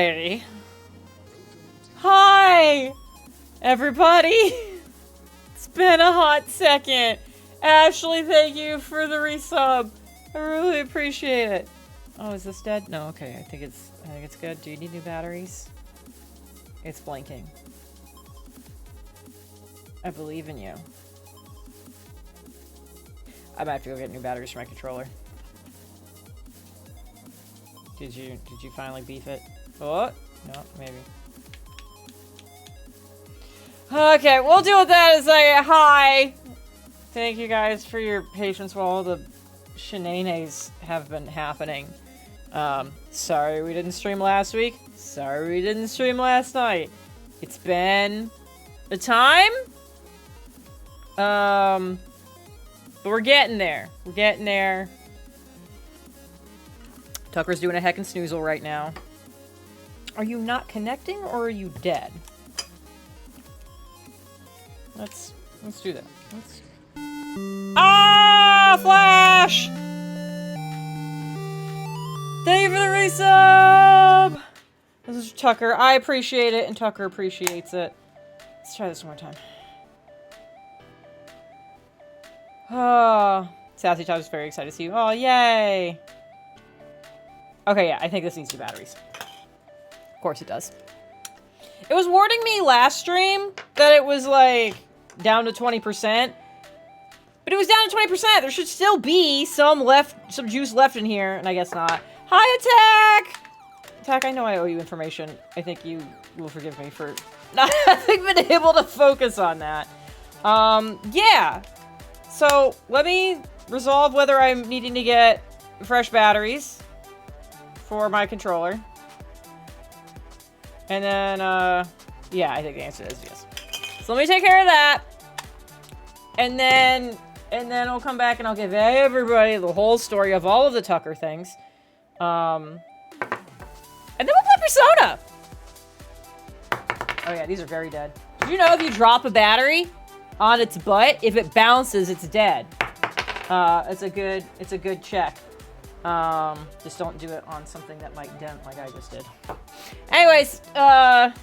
Hi! Hi! Everybody! It's been a hot second. Ashley, thank you for the resub. I really appreciate it. Oh, is this dead? No, okay. I think it's good. Do you need new batteries? It's blinking. I believe in you. I might have to go get new batteries for my controller. Did you finally beef it? Oh, no, maybe. Okay, we'll deal with that as I hi. Thank you guys for your patience while all the shenanigans have been happening. Sorry we didn't stream last week. Sorry we didn't stream last night. It's been a time. But we're getting there. We're getting there. Tucker's doing a heckin' snoozle right now. Are you not connecting or are you dead? Let's do that. Ah, Flash! Thank you for the resub! This is Tucker. I appreciate it and Tucker appreciates it. Let's try this one more time. Oh, Sassy Todd is very excited to see you. Oh, yay! Okay, yeah, I think this needs new batteries. Of course it does. It was warning me last stream that it was, like, down to 20%. But it was down to 20%. There should still be some juice left in here, and I guess not. Hi, Attack! Attack, I know I owe you information. I think you will forgive me for not having been able to focus on that. Yeah. So, let me resolve whether I'm needing to get fresh batteries for my controller. And then, yeah, I think the answer is yes. So let me take care of that. And then I'll come back and I'll give everybody the whole story of all of the Tucker things. And then we'll play Persona! Oh yeah, these are very dead. Did you know if you drop a battery on its butt, if it bounces, it's dead? It's a good check. Just don't do it on something that might dent like I just did. Anyways, and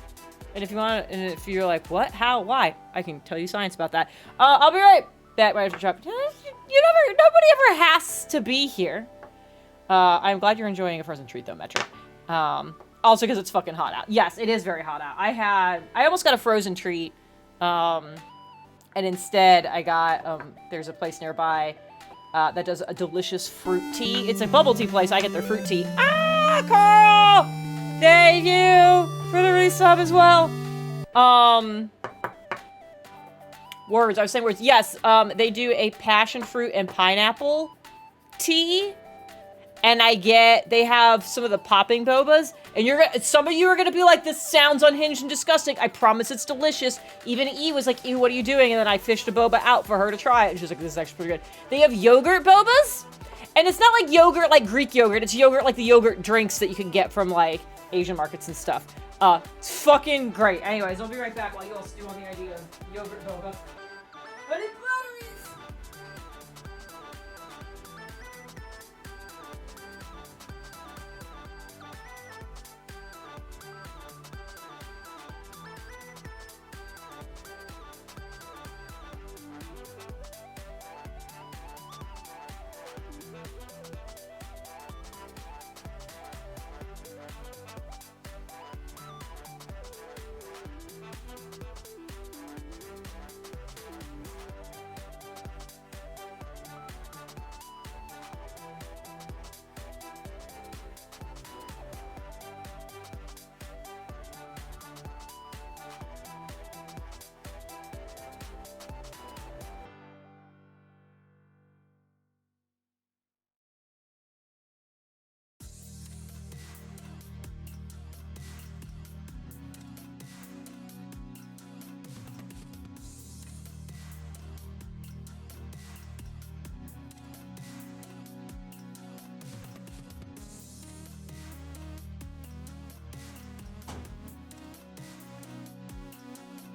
if you want, and if you're like, what, how, why, I can tell you science about that. I'll be right back right after drop. Nobody ever has to be here. I'm glad you're enjoying a frozen treat though, Metric. Also because it's fucking hot out. Yes, it is very hot out. I almost got a frozen treat, and instead I got, there's a place nearby that does a delicious fruit tea. It's a bubble tea place. I get their fruit tea. Ah, Carl! Thank you for the resub as well. Words. I was saying words. Yes, they do a passion fruit and pineapple tea. And they have some of the popping bobas. And some of you are gonna be like, this sounds unhinged and disgusting. I promise it's delicious. Even E was like, ew, what are you doing? And then I fished a boba out for her to try it. And she was like, this is actually pretty good. They have yogurt bobas. And it's not like yogurt like Greek yogurt. It's yogurt like the yogurt drinks that you can get from like Asian markets and stuff. It's fucking great. Anyways, I'll be right back while you all stew on the idea of yogurt boba. But it's batteries!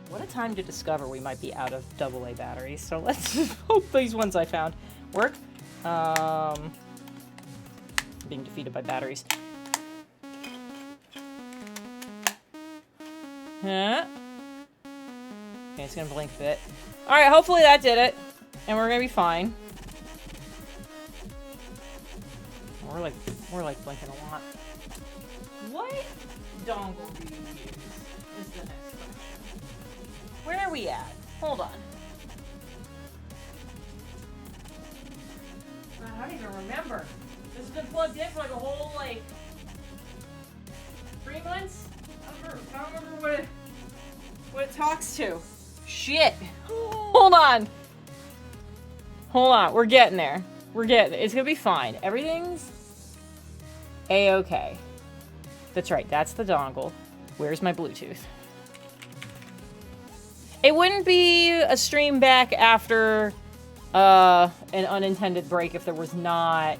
What a time to discover we might be out of AA batteries. So let's hope these ones I found work. Being defeated by batteries. Huh? Okay, it's gonna blink a bit. Alright, hopefully that did it. And we're gonna be fine. We're like blinking a lot. What dongle do you use? Is the next question. Where are we at? Hold on. I don't even remember. This has been plugged in for like a whole, like, 3 months? I don't remember what it talks to. Shit. Hold on. Hold on. We're getting there. We're getting there. It's gonna be fine. Everything's A-okay. That's right. That's the dongle. Where's my Bluetooth? It wouldn't be a stream back after an unintended break if there was not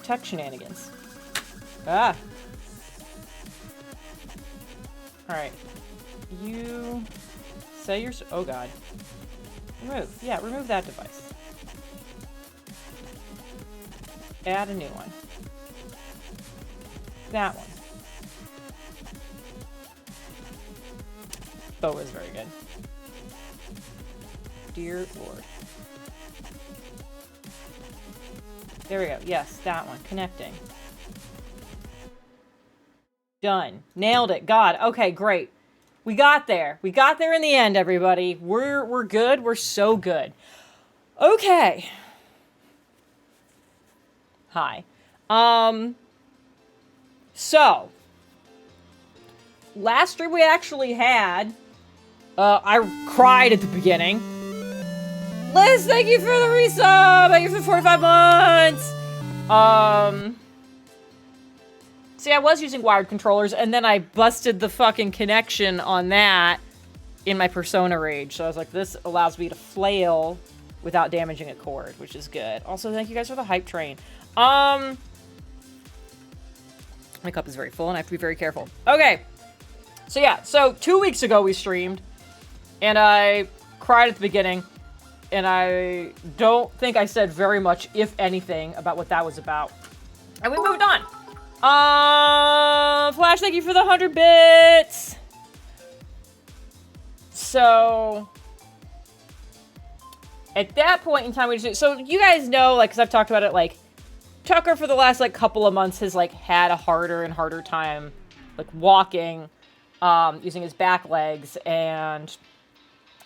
tech shenanigans. Ah. All right. You say your... Oh, God. Remove. Yeah, remove that device. Add a new one. That one. Bow is very good. Dear Lord. There we go. Yes, that one. Connecting. Done. Nailed it. God. Okay, great. We got there. We got there in the end, everybody. We're good. We're so good. Okay. Hi. So last stream we actually had, I cried at the beginning. Liz, thank you for the resub. Thank you for 45 months. See, I was using wired controllers, and then I busted the fucking connection on that in my Persona Rage. So I was like, this allows me to flail without damaging a cord, which is good. Also, thank you guys for the hype train. My cup is very full, and I have to be very careful. Okay. So yeah, so 2 weeks ago we streamed, and I cried at the beginning, and I don't think I said very much, if anything, about what that was about. And we moved on. Flash, thank you for the 100 bits. So at that point in time, we just, so you guys know, like, because I've talked about it, like, Tucker for the last, like, couple of months has, like, had a harder and harder time, like, walking, using his back legs, and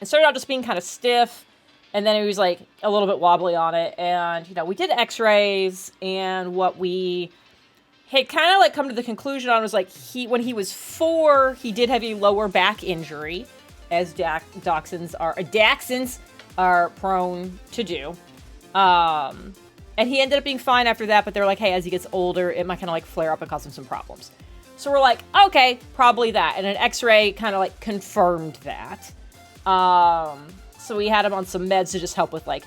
it started out just being kind of stiff, and then he was, like, a little bit wobbly on it, and, you know, we did x-rays, and what we had kind of, like, come to the conclusion on was, like, when he was 4, he did have a lower back injury, as Dachshunds are prone to do. And he ended up being fine after that, but they're like, hey, as he gets older, it might kind of, like, flare up and cause him some problems. So we're like, okay, probably that. And an x-ray kind of, like, confirmed that. So we had him on some meds to just help with, like,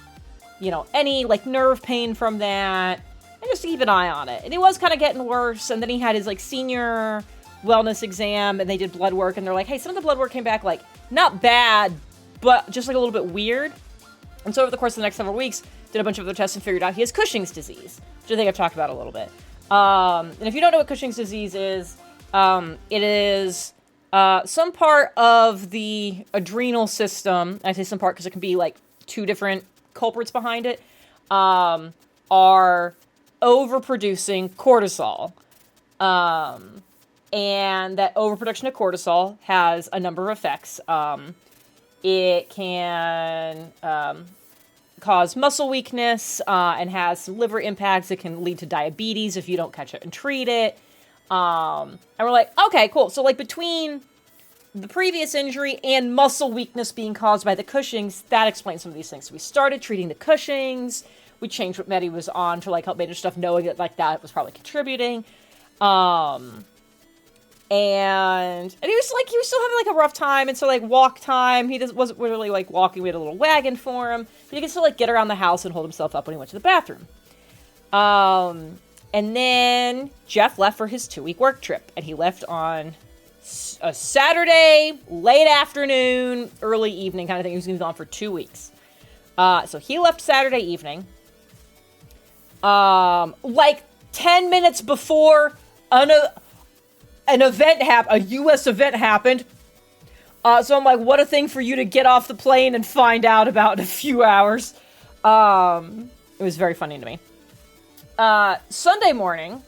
you know, any, like, nerve pain from that. And just to keep an eye on it. And it was kind of getting worse. And then he had his, like, senior wellness exam, and they did blood work. And they're like, hey, some of the blood work came back, like, not bad, but just, like, a little bit weird. And so over the course of the next several weeks, did a bunch of other tests and figured out he has Cushing's disease, which I think I've talked about a little bit. And if you don't know what Cushing's disease is, it is some part of the adrenal system. I say some part because it can be, like, 2 different culprits behind it, are overproducing cortisol. And that overproduction of cortisol has a number of effects. It can cause muscle weakness and has some liver impacts. It can lead to diabetes if you don't catch it and treat it. And we're like, okay, cool. So, like, between the previous injury and muscle weakness being caused by the Cushing's, that explains some of these things. So we started treating the Cushing's. We changed what med he was on to, like, help manage stuff, knowing that, like, that was probably contributing. And he was still having, like, a rough time, and so, like, walk time, wasn't really, like, walking. We had a little wagon for him, but he could still, like, get around the house and hold himself up when he went to the bathroom. And then Jeff left for his 2-week work trip, and he left on a Saturday, late afternoon, early evening kind of thing. He was going to be gone for 2 weeks. So he left Saturday evening. Like, 10 minutes before an event a U.S. event happened. So I'm like, what a thing for you to get off the plane and find out about in a few hours. It was very funny to me. Sunday morning.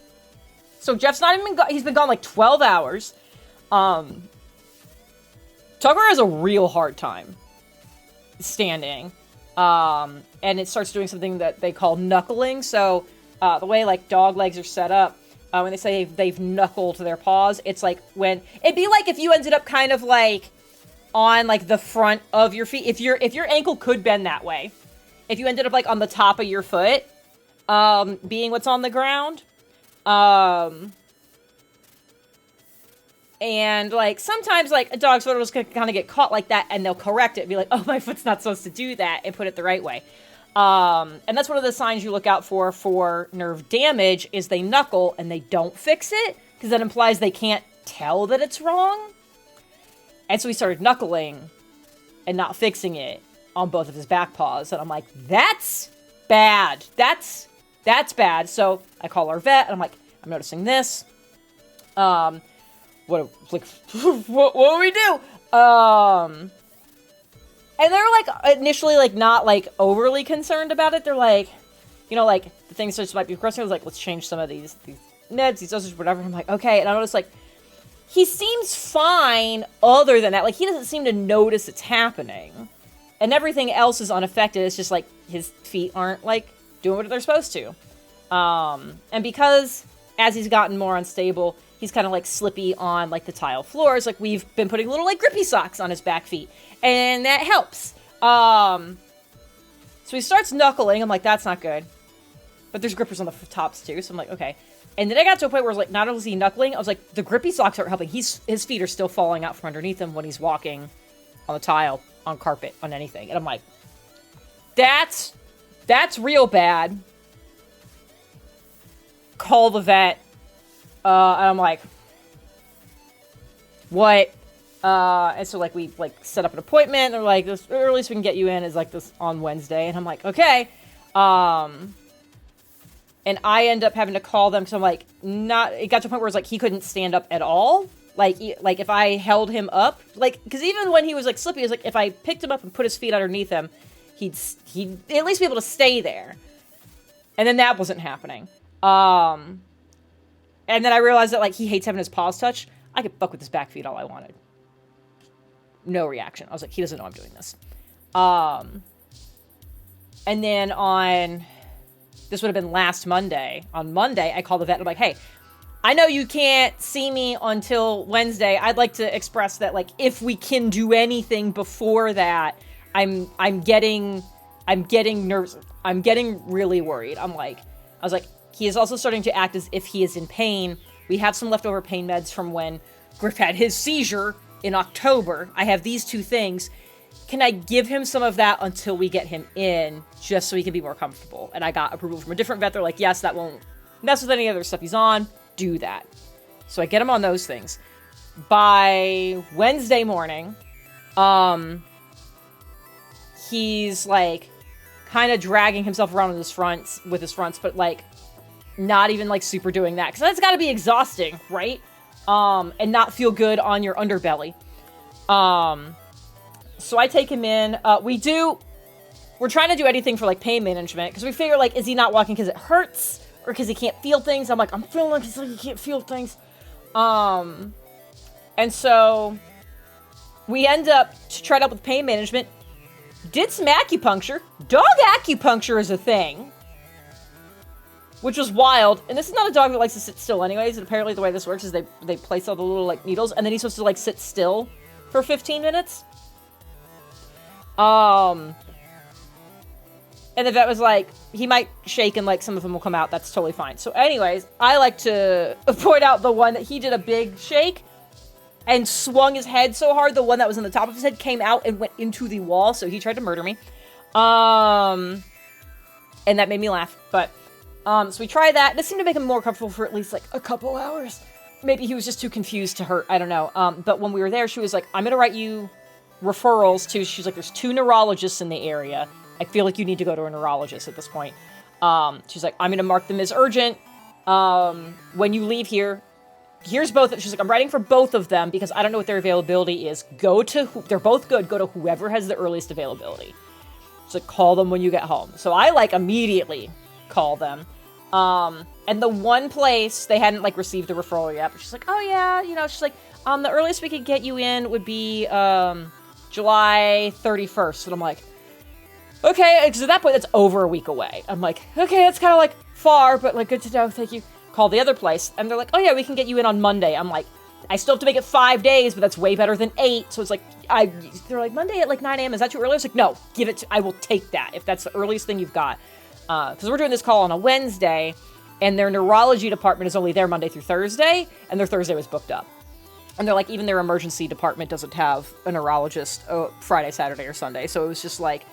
So Jeff's not even he's been gone like 12 hours. Tucker has a real hard time standing. And it starts doing something that they call knuckling. So, the way, like, dog legs are set up, when they say they've knuckled their paws, it's like when... It'd be like if you ended up kind of, like, on, like, the front of your feet. If your ankle could bend that way. If you ended up, like, on the top of your foot, being what's on the ground. And, like, sometimes, like, a dog's foot will just kind of get caught like that, and they'll correct it and be like, oh, my foot's not supposed to do that, and put it the right way. And that's one of the signs you look out for nerve damage, is they knuckle and they don't fix it, because that implies they can't tell that it's wrong. And so he started knuckling and not fixing it on both of his back paws, and I'm like, that's bad. That's bad. So I call our vet, and I'm like, I'm noticing this. What do we do? And they're, like, initially, like, not, like, overly concerned about it. They're like, you know, like, the things just might be progressing. I was like, let's change some of these meds, these dosages, whatever. And I'm like, okay. And I noticed, like, he seems fine other than that. Like, he doesn't seem to notice it's happening. And everything else is unaffected. It's just, like, his feet aren't, like, doing what they're supposed to. And because, as he's gotten more unstable, he's kind of, like, slippy on, like, the tile floors. Like, we've been putting little, like, grippy socks on his back feet. And that helps. So he starts knuckling. I'm like, that's not good. But there's grippers on the tops, too. So I'm like, okay. And then I got to a point where I was like, not only is he knuckling, I was like, the grippy socks aren't helping. His feet are still falling out from underneath him when he's walking on the tile, on carpet, on anything. And I'm like, that's real bad. Call the vet. And I'm like, what? And so, like, we, like, set up an appointment. They're like, the earliest we can get you in is, like, this on Wednesday. And I'm like, okay. And I end up having to call them because I'm like, it got to a point where it's like he couldn't stand up at all. Like if I held him up, like, because even when he was, like, slippy, it was like, if I picked him up and put his feet underneath him, he'd at least be able to stay there. And then that wasn't happening. And then I realized that, like, he hates having his paws touched. I could fuck with his back feet all I wanted. No reaction. I was like, he doesn't know I'm doing this. And then this would have been last Monday. On Monday, I called the vet and I'm like, hey, I know you can't see me until Wednesday. I'd like to express that, like, if we can do anything before that, I'm getting nervous. I'm getting really worried. I was like, he is also starting to act as if he is in pain. We have some leftover pain meds from when Griff had his seizure in October. I have these two things. Can I give him some of that until we get him in, just so he can be more comfortable? And I got approval from a different vet. They're like, yes, that won't mess with any other stuff he's on. Do that. So I get him on those things. By Wednesday morning, he's, like, kind of dragging himself around with his fronts, but, like, not even, like, super doing that. Because that's got to be exhausting, right? And not feel good on your underbelly. So I take him in. We're trying to do anything for, like, pain management. Because we figure, like, is he not walking because it hurts? Or because he can't feel things? I'm like, I'm feeling like he's like he can't feel things. And so we end up to try to help with pain management. Did some acupuncture. Dog acupuncture is a thing. Which was wild. And this is not a dog that likes to sit still anyways. And apparently the way this works is they place all the little, like, needles. And then he's supposed to, like, sit still for 15 minutes. And the vet was like, he might shake and, like, some of them will come out. That's totally fine. So anyways, I like to point out the one that he did a big shake and swung his head so hard, the one that was in the top of his head came out and went into the wall. So he tried to murder me. And that made me laugh. But, so we tried that. This seemed to make him more comfortable for at least, like, a couple hours. Maybe he was just too confused to hurt. I don't know. But when we were there, she was like, I'm going to write you referrals to, she's like, there's 2 neurologists in the area. I feel like you need to go to a neurologist at this point. She's like, I'm going to mark them as urgent. When you leave here, here's both. She's like, I'm writing for both of them because I don't know what their availability is. They're both good. Go to whoever has the earliest availability. So call them when you get home. So I like immediately call them. And the one place they hadn't like received the referral yet, but she's like, oh yeah, she's like, the earliest we could get you in would be, July 31st. And I'm like, okay, because at that point, that's over a week away. I'm like, okay, that's kind of like far, but like good to know. Thank you. Call the other place. And they're like, oh yeah, we can get you in on Monday. I'm like, I still have to make it 5 days, but that's way better than 8. So it's like, they're like, Monday at like 9 a.m. Is that too early? I was like, no, I will take that if that's the earliest thing you've got. Because we're doing this call on a Wednesday, and their neurology department is only there Monday through Thursday, and their Thursday was booked up. And they're like, even their emergency department doesn't have a neurologist Friday, Saturday, or Sunday. So it was just like,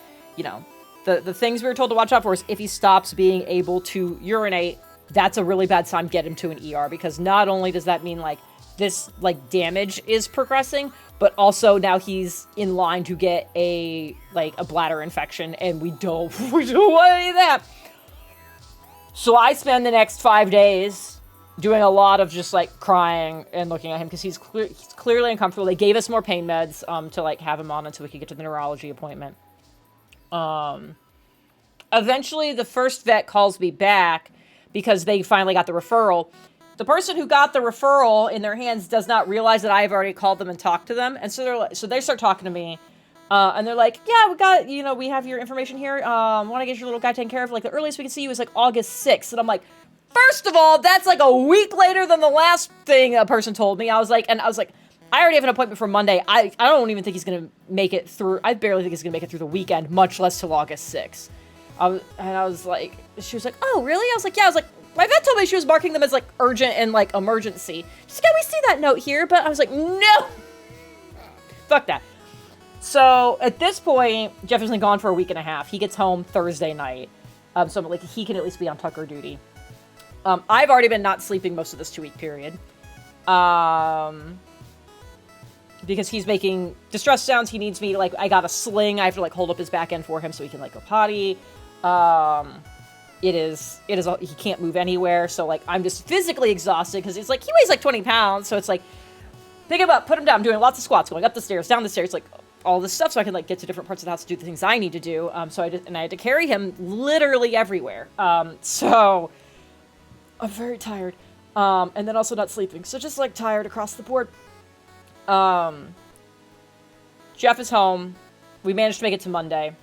the things we were told to watch out for is if he stops being able to urinate, that's a really bad sign. Get him to an ER, because not only does that mean like this like damage is progressing, but also now he's in line to get a bladder infection, and we don't want any of that. So I spend the next 5 days doing a lot of just like crying and looking at him because he's clearly uncomfortable. They gave us more pain meds to like have him on until we could get to the neurology appointment. Eventually the first vet calls me back because they finally got the referral. The person who got the referral in their hands does not realize that I have already called them and talked to them. And so they start talking to me. And they're like, yeah, we got, we have your information here. Want to get your little guy taken care of. Like the earliest we can see you is like August 6th. And I'm like, first of all, that's like a week later than the last thing a person told me. I was like, I already have an appointment for Monday. I don't even think he's going to make it through. I barely think he's going to make it through the weekend, much less till August 6th. I was like, she was like, oh, really? I was like, yeah. I was like, my vet told me she was marking them as like urgent and like emergency. She's like, yeah, we see that note here. But I was like, no, fuck that. So at this point, Jeff has been gone for a week and a half. He gets home Thursday night. So like he can at least be on Tucker duty. I've already been not sleeping most of this 2-week period. Because he's making distress sounds. He needs me to like, I got a sling. I have to like hold up his back end for him so he can like go potty. It is, he can't move anywhere. So like, I'm just physically exhausted because it's like, he weighs like 20 pounds. So it's like, pick him up, put him down, I'm doing lots of squats, going up the stairs, down the stairs, like all this stuff. So I can like get to different parts of the house to do the things I need to do. So I had to carry him literally everywhere. So I'm very tired. And then also not sleeping. So just like tired across the board. Jeff is home. We managed to make it to Monday.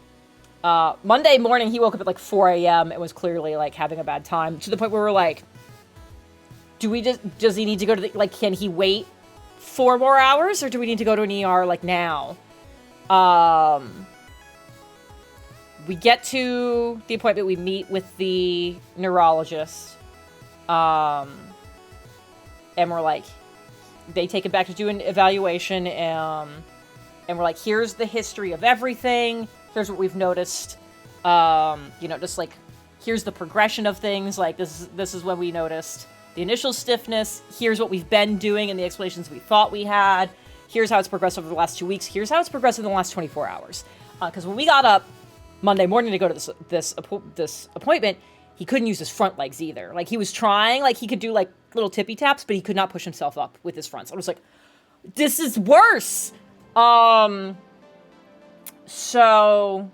Monday morning, he woke up at like 4 a.m. and was clearly like having a bad time, to the point where we're like, does he need to go to can he wait 4 more hours, or do we need to go to an ER like now? We get to the appointment, we meet with the neurologist, and we're like, they take it back to do an evaluation, and we're like, here's the history of everything. Here's what we've noticed. Just like, here's the progression of things. Like, this is when we noticed the initial stiffness. Here's what we've been doing and the explanations we thought we had. Here's how it's progressed over the last 2 weeks. Here's how it's progressed in the last 24 hours. Because when we got up Monday morning to go to this appointment, he couldn't use his front legs either. Like, he was trying, like, he could do, like, little tippy taps, but he could not push himself up with his fronts. I was like, this is worse! So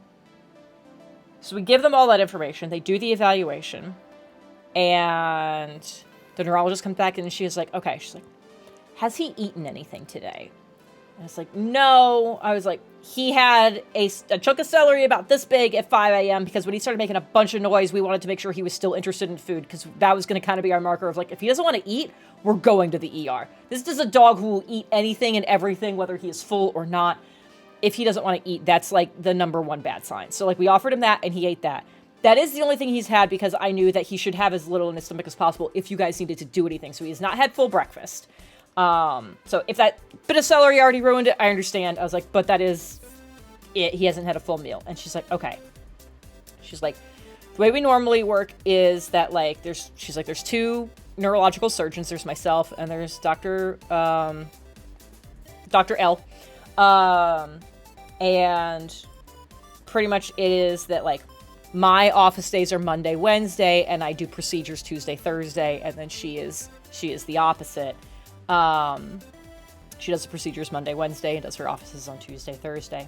we give them all that information. They do the evaluation. And the neurologist comes back, and she is like, okay. She's like, has he eaten anything today? And it's like, no. I was like, he had a chunk of celery about this big at 5 a.m. because when he started making a bunch of noise, we wanted to make sure he was still interested in food, because that was going to kind of be our marker of like, if he doesn't want to eat, we're going to the ER. This is a dog who will eat anything and everything, whether he is full or not. If he doesn't want to eat, that's like the number one bad sign. So like, we offered him that and he ate that. That is the only thing he's had, because I knew that he should have as little in his stomach as possible if you guys needed to do anything. So he has not had full breakfast. So if that bit of celery already ruined it, I understand. I was like, but that is it. He hasn't had a full meal. And she's like, okay. She's like, the way we normally work is that like, there's 2 neurological surgeons. There's myself and there's Dr. L. And pretty much it is that like, my office days are Monday, Wednesday, and I do procedures Tuesday, Thursday, and then she is the opposite. She does the procedures Monday, Wednesday, and does her offices on Tuesday, Thursday.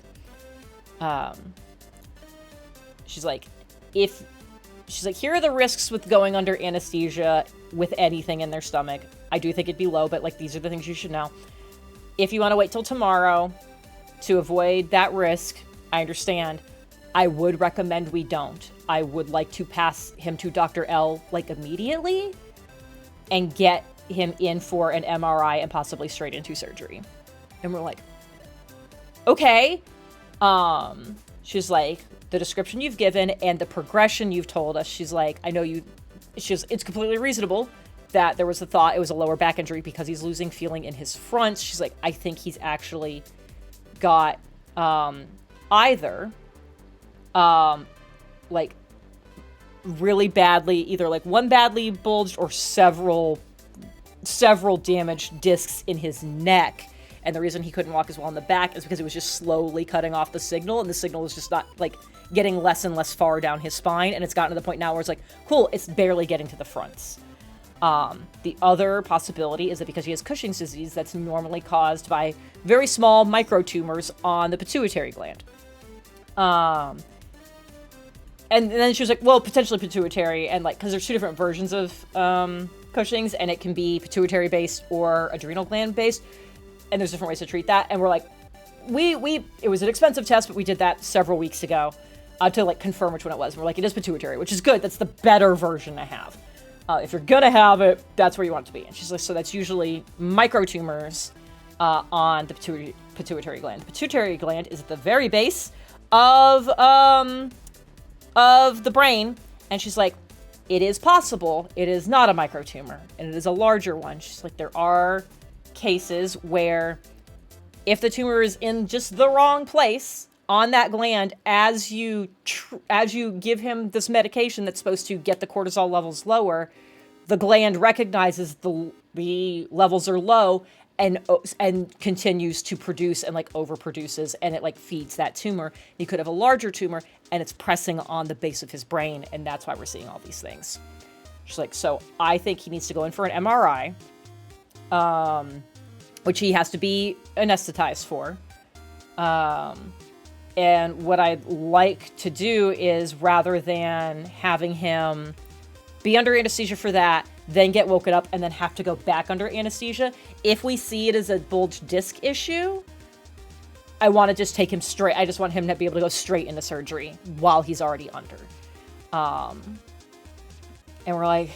She's like, here are the risks with going under anesthesia with anything in their stomach. I do think it'd be low, but like, these are the things you should know. If you want to wait till tomorrow to avoid that risk, I understand. I would recommend we don't. I would like to pass him to Dr. L like immediately and get him in for an MRI and possibly straight into surgery. And we're like, okay. She's like, the description you've given and the progression you've told us, she's like, I know it's completely reasonable that there was a thought it was a lower back injury because he's losing feeling in his fronts. She's like, I think he's actually got either like really badly, either like one badly bulged or several damaged discs in his neck. And the reason he couldn't walk as well in the back is because it was just slowly cutting off the signal, and the signal was just not like getting less and less far down his spine. And it's gotten to the point now where it's like, cool, it's barely getting to the fronts. The other possibility is that because he has Cushing's disease, that's normally caused by very small microtumors on the pituitary gland. And then she was like, well, potentially pituitary, and like, because there's two different versions of Cushing's, and it can be pituitary based or adrenal gland based, and there's different ways to treat that. And we're like, it was an expensive test, but we did that several weeks ago to like confirm which one it was. And we're like, it is pituitary, which is good. That's the better version to have. If you're gonna have it, that's where you want it to be. And she's like, so that's usually microtumors on the pituitary gland. The pituitary gland is at the very base of the brain. And she's like, it is possible it is not a microtumor, and it is a larger one. She's like, there are cases where if the tumor is in just the wrong place on that gland, as you give him this medication that's supposed to get the cortisol levels lower, the gland recognizes the levels are low and continues to produce and like overproduces, and it like feeds that tumor. You could have a larger tumor and it's pressing on the base of his brain, and that's why we're seeing all these things. She's like, so I think he needs to go in for an MRI, which he has to be anesthetized for. And what I'd like to do is, rather than having him be under anesthesia for that, then get woken up, and then have to go back under anesthesia, if we see it as a bulge disc issue, I want to just take him straight. I just want him to be able to go straight into surgery while he's already under. And we're like,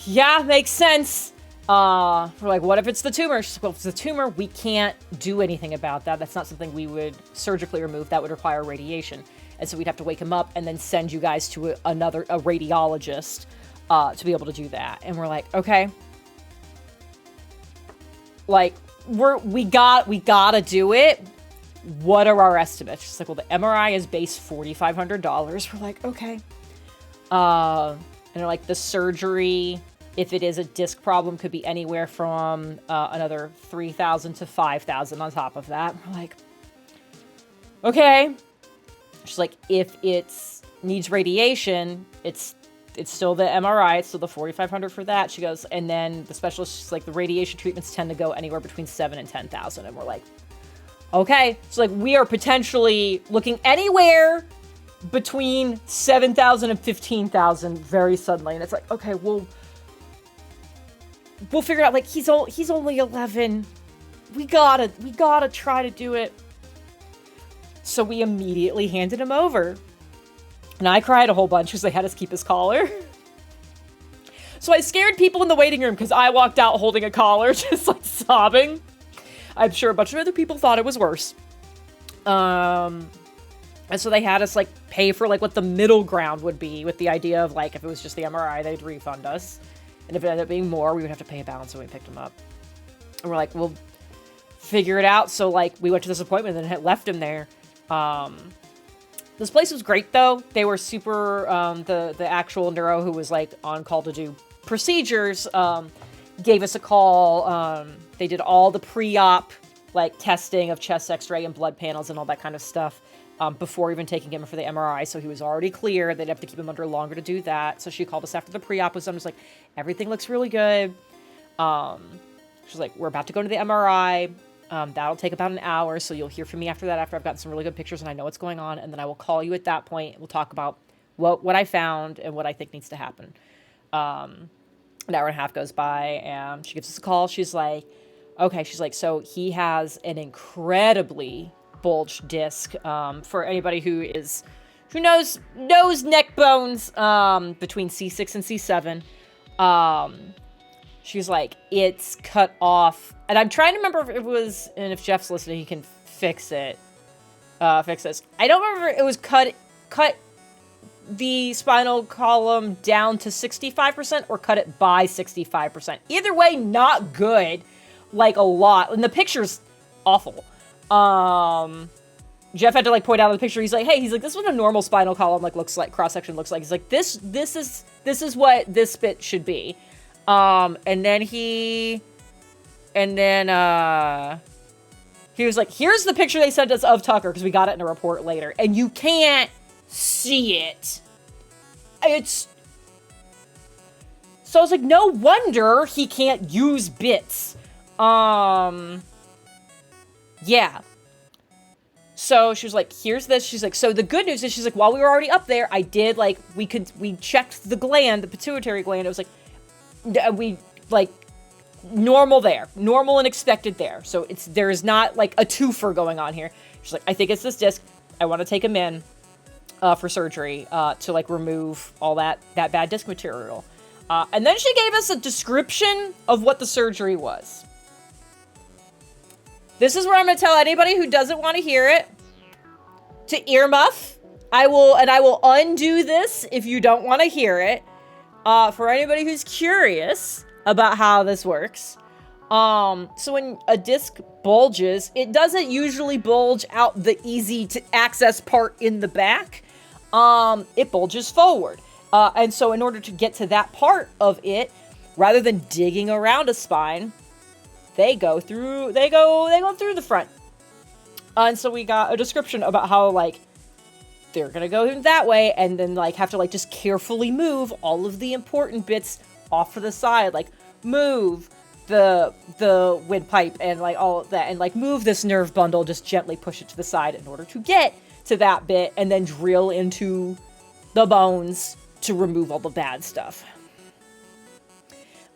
yeah, makes sense. We're like, what if it's the tumor? She's like, well, if it's the tumor, we can't do anything about that. That's not something we would surgically remove. That would require radiation. And so we'd have to wake him up and then send you guys to a radiologist to be able to do that. And we're like, okay. Like, we gotta do it. What are our estimates? She's like, well, the MRI is base $4,500. We're like, okay. And they're like, the surgery, if it is a disc problem, could be anywhere from another $3,000 to $5,000 on top of that. We're like, okay. She's like, if it needs radiation, it's still the MRI, it's still the $4,500 for that. She goes, and then the specialist, like, the radiation treatments tend to go anywhere between $7,000 and $10,000. And we're like, okay. So like, we are potentially looking anywhere between $7,000 and $15,000 very suddenly. And it's like, okay, we'll figure it out. Like, he's only 11. We gotta try to do it. So we immediately handed him over. And I cried a whole bunch because they had us keep his collar. So I scared people in the waiting room because I walked out holding a collar, just like sobbing. I'm sure a bunch of other people thought it was worse. And so they had us like pay for like what the middle ground would be, with the idea of like, if it was just the MRI, they'd refund us. And if it ended up being more, we would have to pay a balance when we picked him up. And we're like, we'll figure it out. So like, we went to this appointment and had left him there. This place was great though. They were super, the actual neuro who was like on call to do procedures, gave us a call. They did all the pre-op like testing of chest x-ray and blood panels and all that kind of stuff before even taking him for the MRI. So he was already clear. They'd have to keep him under longer to do that. So she called us after the pre-op was done. Was like, everything looks really good. She's like, we're about to go to the MRI. That'll take about an hour. So you'll hear from me after that, after I've gotten some really good pictures and I know what's going on. And then I will call you at that point. We'll talk about what I found and what I think needs to happen. An hour and a half goes by and she gives us a call. She's like, okay. She's like, so he has an incredibly bulged disc. For anybody who knows neck bones, between C6 and C7. She's like, it's cut off. And I'm trying to remember if it was, and if Jeff's listening, he can fix it. Fix this. I don't remember if it was cut the spinal column down to 65% or cut it by 65%. Either way, not good. Like a lot. And the picture's awful. Jeff had to like point out the picture. He's like, hey, this is what a normal spinal column like looks like, cross section looks like. He's like, this is what this bit should be. And then he was like, here's the picture they sent us of Tucker, because we got it in a report later, and you can't see it. So I was like, no wonder he can't use bits. Yeah. So she was like, here's this. She's like, so the good news is, she's like, while we were already up there, I did, like, we checked the gland, the pituitary gland. It was like, normal there. Normal and expected there. So there is not, like, a twofer going on here. She's like, I think it's this disc. I want to take him in for surgery to, like, remove all that bad disc material. And then she gave us a description of what the surgery was. This is where I'm going to tell anybody who doesn't want to hear it to earmuff. I will undo this if you don't want to hear it. For anybody who's curious about how this works. So when a disc bulges, it doesn't usually bulge out the easy to access part in the back. It bulges forward. And so in order to get to that part of it, rather than digging around a spine, they go through the front. And so we got a description about how, like, they're going to go that way and then, like, have to, like, just carefully move all of the important bits off to the side. Like, move the windpipe and, like, all of that. And, like, move this nerve bundle, just gently push it to the side in order to get to that bit and then drill into the bones to remove all the bad stuff.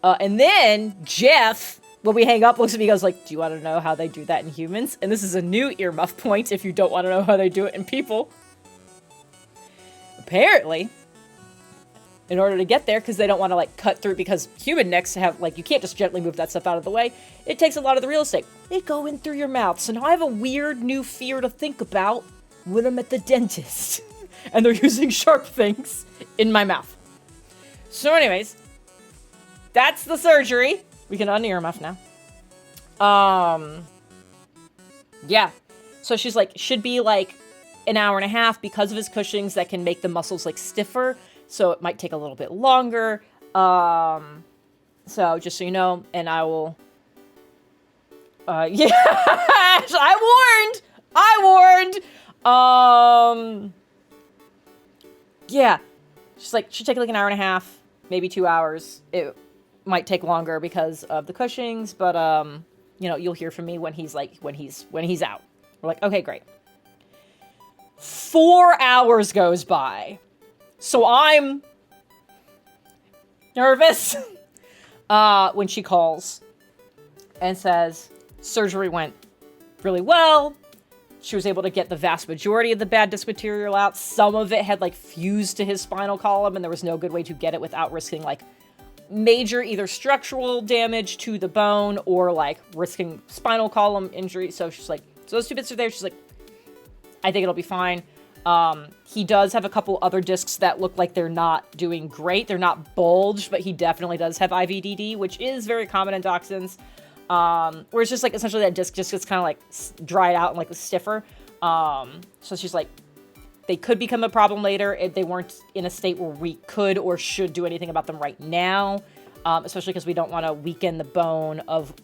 And then Jeff, when we hang up, looks at me and goes like, do you want to know how they do that in humans? And this is a new earmuff point if you don't want to know how they do it in people. Apparently, in order to get there, because they don't want to, like, cut through, because human necks have, like, you can't just gently move that stuff out of the way. It takes a lot of the real estate. They go in through your mouth. So now I have a weird new fear to think about when I'm at the dentist. And they're using sharp things in my mouth. So anyways, that's the surgery. We can un-earmuff now. Yeah. So she's like, should be like an hour and a half because of his Cushing's that can make the muscles, like, stiffer. So it might take a little bit longer. So just so you know, and I will, yeah, I warned. Yeah. She's like, should take like an hour and a half, maybe 2 hours. It might take longer because of the Cushing's, but, you know, you'll hear from me when he's out. We're like, okay, great. 4 hours goes by. So I'm nervous when she calls and says surgery went really well. She was able to get the vast majority of the bad disc material out. Some of it had, like, fused to his spinal column, and there was no good way to get it without risking, like, major either structural damage to the bone or, like, risking spinal column injury. So she's like, so those two bits are there. She's like, I think it'll be fine. He does have a couple other discs that look like they're not doing great. They're not bulged, but he definitely does have IVDD, which is very common in dachshunds. Where it's just, like, essentially that disc just gets kind of, like, dried out and, like, stiffer. So she's like, they could become a problem later if they weren't in a state where we could or should do anything about them right now. Especially because we don't want to weaken the bone of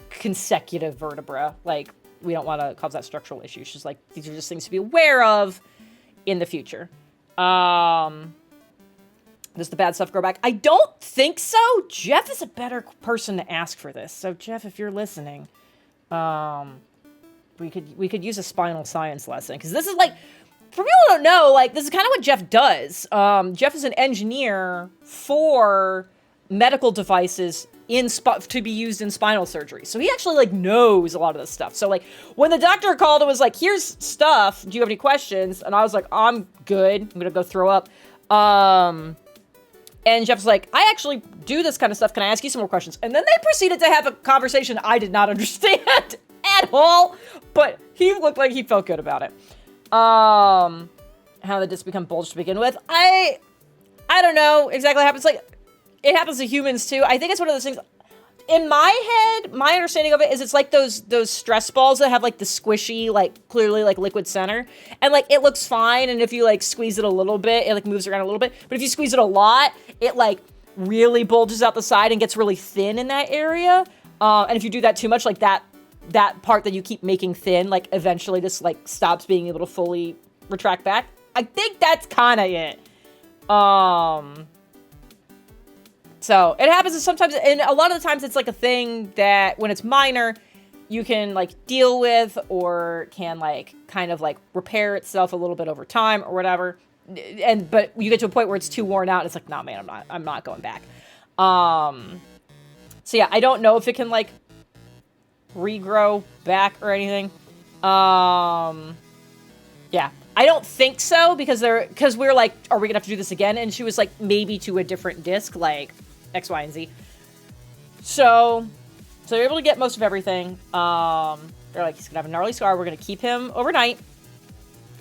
consecutive vertebra. Like, we don't want to cause that structural issue. She's like, these are just things to be aware of in the future. Does the bad stuff grow back? I don't think so. Jeff is a better person to ask for this. So Jeff, if you're listening, we could use a spinal science lesson, because this is like, for people who don't know, like, this is kind of what Jeff does. Jeff is an engineer for medical devices to be used in spinal surgery. So he actually, like, knows a lot of this stuff. So, like, when the doctor called and was like, here's stuff, do you have any questions? And I was like, I'm good. I'm going to go throw up. And Jeff's like, I actually do this kind of stuff. Can I ask you some more questions? And then they proceeded to have a conversation I did not understand at all. But he looked like he felt good about it. How did this become bulge to begin with? I don't know exactly what happens. Like, it happens to humans too. I think it's one of those things. In my head, my understanding of it is it's like those stress balls that have like the squishy, like clearly like liquid center, and like it looks fine. And if you like squeeze it a little bit, it like moves around a little bit. But if you squeeze it a lot, it like really bulges out the side and gets really thin in that area. And if you do that too much, like that part that you keep making thin, like eventually just like stops being able to fully retract back. I think that's kind of it. So it happens sometimes, and a lot of the times it's like a thing that when it's minor, you can like deal with, or can like kind of like repair itself a little bit over time or whatever. But you get to a point where it's too worn out. And it's like, nah, man, I'm not going back. So yeah, I don't know if it can like regrow back or anything. Yeah, I don't think so, because we're like, are we gonna have to do this again? And she was like, maybe to a different disc, like X, Y, and Z. So they're able to get most of everything. They're like, he's gonna have a gnarly scar. We're gonna keep him overnight,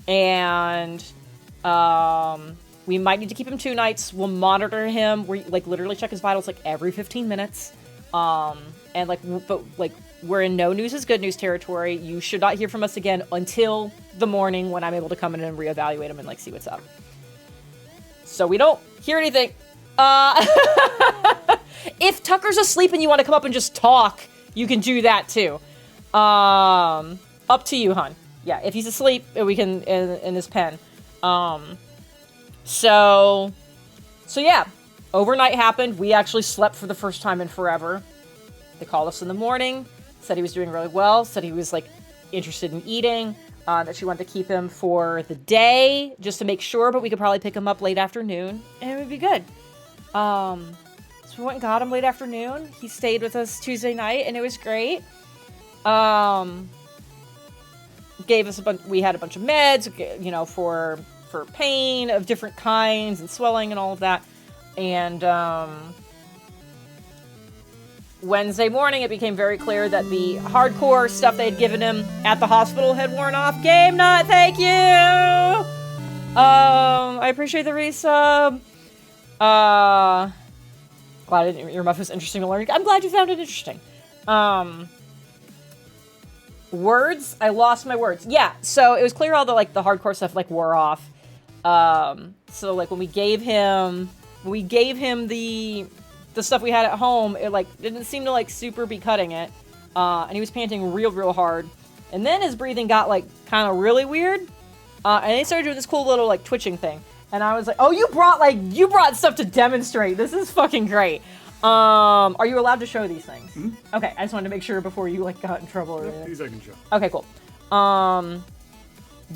and we might need to keep him 2 nights. We'll monitor him. We like literally check his vitals like every 15 minutes. And like, but like, we're in no news is good news territory. You should not hear from us again until the morning, when I'm able to come in and reevaluate him and like see what's up. So we don't hear anything. If Tucker's asleep and you want to come up and just talk, you can do that too. Up to you, hon. Yeah, if he's asleep, we can in his pen. So yeah, overnight happened. We actually slept for the first time in forever. They called us in the morning, said he was doing really well, said he was like interested in eating, that she wanted to keep him for the day just to make sure, but we could probably pick him up late afternoon and it would be good. So we went and got him late afternoon. He stayed with us Tuesday night and it was great. Gave us we had a bunch of meds, you know, for pain of different kinds and swelling and all of that. And, Wednesday morning, it became very clear that the hardcore stuff they had given him at the hospital had worn off. Game nut, thank you! I appreciate the resub. Glad your muff was interesting to learn. I'm glad you found it interesting. Words? I lost my words. Yeah, so it was clear all the, like, the hardcore stuff, like, wore off. So, like, when we gave him the stuff we had at home, it like didn't seem to like super be cutting it, and he was panting real hard, and then his breathing got like kind of really weird, and he started doing this cool little like twitching thing, and I was like, oh, you brought stuff to demonstrate. This is fucking great. Are you allowed to show these things? Mm-hmm. Okay, I just wanted to make sure before you like got in trouble or anything. These I can show. Okay, cool.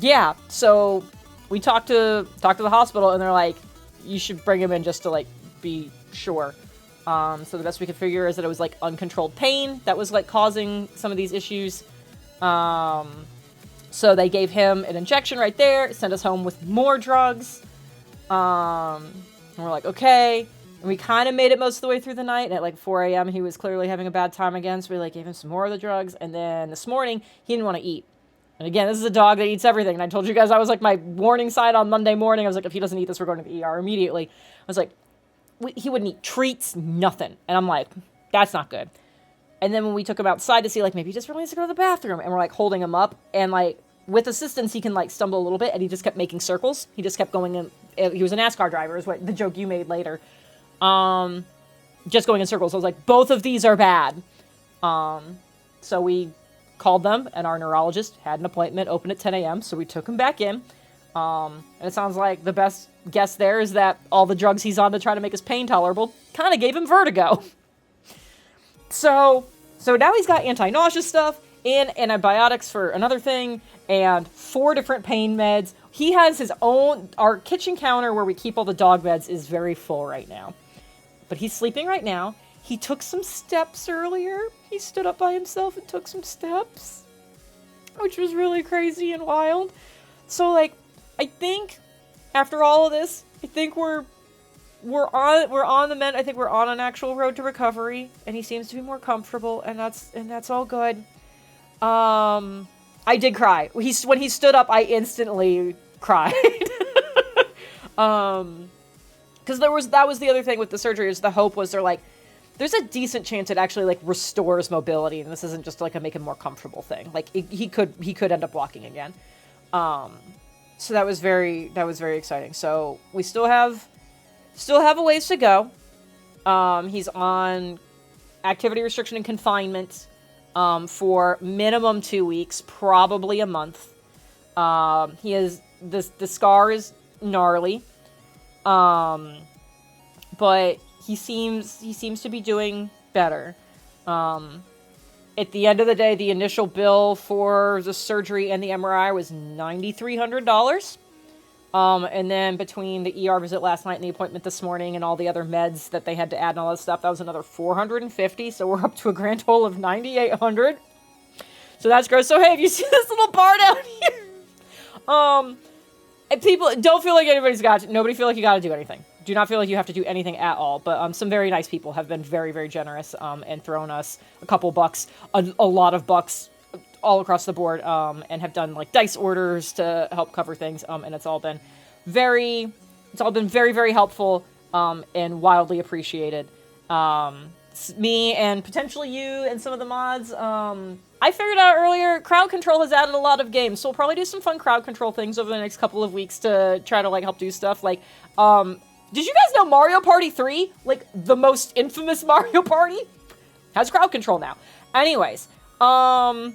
Yeah, so we talked to the hospital, and they're like, you should bring him in just to like be sure. So the best we could figure is that it was like uncontrolled pain that was like causing some of these issues. So they gave him an injection right there, sent us home with more drugs. And we're like, okay. And we kind of made it most of the way through the night. And at like 4 a.m. he was clearly having a bad time again. So we like gave him some more of the drugs. And then this morning he didn't want to eat. And again, this is a dog that eats everything. And I told you guys, I was like, my warning sign on Monday morning, I was like, if he doesn't eat this, we're going to the ER immediately. I was like, he wouldn't eat treats, nothing. And I'm like, that's not good. And then when we took him outside to see, like, maybe he just really needs to go to the bathroom, and we're, like, holding him up, and, like, with assistance, he can, like, stumble a little bit, and he just kept making circles. He just kept going in. He was a NASCAR driver, is what the joke you made later. Just going in circles. I was like, both of these are bad. So we called them, and our neurologist had an appointment open at 10 a.m., so we took him back in. And it sounds like the best guess there is that all the drugs he's on to try to make his pain tolerable kind of gave him vertigo. So now he's got anti-nausea stuff and antibiotics for another thing and 4 different pain meds. He has his own, our kitchen counter where we keep all the dog meds is very full right now. But he's sleeping right now. He took some steps earlier. He stood up by himself and took some steps, which was really crazy and wild. So, like, I think after all of this, I think we're on the mend. I think we're on an actual road to recovery, and he seems to be more comfortable, and that's all good. I did cry. When he stood up, I instantly cried. Because that was the other thing with the surgery, is the hope was there's a decent chance it actually like restores mobility, and this isn't just like a make him more comfortable thing. Like he could end up walking again. So that was very exciting. So we still have a ways to go. He's on activity restriction and confinement for minimum 2 weeks, probably a month. He has the scar is gnarly, but he seems to be doing better. At the end of the day, the initial bill for the surgery and the MRI was $9,300. And then between the ER visit last night and the appointment this morning and all the other meds that they had to add and all that stuff, that was another $450. So we're up to a grand total of $9,800. So that's gross. So hey, if you see this little bar down here, and people don't feel like nobody feel like you got to do anything. Do not feel like you have to do anything at all. But some very nice people have been very, very generous and thrown us a couple bucks, a lot of bucks all across the board, and have done like dice orders to help cover things. And it's all been very, very helpful and wildly appreciated. Me and potentially you and some of the mods. I figured out earlier, crowd control has added a lot of games, so we'll probably do some fun crowd control things over the next couple of weeks to try to like help do stuff. Like, did you guys know Mario Party 3, like the most infamous Mario Party, has crowd control now? Anyways, I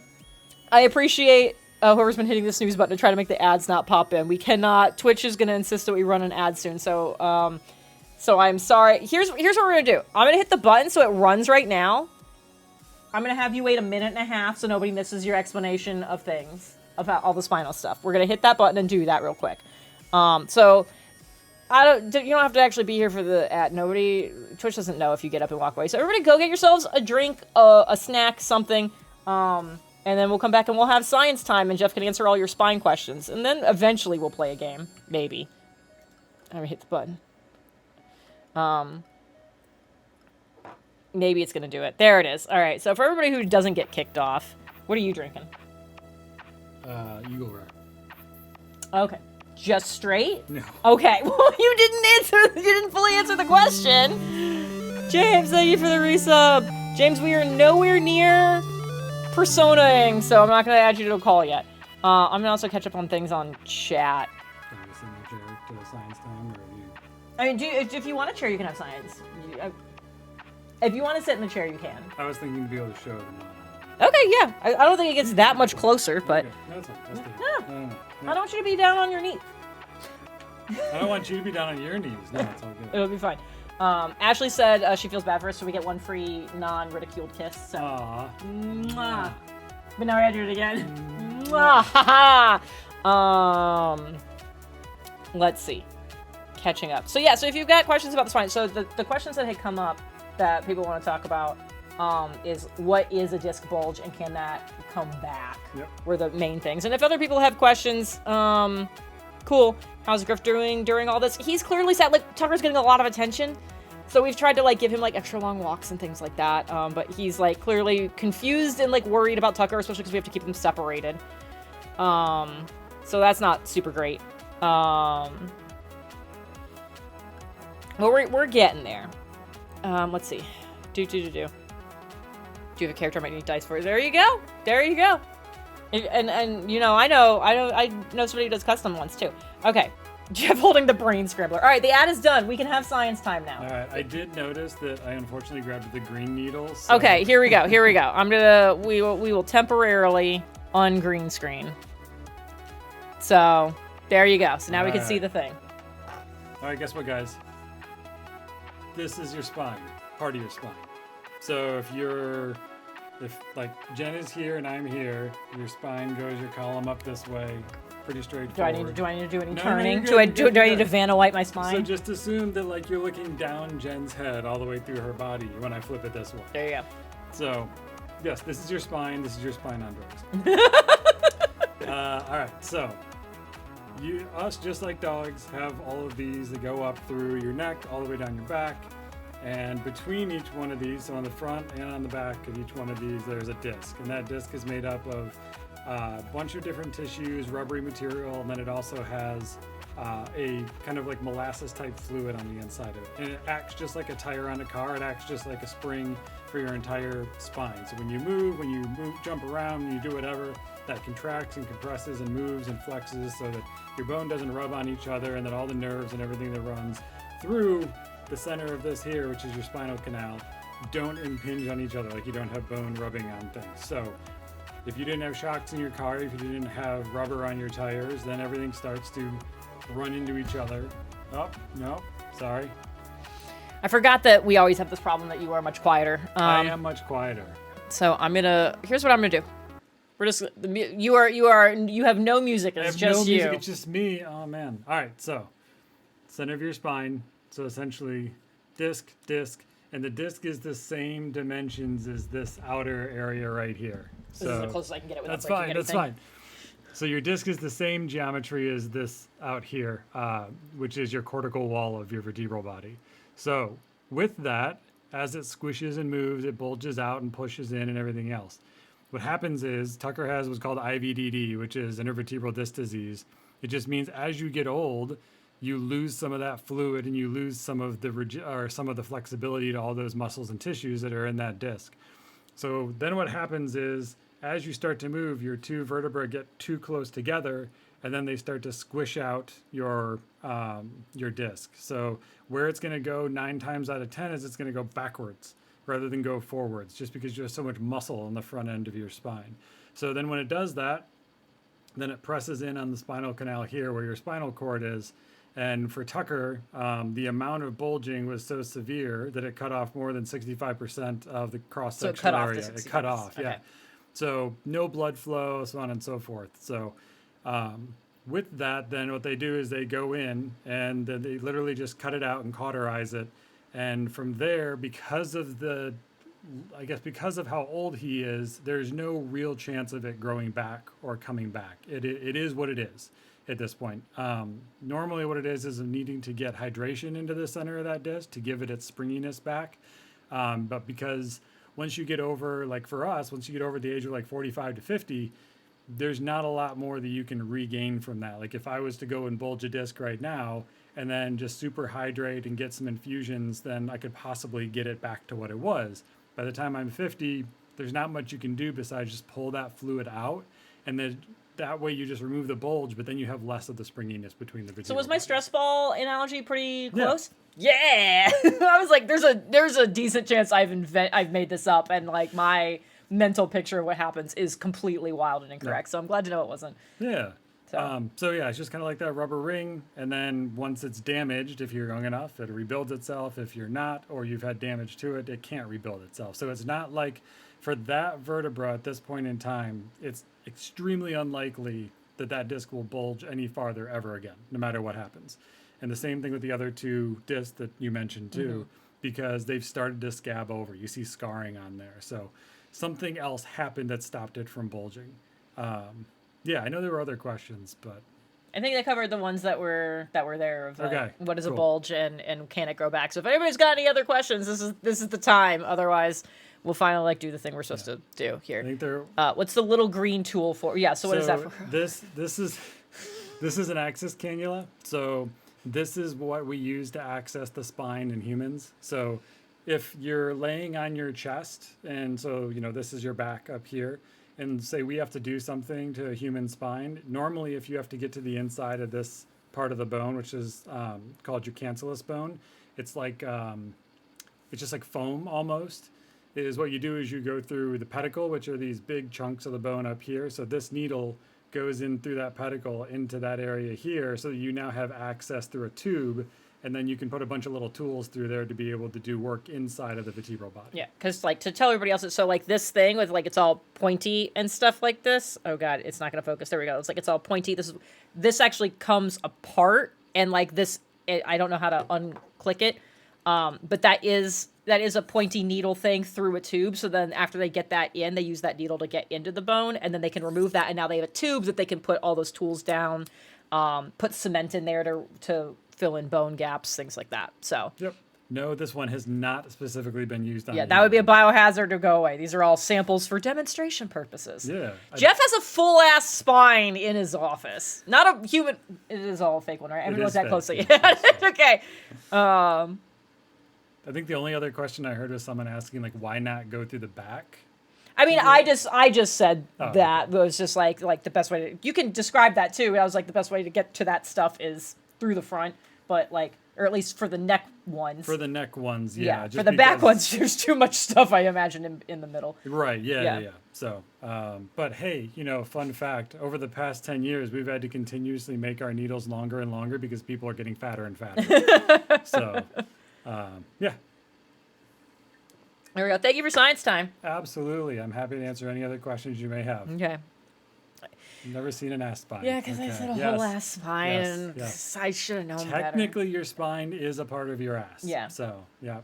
appreciate whoever's been hitting the snooze button to try to make the ads not pop in. We cannot. Twitch is going to insist that we run an ad soon, so I'm sorry. Here's what we're going to do. I'm going to hit the button so it runs right now. I'm going to have you wait a minute and a half so nobody misses your explanation of things, about all the spinal stuff. We're going to hit that button and do that real quick. So you don't have to actually be here for the ad. Twitch doesn't know if you get up and walk away. So everybody go get yourselves a drink, a snack, something, and then we'll come back and we'll have science time and Jeff can answer all your spine questions. And then eventually we'll play a game. Maybe. I'm going to hit the button. Maybe it's going to do it. There it is. All right. So for everybody who doesn't get kicked off, what are you drinking? Eagle Rare. Okay. Just straight? No. Okay. Well, you didn't fully answer the question. James, thank you for the resub. James, we are nowhere near personaing, so I'm not going to add you to a call yet. I'm going to also catch up on things on chat. Can I send my chair to the science time, or have you... I mean, if you want a chair, you can have science. If you want to sit in the chair, you can. I was thinking to be able to show them. Okay, yeah. I don't think it gets that much closer, but... Okay. No, that's fine. Let's do it. No. No. I don't want you to be down on your knee. I don't want you to be down on your knees. No, it's all good. It'll be fine. Ashley said she feels bad for us, so we get one free non-ridiculed kiss. So. Aww. Mwah. But now we gotta do it again. Mwah. Let's see. Catching up. So yeah, so if you've got questions about the spine, so the questions that had come up that people want to talk about is what is a disc bulge and can that come back? Yep. Were the main things. And if other people have questions, cool. How's Griff doing during all this? He's clearly sad. Like, Tucker's getting a lot of attention. So we've tried to, like, give him, like, extra long walks and things like that. But he's, like, clearly confused and, like, worried about Tucker, especially because we have to keep them separated. So that's not super great. Well, we're getting there. Let's see. Do you have a character I might need dice for? There you go. There you go. And you know, I know somebody who does custom ones too. Okay. Jeff holding the brain scrambler. All right, the ad is done. We can have science time now. All right, I did notice that I unfortunately grabbed the green needle. So. Okay, here we go. We will temporarily ungreen screen. So there you go. So now we can see the thing. All right, guess what, guys? This is your spine, part of your spine. So if like Jen is here and I'm here, your spine goes your column up this way. Pretty straightforward. Do I need to do any turning? No, do I need to Vanna White my spine? So just assume that like you're looking down Jen's head all the way through her body when I flip it this way. There you go. So, yes, this is your spine. This is your spine on drugs. All right, so us, just like dogs, have all of these that go up through your neck all the way down your back. And between each one of these, so on the front and on the back of each one of these, there's a disc. And that disc is made up of a bunch of different tissues, rubbery material, and then it also has a kind of like molasses type fluid on the inside of it. And it acts just like a tire on a car. It acts just like a spring for your entire spine. So when you move, jump around, when you do whatever, that contracts and compresses and moves and flexes so that your bone doesn't rub on each other, and that all the nerves and everything that runs through the center of this here, which is your spinal canal, don't impinge on each other, like you don't have bone rubbing on things. So if you didn't have shocks in your car, if you didn't have rubber on your tires, then everything starts to run into each other. Oh, no, sorry. I forgot that we always have this problem that you are much quieter. I am much quieter. So here's what I'm gonna do. We're just, you have no music, it's just no music, you. it's just me. Oh man. All right, so center of your spine. So essentially disc, and the disc is the same dimensions as this outer area right here. This is the closest I can get it without that's breaking fine. anything. That's fine. So your disc is the same geometry as this out here, which is your cortical wall of your vertebral body. So with that, as it squishes and moves, it bulges out and pushes in and everything else. What happens is Tucker has what's called IVDD, which is intervertebral disc disease. It just means as you get old, you lose some of that fluid and you lose some of the flexibility to all those muscles and tissues that are in that disc. So then what happens is as you start to move, your two vertebrae get too close together, and then they start to squish out your disc. So where it's going to go 9 times out of 10 is it's going to go backwards rather than go forwards, just because you have so much muscle on the front end of your spine. So then when it does that, then it presses in on the spinal canal here where your spinal cord is. And for Tucker, the amount of bulging was so severe that it cut off more than 65% of the cross-sectional area. It cut off, yeah. So no blood flow, so on and so forth. So with that, then what they do is they go in and then they literally just cut it out and cauterize it. And from there, because of how old he is, there's no real chance of it growing back or coming back. It is what it is at this point. Normally what it is needing to get hydration into the center of that disc to give it its springiness back. But because once you get over, like for us, once you get over the age of like 45 to 50, there's not a lot more that you can regain from that. Like if I was to go and bulge a disc right now and then just super hydrate and get some infusions, then I could possibly get it back to what it was. By the time I'm 50, there's not much you can do besides just pull that fluid out, and then that way you just remove the bulge, but then you have less of the springiness between the vertebrae. So was my stress ball analogy pretty close? Yeah. I was like, there's a decent chance I've made this up, and like my mental picture of what happens is completely wild and incorrect. Yeah. So I'm glad to know it wasn't. Yeah. So yeah, it's just kind of like that rubber ring, and then once it's damaged, if you're young enough, it rebuilds itself. If you're not, or you've had damage to it, it can't rebuild itself. So it's not like for that vertebra at this point in time, it's extremely unlikely that disc will bulge any farther ever again, no matter what happens. And the same thing with the other two discs that you mentioned too, because they've started to scab over. You see scarring on there. So something else happened that stopped it from bulging. Yeah, I know there were other questions, but I think they covered the ones that were there of what is cool. a bulge and can it grow back. So if anybody's got any other questions, this is the time. Otherwise, we'll finally do the thing we're supposed to do here. I think they're what's the little green tool for? Yeah, so what is that for? This is an access cannula. So this is what we use to access the spine in humans. So if you're laying on your chest, and so this is your back up here, and say we have to do something to a human spine, normally if you have to get to the inside of this part of the bone, which is called your cancellous bone, it's like it's just like foam almost. Is what you do is you go through the pedicle, which are these big chunks of the bone up here. So this needle goes in through that pedicle into that area here, so that you now have access through a tube, and then you can put a bunch of little tools through there to be able to do work inside of the vertebral body. Yeah, because like to tell everybody else, so like this thing with like it's all pointy and stuff like this. Oh god, it's not gonna focus. There we go. It's like it's all pointy. This actually comes apart, and like this, I don't know how to unclick it, but that is a pointy needle thing through a tube. So then after they get that in, they use that needle to get into the bone, and then they can remove that, and now they have a tube that they can put all those tools down, put cement in there to fill in bone gaps, things like that. So Yep. No, this one has not specifically been used on. yeah, that would be a biohazard to go away. These are all samples for demonstration purposes. Yeah. Jeff has a full ass spine in his office. Not a human. It is all a fake one, right? I haven't looked that closely. Yeah. Okay. I think the only other question I heard was someone asking, like, why not go through the back? I mean, I just said that okay. was just like the best way to. You can describe that too. I was like the best way to get to that stuff is through the front, but like, or at least for the neck ones. For the neck ones, yeah. For the back ones, there's too much stuff, I imagine, in the middle. Right, yeah. So, but hey, fun fact, over the past 10 years, we've had to continuously make our needles longer and longer because people are getting fatter and fatter. So, yeah. There we go. Thank you for science time. Absolutely. I'm happy to answer any other questions you may have. Okay. I've never seen an ass spine. Yeah, because I said a whole ass spine. Yes. I should have known better. Technically, your spine is a part of your ass. Yeah. So, yeah.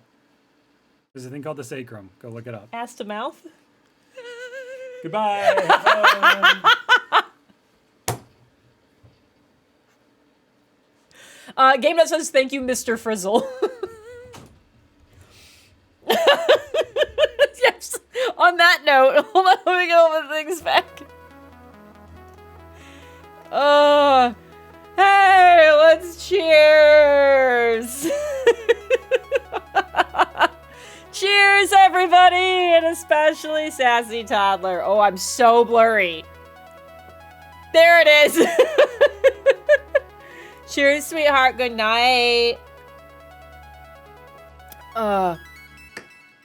There's a thing called the sacrum. Go look it up. Ass to mouth? Goodbye. Have fun. Game Nut says, thank you, Mr. Frizzle. Yes. On that note, hold on, let me get all the things back. Hey, let's cheers. Cheers, everybody, and especially Sassy Toddler. Oh, I'm so blurry. There it is. Cheers, sweetheart. Good night.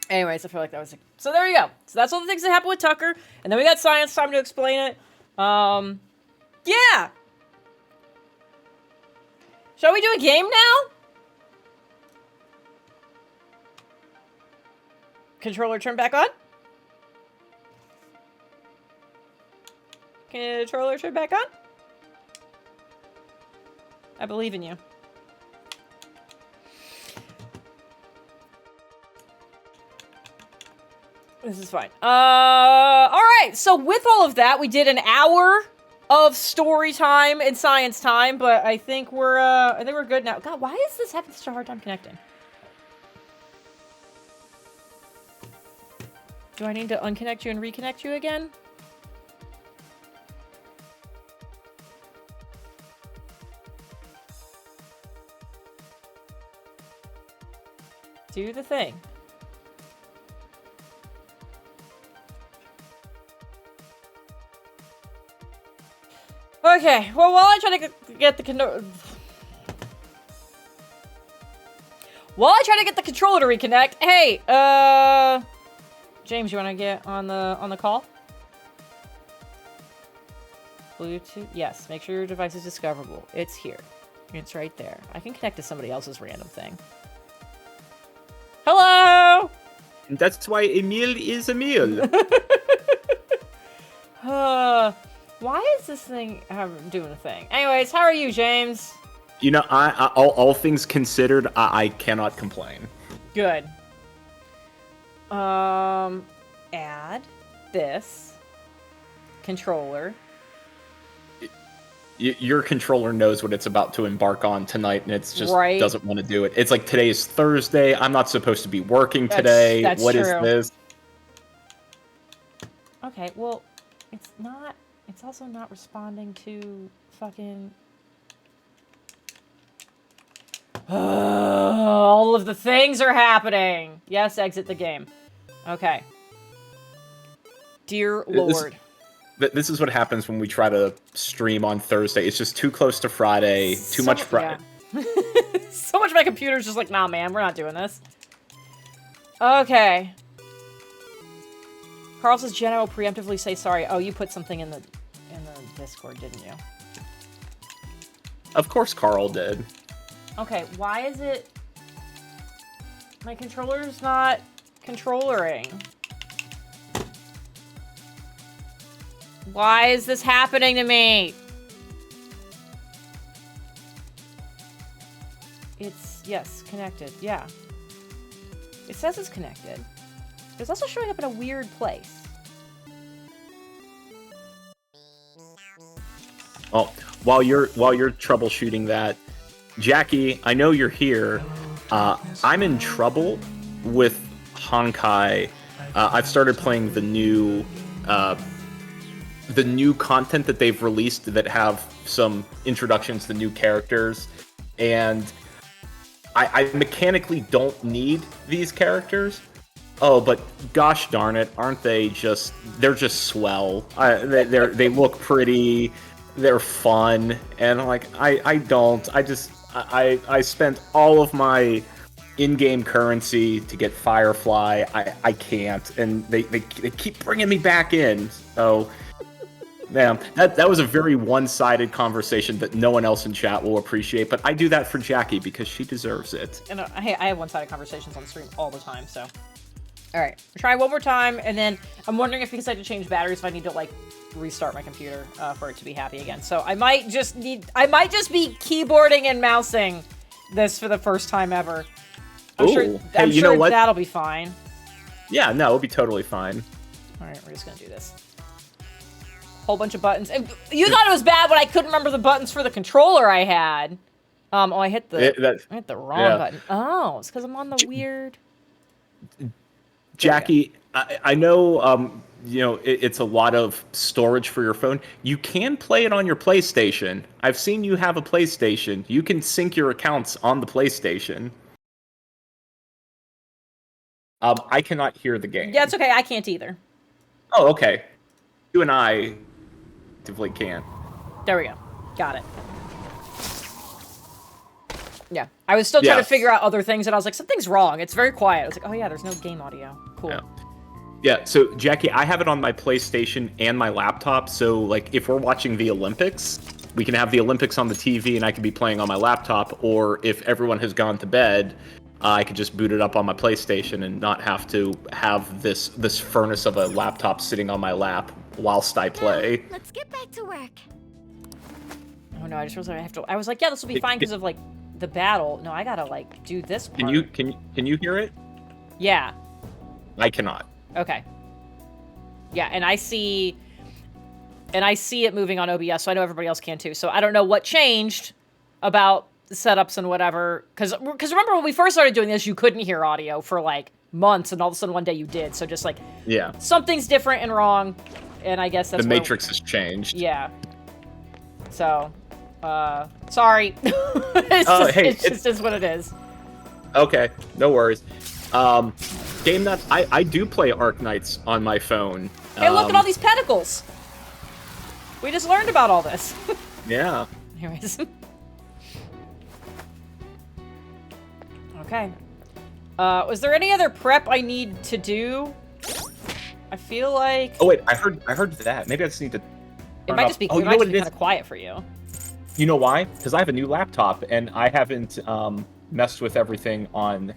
Anyways, I feel like that was... So there you go. So that's all the things that happened with Tucker. And then we got science time to explain it. Yeah. Shall we do a game now? Controller turn back on? Controller turn back on? I believe in you. This is fine. Alright, so with all of that, we did an hour of story time and science time, but I think we're good now. God, why is this having such a hard time connecting? Do I need to unconnect you and reconnect you again? Do the thing. Okay, well, while I try to get the controller to reconnect, hey, James, you want to get on the call? Bluetooth, yes. Make sure your device is discoverable. It's here. It's right there. I can connect to somebody else's random thing. Hello. And that's why Emil is Emil. Why is this thing doing a thing? Anyways, how are you, James? I all things considered, I cannot complain. Good. Add this controller. Your controller knows what it's about to embark on tonight, and it's just right. Doesn't want to do it. It's like today is Thursday. I'm not supposed to be working today. That's What true. is this? Okay, well, it's not. It's also not responding to fucking. All of the things are happening. Yes, exit the game. Okay. Dear Lord. this is what happens when we try to stream on Thursday. It's just too close to Friday, too much Friday. Yeah. So much of my computer's just like, nah, man, we're not doing this. Okay. Carl says, Jenna will preemptively say sorry. Oh, you put something in the Discord, didn't you? Of course Carl did. Okay, why is it... My controller's not controllering. Why is this happening to me? It's, yes, connected, yeah. It says it's connected. It's also showing up in a weird place. Oh, while you're troubleshooting that, Jackie, I know you're here. I'm in trouble with Honkai. I've started playing the new content that they've released that have some introductions to new characters, and I mechanically don't need these characters. Oh, but gosh darn it, aren't they just... They're just swell. They look pretty, they're fun, and like, I spent all of my in-game currency to get Firefly. I can't, and they keep bringing me back in, so... Man, that was a very one-sided conversation that no one else in chat will appreciate, but I do that for Jackie because she deserves it. And hey, I have one-sided conversations on stream all the time, so... Alright, try one more time, and then I'm wondering if because I had to change batteries, if I need to, like, restart my computer for it to be happy again. So I might just be keyboarding and mousing this for the first time ever. I'm sure that'll be fine. Yeah, no, it'll be totally fine. Alright, we're just gonna do this. Whole bunch of buttons. And you thought it was bad when I couldn't remember the buttons for the controller I had. I hit the wrong button. Oh, it's because I'm on the weird... Jackie, I know, it's a lot of storage for your phone. You can play it on your PlayStation. I've seen you have a PlayStation. You can sync your accounts on the PlayStation. I cannot hear the game. Yeah, it's okay. I can't either. Oh, okay. You and I definitely can. There we go. Got it. Yeah. I was still trying to figure out other things, and I was like, something's wrong. It's very quiet. I was like, oh yeah, there's no game audio. Cool. Yeah, so Jackie, I have it on my PlayStation and my laptop, so like if we're watching the Olympics, we can have the Olympics on the TV and I can be playing on my laptop, or if everyone has gone to bed, I could just boot it up on my PlayStation and not have to have this furnace of a laptop sitting on my lap whilst I play. Let's get back to work. Oh no, I just realized I have to. I was like, yeah, this will be fine because of like the battle. No, I gotta like do this part. Can you hear it? Yeah. I cannot. Okay. Yeah, and I see it moving on OBS, so I know everybody else can too. So I don't know what changed about the setups and whatever. Because remember when we first started doing this, you couldn't hear audio for like months, and all of a sudden one day you did. So just like, yeah, something's different and wrong, and I guess that's the Matrix has changed. Yeah. So, sorry. It just is what it is. Okay, no worries. Game that I do play Arknights on my phone. Hey, look at all these pentacles. We just learned about all this. Yeah. Anyways. Okay. Was there any other prep I need to do? I feel like... Oh wait, I heard that. Maybe I just need to... It might just be, kind of quiet for you. You know why? Because I have a new laptop and I haven't messed with everything on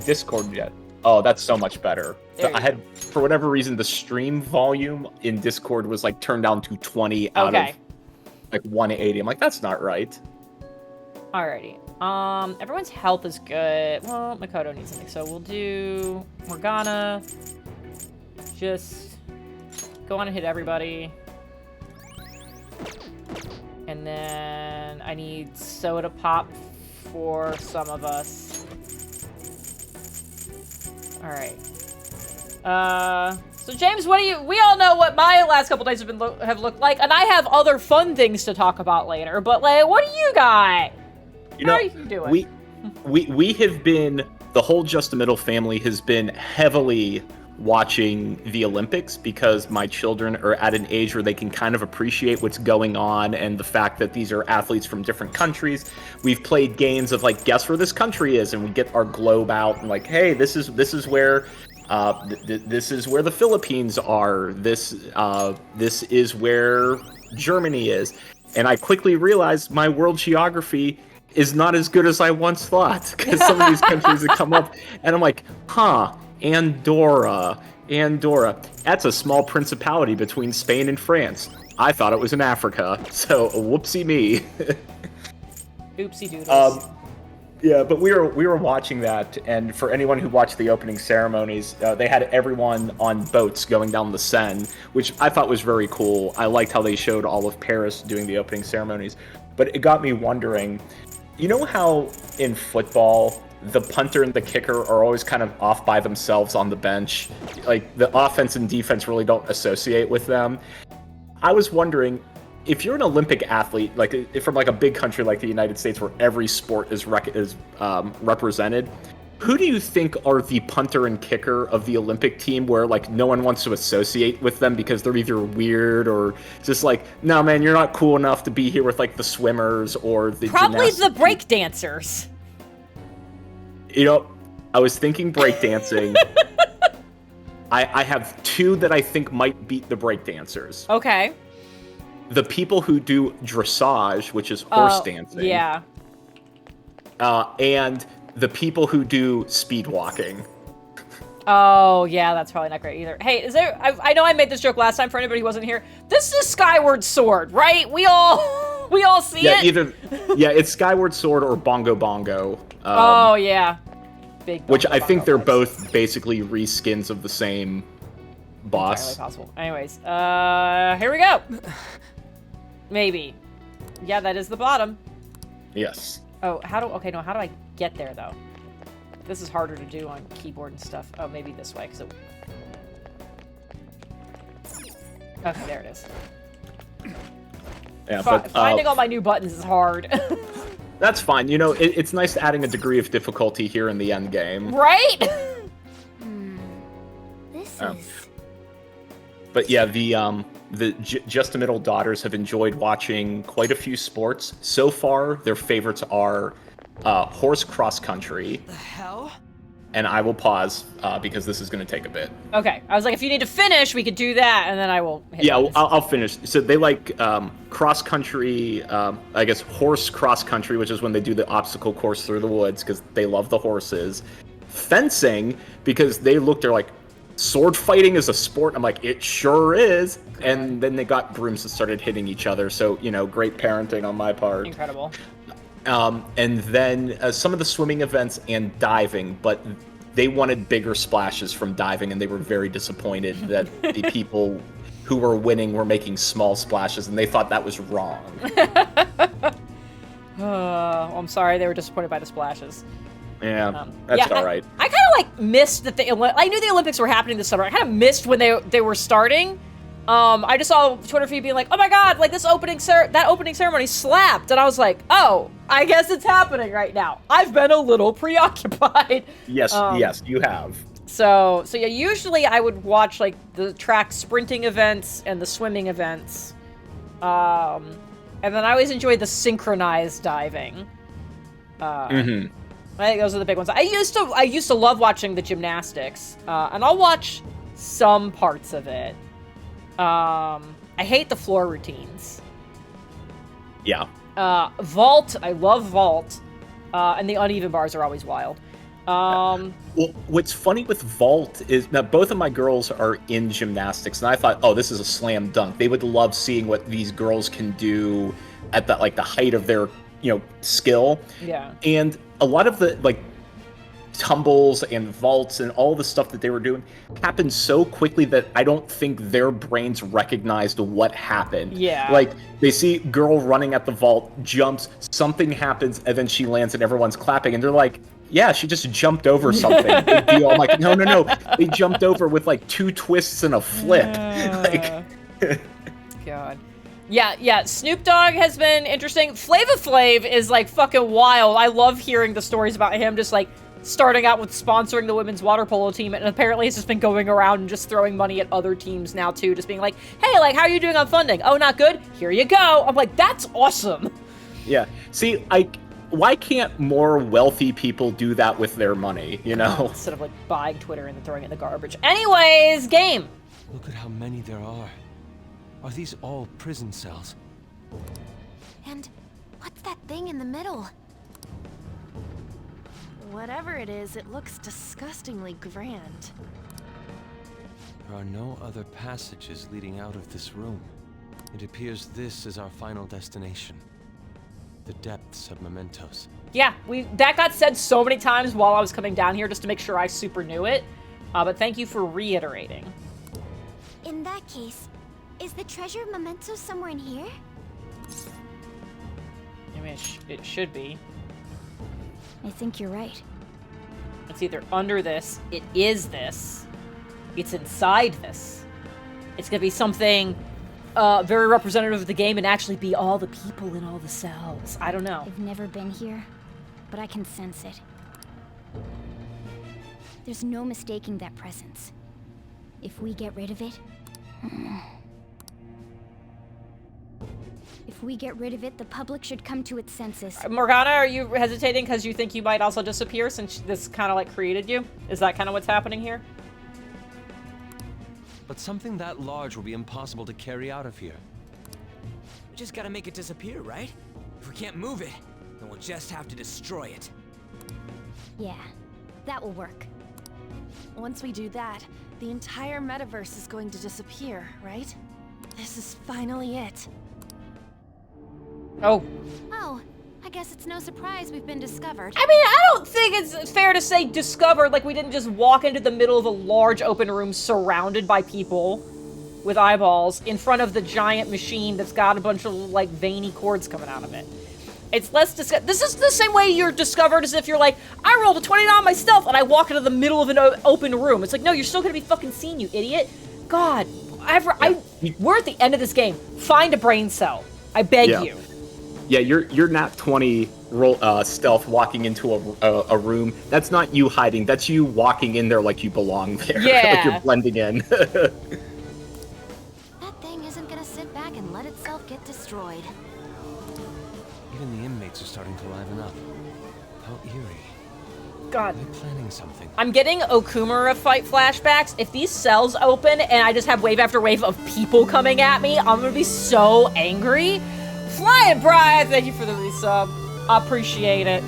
Discord yet. Oh, that's so much better. I had, for whatever reason, the stream volume in Discord was like turned down to 20 out of like 180. I'm like, that's not right. Alrighty. Everyone's health is good. Well, Makoto needs something, so we'll do Morgana. Just go on and hit everybody. And then I need soda pop for some of us. Alright. So James, we all know what my last couple days have looked like, and I have other fun things to talk about later, but like, what do you got? How are you doing? We have been, the whole Just a Middle family has been heavily watching the Olympics because my children are at an age where they can kind of appreciate what's going on and the fact that these are athletes from different countries. We've played games of like, guess where this country is, and we get our globe out and like, hey, this is where this is where the Philippines are. This is where Germany is. And I quickly realized my world geography is not as good as I once thought, because some of these countries have come up, and I'm like, Andorra. That's a small principality between Spain and France. I thought it was in Africa, so whoopsie me. Oopsie doodles. Yeah, but we were watching that, and for anyone who watched the opening ceremonies, they had everyone on boats going down the Seine, which I thought was very cool. I liked how they showed all of Paris doing the opening ceremonies, but it got me wondering, you know how in football, the punter and the kicker are always kind of off by themselves on the bench? Like, the offense and defense really don't associate with them. I was wondering, if you're an Olympic athlete, like from like a big country like the United States where every sport is represented, who do you think are the punter and kicker of the Olympic team where like no one wants to associate with them because they're either weird or just like, no man, you're not cool enough to be here with like the swimmers or the Probably the break dancers. You know, I was thinking breakdancing. I have two that I think might beat the breakdancers. Okay. The people who do dressage, which is horse dancing. Yeah. And the people who do speed walking. Oh, yeah, that's probably not great either. Hey, I know I made this joke last time for anybody who wasn't here. This is Skyward Sword, right? We all see it? It's Skyward Sword or Bongo Bongo. Oh, yeah. Big which Bongo I think Bongo they're boys. both basically reskins of the same boss. Entirely possible. Anyways, here we go. Maybe. Yeah, that is the bottom. Yes. Oh, how do I get there, though? This is harder to do on keyboard and stuff. Oh, maybe this way, because okay, there it is. Yeah, Finding all my new buttons is hard. That's fine. You know, it's nice adding a degree of difficulty here in the end game. Right? This Oh. is... But yeah, the Just a Middle daughters have enjoyed watching quite a few sports. So far, their favorites are horse cross country. The hell? And I will pause because this is going to take a bit. Okay. I was like, if you need to finish, we could do that, and then I will hit Yeah, this. I'll finish. So they like cross country, I guess horse cross country, which is when they do the obstacle course through the woods because they love the horses. Fencing, because they're like, sword fighting is a sport. I'm like, it sure is. And then they got brooms that started hitting each other. So, you know, great parenting on my part. Incredible. And then some of the swimming events and diving, but they wanted bigger splashes from diving, and they were very disappointed that the people who were winning were making small splashes, and they thought that was wrong. I'm sorry, they were disappointed by the splashes. Yeah, that's all right. I kind of like missed that I knew the Olympics were happening this summer. I kind of missed when they were starting. I just saw Twitter feed being like, "Oh my god, like that opening ceremony slapped," and I was like, "Oh, I guess it's happening right now." I've been a little preoccupied. Yes, yes, you have. So yeah, usually I would watch like the track sprinting events and the swimming events, and then I always enjoyed the synchronized diving. I think those are the big ones. I used to love watching the gymnastics, and I'll watch some parts of it. I hate the floor routines. Yeah. Vault, I love vault, and the uneven bars are always wild. Well, what's funny with vault is now both of my girls are in gymnastics, and I thought, oh, this is a slam dunk. They would love seeing what these girls can do at that, like, the height of their, skill. Yeah. And a lot of the, like, tumbles and vaults and all the stuff that they were doing happened so quickly that I don't think their brains recognized what happened. Yeah. Like, they see girl running at the vault, jumps, something happens, and then she lands and everyone's clapping, and they're like, yeah, she just jumped over something. Big deal. I'm like, no. They jumped over with, like, 2 twists and a flip. God. Yeah, Snoop Dogg has been interesting. Flava Flav is, like, fucking wild. I love hearing the stories about him just, like, starting out with sponsoring the women's water polo team, and apparently it's just been going around and just throwing money at other teams now too, just being like, hey, like, how are you doing on funding? Oh, not good? Here you go. I'm like, that's awesome. Yeah. See, why can't more wealthy people do that with their money, you know? Instead of like buying Twitter and then throwing it in the garbage. Anyways, game. Look at how many there are. Are these all prison cells? And what's that thing in the middle? Whatever it is, it looks disgustingly grand. There are no other passages leading out of this room. It appears this is our final destination. The depths of Mementos. Yeah, that got said so many times while I was coming down here just to make sure I super knew it. But thank you for reiterating. In that case, is the treasure of Mementos somewhere in here? I mean, it should be. I think you're right. It's either under this, it is this, it's inside this. It's gonna be something very representative of the game and actually be all the people in all the cells. I don't know. I've never been here, but I can sense it. There's no mistaking that presence. If we get rid of it... If we get rid of it, the public should come to its senses. Morgana, are you hesitating because you think you might also disappear since this kind of like created you? Is that kind of what's happening here? But something that large will be impossible to carry out of here. We just gotta make it disappear, right? If we can't move it, then we'll just have to destroy it. Yeah, that will work. Once we do that, the entire metaverse is going to disappear, right? This is finally it. Oh. Oh, I guess it's no surprise we've been discovered. I mean, I don't think it's fair to say discovered, like we didn't just walk into the middle of a large open room surrounded by people with eyeballs in front of the giant machine that's got a bunch of, like, veiny cords coming out of it. It's less this is the same way you're discovered as if you're like, I rolled a 20 on my stealth and I walk into the middle of an open room. It's like, no, you're still gonna be fucking seen, you idiot. God, we're at the end of this game. Find a brain cell. I beg you. Yeah, you're nat 20 roll stealth walking into a room. That's not you hiding. That's you walking in there like you belong there. Yeah. Like you're blending in. That thing isn't gonna sit back and let itself get destroyed. Even the inmates are starting to liven up. How eerie. God. Are they planning something? I'm getting Okumura fight flashbacks. If these cells open and I just have wave after wave of people coming at me, I'm gonna be so angry. Flying Brian, thank you for the resub. I appreciate it.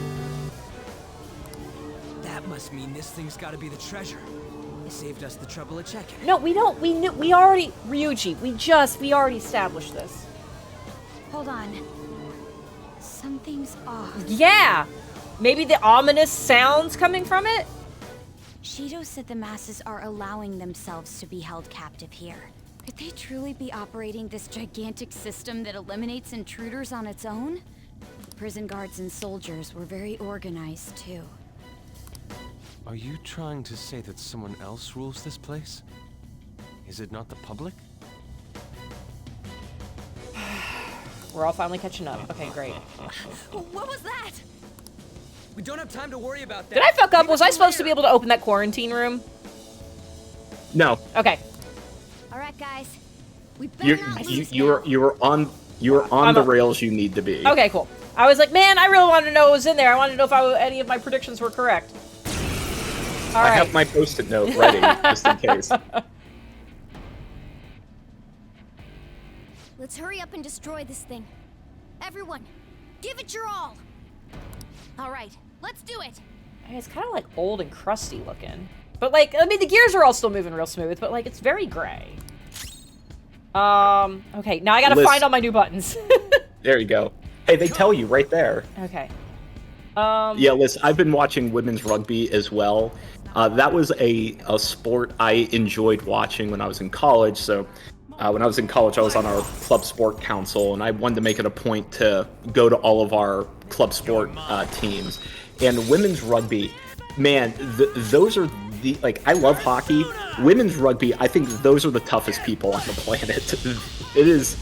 That must mean this thing's gotta be the treasure. It saved us the trouble of checking. No, we don't. We already, Ryuji, we already established this. Hold on. Something's off. Yeah. Maybe the ominous sounds coming from it? Shido said the masses are allowing themselves to be held captive here. Could they truly be operating this gigantic system that eliminates intruders on its own? The prison guards and soldiers were very organized, too. Are you trying to say that someone else rules this place? Is it not the public? We're all finally catching up. Okay, great. What was that? We don't have time to worry about that. Did I fuck up? Was I supposed to be able to open that quarantine room? No. Okay. All right, guys. We better not lose now. You were on the rails you need to be. Okay, cool. I was like, man, I really wanted to know what was in there. I wanted to know if any of my predictions were correct. All right. I have my post-it note ready, just in case. Let's hurry up and destroy this thing. Everyone, give it your all. All right, let's do it. It's kind of like old and crusty looking. But like, I mean, the gears are all still moving real smooth, but like, it's very gray. Okay, now I gotta find all my new buttons. There you go. Hey, they tell you right there. Okay. Yeah, Liz, I've been watching women's rugby as well. That was a sport I enjoyed watching when I was in college. So when I was in college, I was on our club sport council, and I wanted to make it a point to go to all of our club sport teams. And women's rugby, man, those are the, like, I love hockey. Women's rugby, I think those are the toughest people on the planet. It is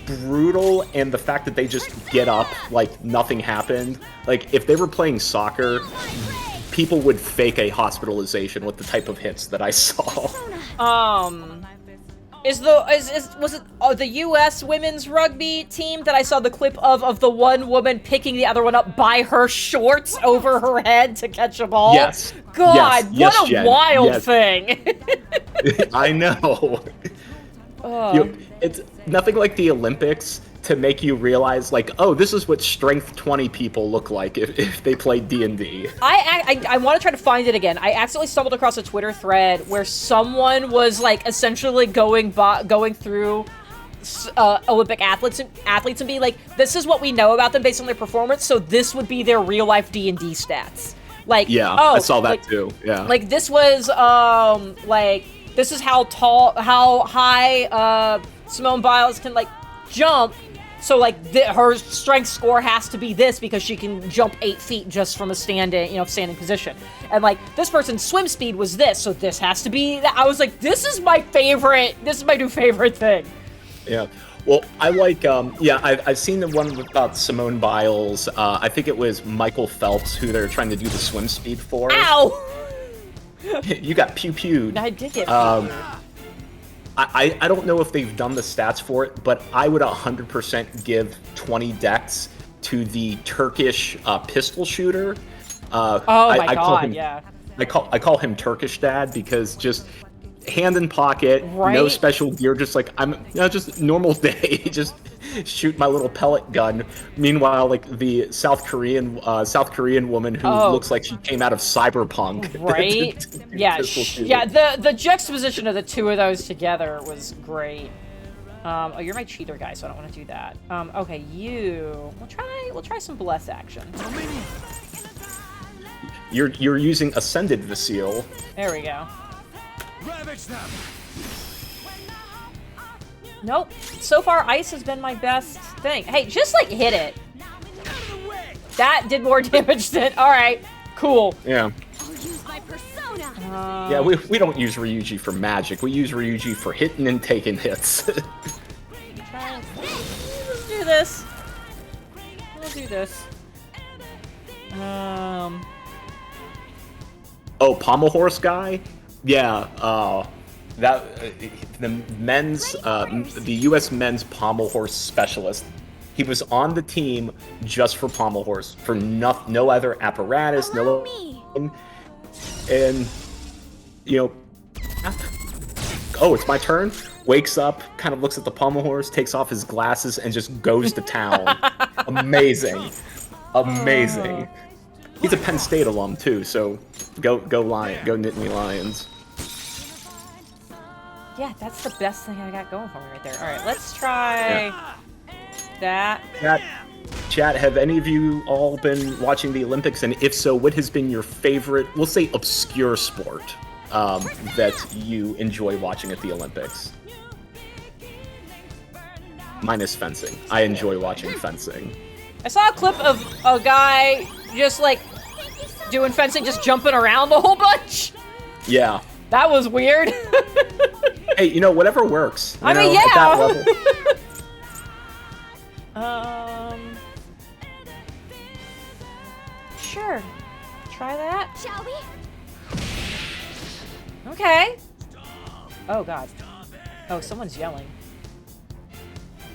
brutal, and the fact that they just get up like nothing happened. Like, if they were playing soccer, people would fake a hospitalization with the type of hits that I saw. Was it the U.S. women's rugby team that I saw the clip of the one woman picking the other one up by her shorts over her head to catch a ball? Yes. God, Yes, what a Jen. wild Yes. thing. I know. It's nothing like the Olympics to make you realize, like, oh, this is what Strength 20 people look like if they play D&D. I want to try to find it again. I accidentally stumbled across a Twitter thread where someone was like essentially going through Olympic athletes and being like, this is what we know about them based on their performance, so this would be their real life D&D stats. Like, Yeah, oh, I saw that like, too. Yeah. Like this was like this is how high Simone Biles can like jump. So like her strength score has to be this because she can jump 8 feet just from a standing position. And like this person's swim speed was this, so this has to be that. I was like, this is my favorite. This is my new favorite thing. Yeah. Well, I like, I've seen the one about Simone Biles. I think it was Michael Phelps who they're trying to do the swim speed for. Ow! You got pew-pewed. I did get I don't know if they've done the stats for it, but I would 100% give 20 dex to the Turkish pistol shooter. Oh my god, yeah. I call him Turkish Dad because just hand in pocket, right? No special gear, just like just normal day, just shoot my little pellet gun. Meanwhile, like the South Korean woman who looks like she came out of Cyberpunk. Right? Yeah, the juxtaposition of the two of those together was great. Oh, you're my cheater guy, so I don't want to do that. Okay, we'll try some bless action. You're using Ascended Vasile. There we go. Ravage them. Nope. So far, ice has been my best thing. Hey, just like hit it. That did more damage than. All right, cool. Yeah. I'll use my persona. Yeah, we don't use Ryuji for magic. We use Ryuji for hitting and taking hits. Let's do this. We'll do this. Oh, Pommel Horse guy? Yeah, the U.S. men's Pommel Horse specialist. He was on the team just for Pommel Horse, for no other apparatus, Allow me. And, oh, it's my turn? Wakes up, kind of looks at the Pommel Horse, takes off his glasses, and just goes to town. Amazing. Amazing. He's a Penn State alum too, so go Nittany Lions. Yeah, that's the best thing I got going for me right there. All right, let's try that. Chat, have any of you all been watching the Olympics? And if so, what has been your favorite, we'll say obscure sport, that you enjoy watching at the Olympics? Minus fencing. I enjoy watching fencing. I saw a clip of a guy just like doing fencing, just jumping around a whole bunch. Yeah. That was weird. Hey, whatever works. I mean, at that level. Sure. Try that. Shall we? Okay. Oh god. Oh, someone's yelling.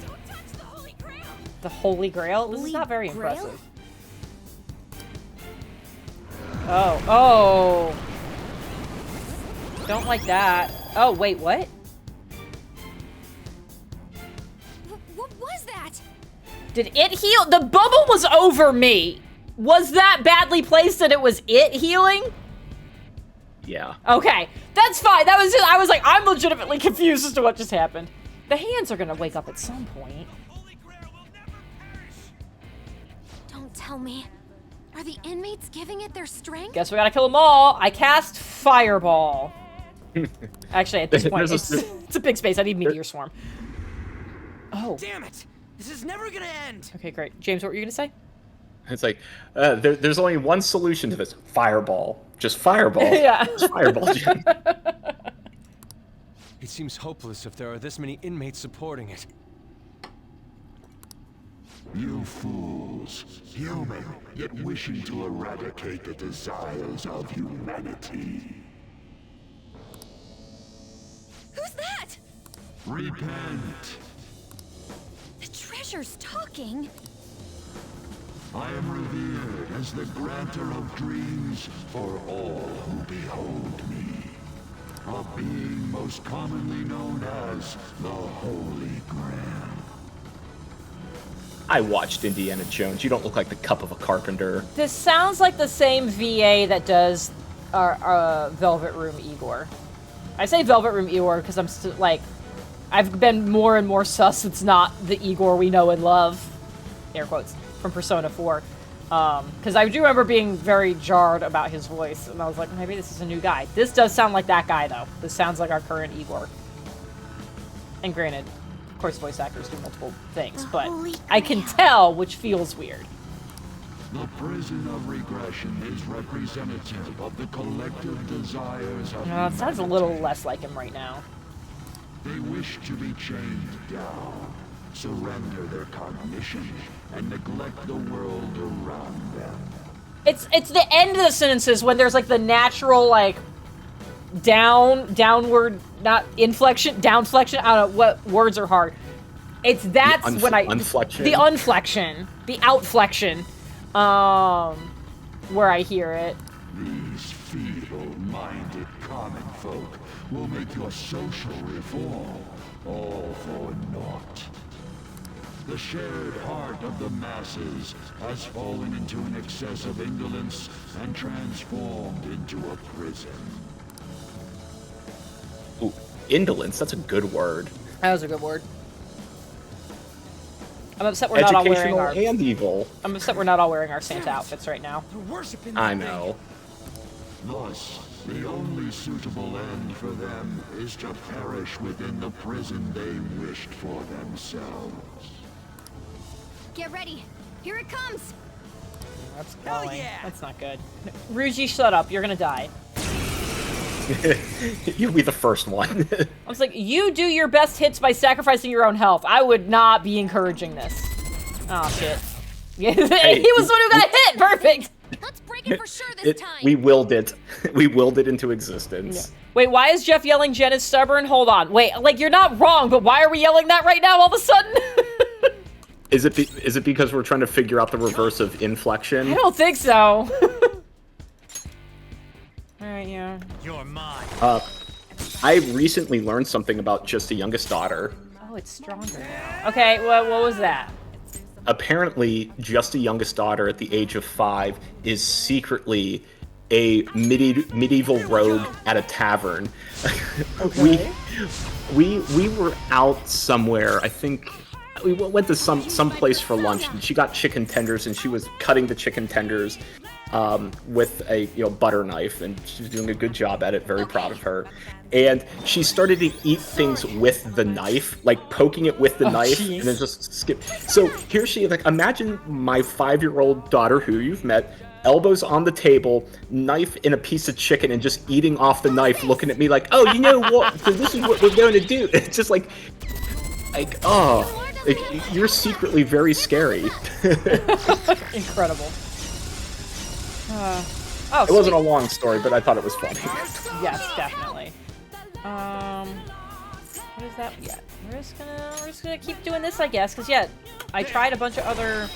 Don't touch the Holy Grail. The Holy Grail? This is Holy not very Grail? impressive. Oh. Don't like that. Oh, wait, what? What was that? Did it heal? The bubble was over me. Was that badly placed that it was it healing? Yeah. Okay, that's fine. That was just, I was like, I'm legitimately confused as to what just happened. The hands are gonna wake up at some point. Don't tell me. Are the inmates giving it their strength? Guess we gotta kill them all. I cast Fireball. Actually, at this point, There's it's a big space. I need Meteor Swarm. Oh. Damn it! This is never gonna end. Okay, great. James, what were you gonna say? It's like, there's only one solution to this. Fireball. Just fireball. Yeah. Just fireball, Jen. It seems hopeless if there are this many inmates supporting it. You fools. Human, yet wishing to eradicate the desires of humanity. Who's that? Repent. The treasure's talking. I am revered as the granter of dreams for all who behold me. A being most commonly known as the Holy Grail. I watched Indiana Jones. You don't look like the cup of a carpenter. This sounds like the same VA that does our Velvet Room Igor. I say Velvet Room Igor because I'm still like, I've been more and more sus it's not the Igor we know and love, air quotes, from Persona 4. Because I do remember being very jarred about his voice, and I was like, maybe this is a new guy. This does sound like that guy, though. This sounds like our current Igor. And granted, of course voice actors do multiple things, but I can tell which feels weird. The prison of regression is representative of the collective desires of It sounds a little less like him right now. They wish to be chained down, surrender their cognition, and neglect the world around them. It's the end of the sentences when there's like the natural like downward, not inflection, downflection. I don't know what words are hard. That's when I unflexion. The unflexion, the outflexion, where I hear it. These feeble-minded common folk will make your social reform all for naught. The shared heart of the masses has fallen into an excess of indolence and transformed into a prison. Ooh, indolence, that's a good word. That was a good word. I'm upset we're not all wearing Educational our. and evil. I'm upset we're not all wearing our Santa outfits right now. They're worshiping I that know. Thus, the only suitable end for them is to perish within the prison they wished for themselves. Get ready. Here it comes. That's Hell galling. yeah. That's not good. Ruji, shut up. You're gonna die. You'll be the first one. I was like, you do your best hits by sacrificing your own health. I would not be encouraging this. Oh, shit. Yeah, Hey, he was the one who got hit! Perfect! Let's break it for sure this time. We willed it. We willed it into existence. Wait, why is Jeff yelling Jen is stubborn? Hold on. Wait, like, you're not wrong, but why are we yelling that right now all of a sudden? Is it because we're trying to figure out the reverse of inflection? I don't think so. Alright, yeah. You're mine. I recently learned something about Just the Youngest Daughter. Oh, it's stronger now. Okay, what was that? Apparently, Just the Youngest Daughter at the age of 5 is secretly a medieval rogue at a tavern. Okay. we were out somewhere, I think we went to some place for lunch, and she got chicken tenders, and she was cutting the chicken tenders with a butter knife, and she's doing a good job at it. Very proud of her. And she started to eat things with the knife, like poking it with the knife, geez. and then just skip. So here she, like, imagine my 5-year-old daughter, who you've met, elbows on the table, knife in a piece of chicken, and just eating off the knife, looking at me like, oh, you know what? So this is what we're going to do. It's just like, oh, like, you're secretly very scary. Incredible. It wasn't a long story, but I thought it was funny. Yes, definitely. What is that? Yeah, we're just gonna keep doing this, I guess, because yeah, I tried a bunch of other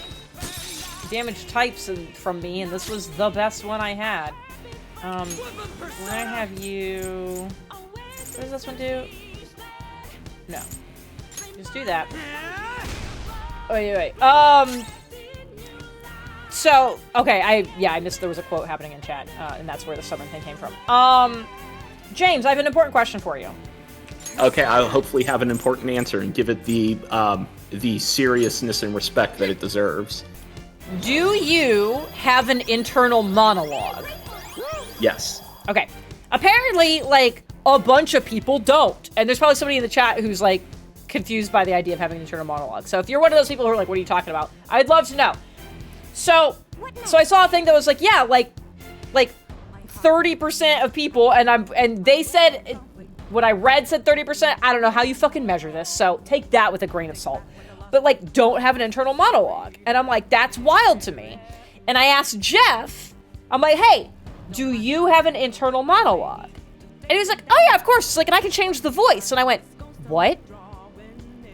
damage types from me, and this was the best one I had. When I have you, what does this one do? No, just do that. Oh wait. So, okay, I missed there was a quote happening in chat, and that's where the stubborn thing came from. James, I have an important question for you. Okay, I'll hopefully have an important answer and give it the seriousness and respect that it deserves. Do you have an internal monologue? Yes. Okay. Apparently, like, a bunch of people don't. And there's probably somebody in the chat who's, like, confused by the idea of having an internal monologue. So if you're one of those people who are like, what are you talking about? I'd love to know. So I saw a thing that was like, yeah, like 30% of people, and they said, what I read said 30%. I don't know how you fucking measure this, so take that with a grain of salt. but like don't have an internal monologue. And I'm like, that's wild to me. And I asked Jeff, I'm like, hey, do you have an internal monologue? And he was like, oh yeah, of course. He's like, and I can change the voice. And I went, what?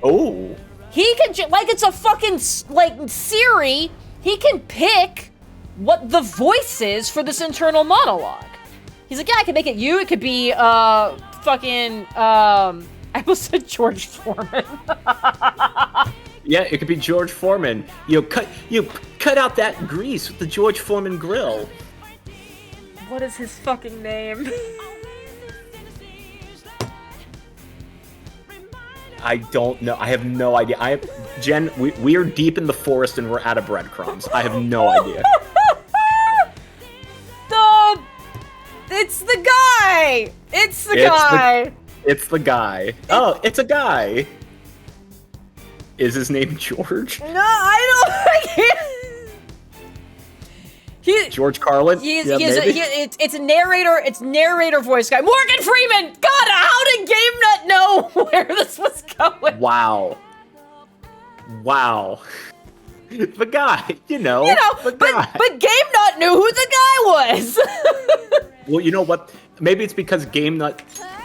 Oh. He can, like, it's a fucking, like, Siri. He can pick what the voice is for this internal monologue. He's like, yeah, I can make it you. It could be, fucking, I almost said George Foreman. Yeah, it could be George Foreman. Cut out that grease with the George Foreman grill. What is his fucking name? I don't know. I have no idea. Jen, we are deep in the forest and we're out of breadcrumbs. I have no idea. It's the guy. It's the guy. It's the guy. Oh, it's a guy. Is his name George? No, I can't. George Carlin? It's a narrator. It's narrator voice guy. Morgan Freeman. God, how did Game Nut know where this was going? Wow. The guy, but Game Nut knew who the guy was. Well, you know what? Maybe it's because Game Nut,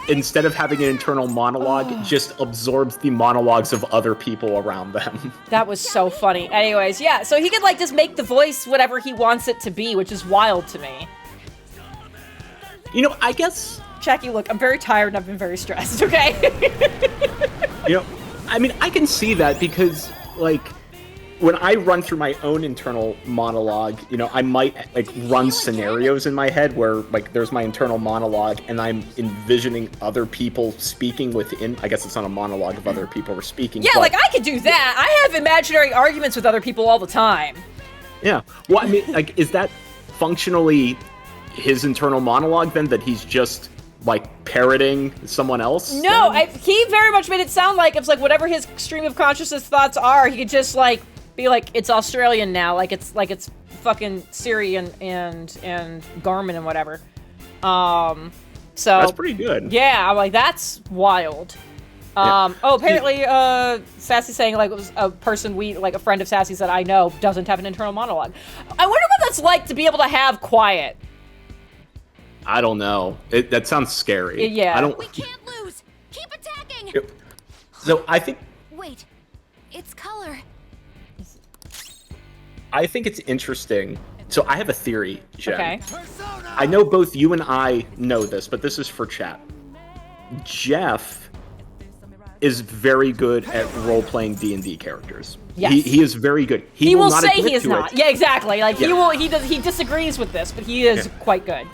instead of having an internal monologue, just absorbs the monologues of other people around them. That was so funny. Anyways, yeah, so he could like just make the voice whatever he wants it to be, which is wild to me. I guess... Jackie, look, I'm very tired and I've been very stressed, okay? I can see that because, like, when I run through my own internal monologue, I might, like, run scenarios in my head where, like, there's my internal monologue and I'm envisioning other people speaking within, I guess it's not a monologue if other people are speaking. Yeah, like, I could do that. I have imaginary arguments with other people all the time. Yeah. Well, I mean, like, is that functionally his internal monologue, then, that he's just, like, parroting someone else? No, he very much made it sound like it's like whatever his stream of consciousness thoughts are, he could just, like, be like, it's Australian now, like it's fucking Siri and Garmin and whatever. So that's pretty good. Yeah, I'm like, that's wild. Apparently, Sassy saying like it was a person a friend of Sassy's that I know doesn't have an internal monologue. I wonder what that's like to be able to have quiet. I don't know. That sounds scary. Yeah. We can't lose. Keep attacking. So I think. Wait, it's color. I think it's interesting. So I have a theory, Jen. Okay. I know both you and I know this, but this is for chat. Jeff is very good at role-playing D&D characters. Yes. He is very good. He will not say admit he is to not. it. Yeah, exactly. Like he disagrees with this, but he is quite good.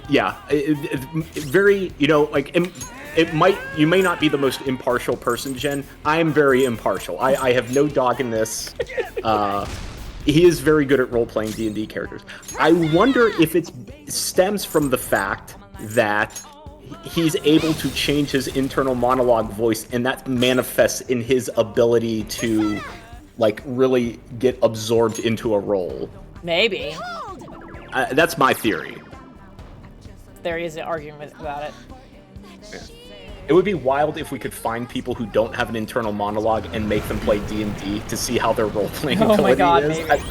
Yeah, very, like, you may not be the most impartial person, Jen. I am very impartial. I have no dog in this. He is very good at role-playing D&D characters. I wonder if it stems from the fact that he's able to change his internal monologue voice, and that manifests in his ability to, like, really get absorbed into a role. Maybe. That's my theory. There is an argument about it. Yeah. It would be wild if we could find people who don't have an internal monologue and make them play D&D to see how their role-playing ability is. Maybe.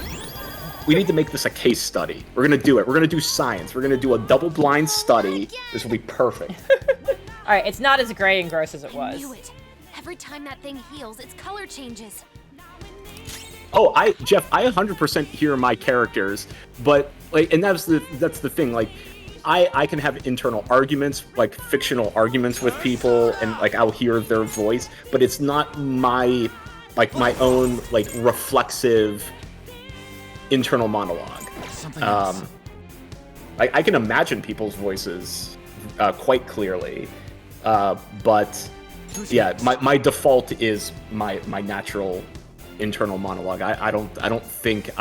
We need to make this a case study. We're going to do it. We're going to do science. We're going to do a double-blind study. This will be perfect. All right, it's not as gray and gross as it was. I knew it. Every time that thing heals, its color changes. Oh, Jeff, I 100% hear my characters, but, like, and that's the thing, like, I can have internal arguments, like fictional arguments with people, and like I'll hear their voice, but it's not my own like reflexive internal monologue. I can imagine people's voices quite clearly, but yeah, my default is my natural internal monologue. I don't think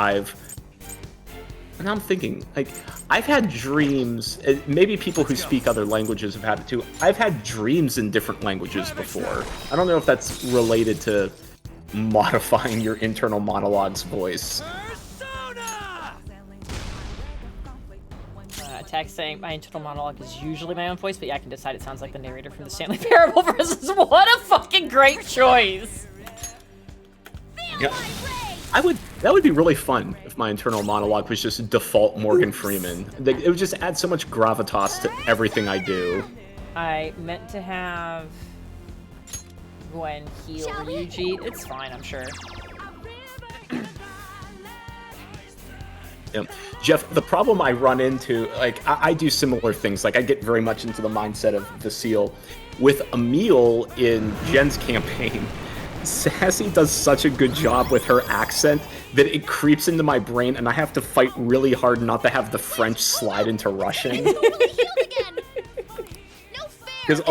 and I'm thinking, like, I've had dreams, maybe people who speak other languages have had it too. I've had dreams in different languages before. I don't know if that's related to modifying your internal monologue's voice. Text saying my internal monologue is usually my own voice, but yeah, I can decide it sounds like the narrator from the Stanley Parable versus what a fucking great choice. Yeah. That would be really fun if my internal monologue was just default Morgan Freeman. It would just add so much gravitas to everything I do. I meant to have Gwen heal Ryuji. It's fine, I'm sure. Yeah. Jeff, the problem I run into, like, I do similar things. Like, I get very much into the mindset of Vasile. With Emile in Jen's campaign, Sassy does such a good job with her accent that it creeps into my brain, and I have to fight really hard not to have the French slide into Russian. Because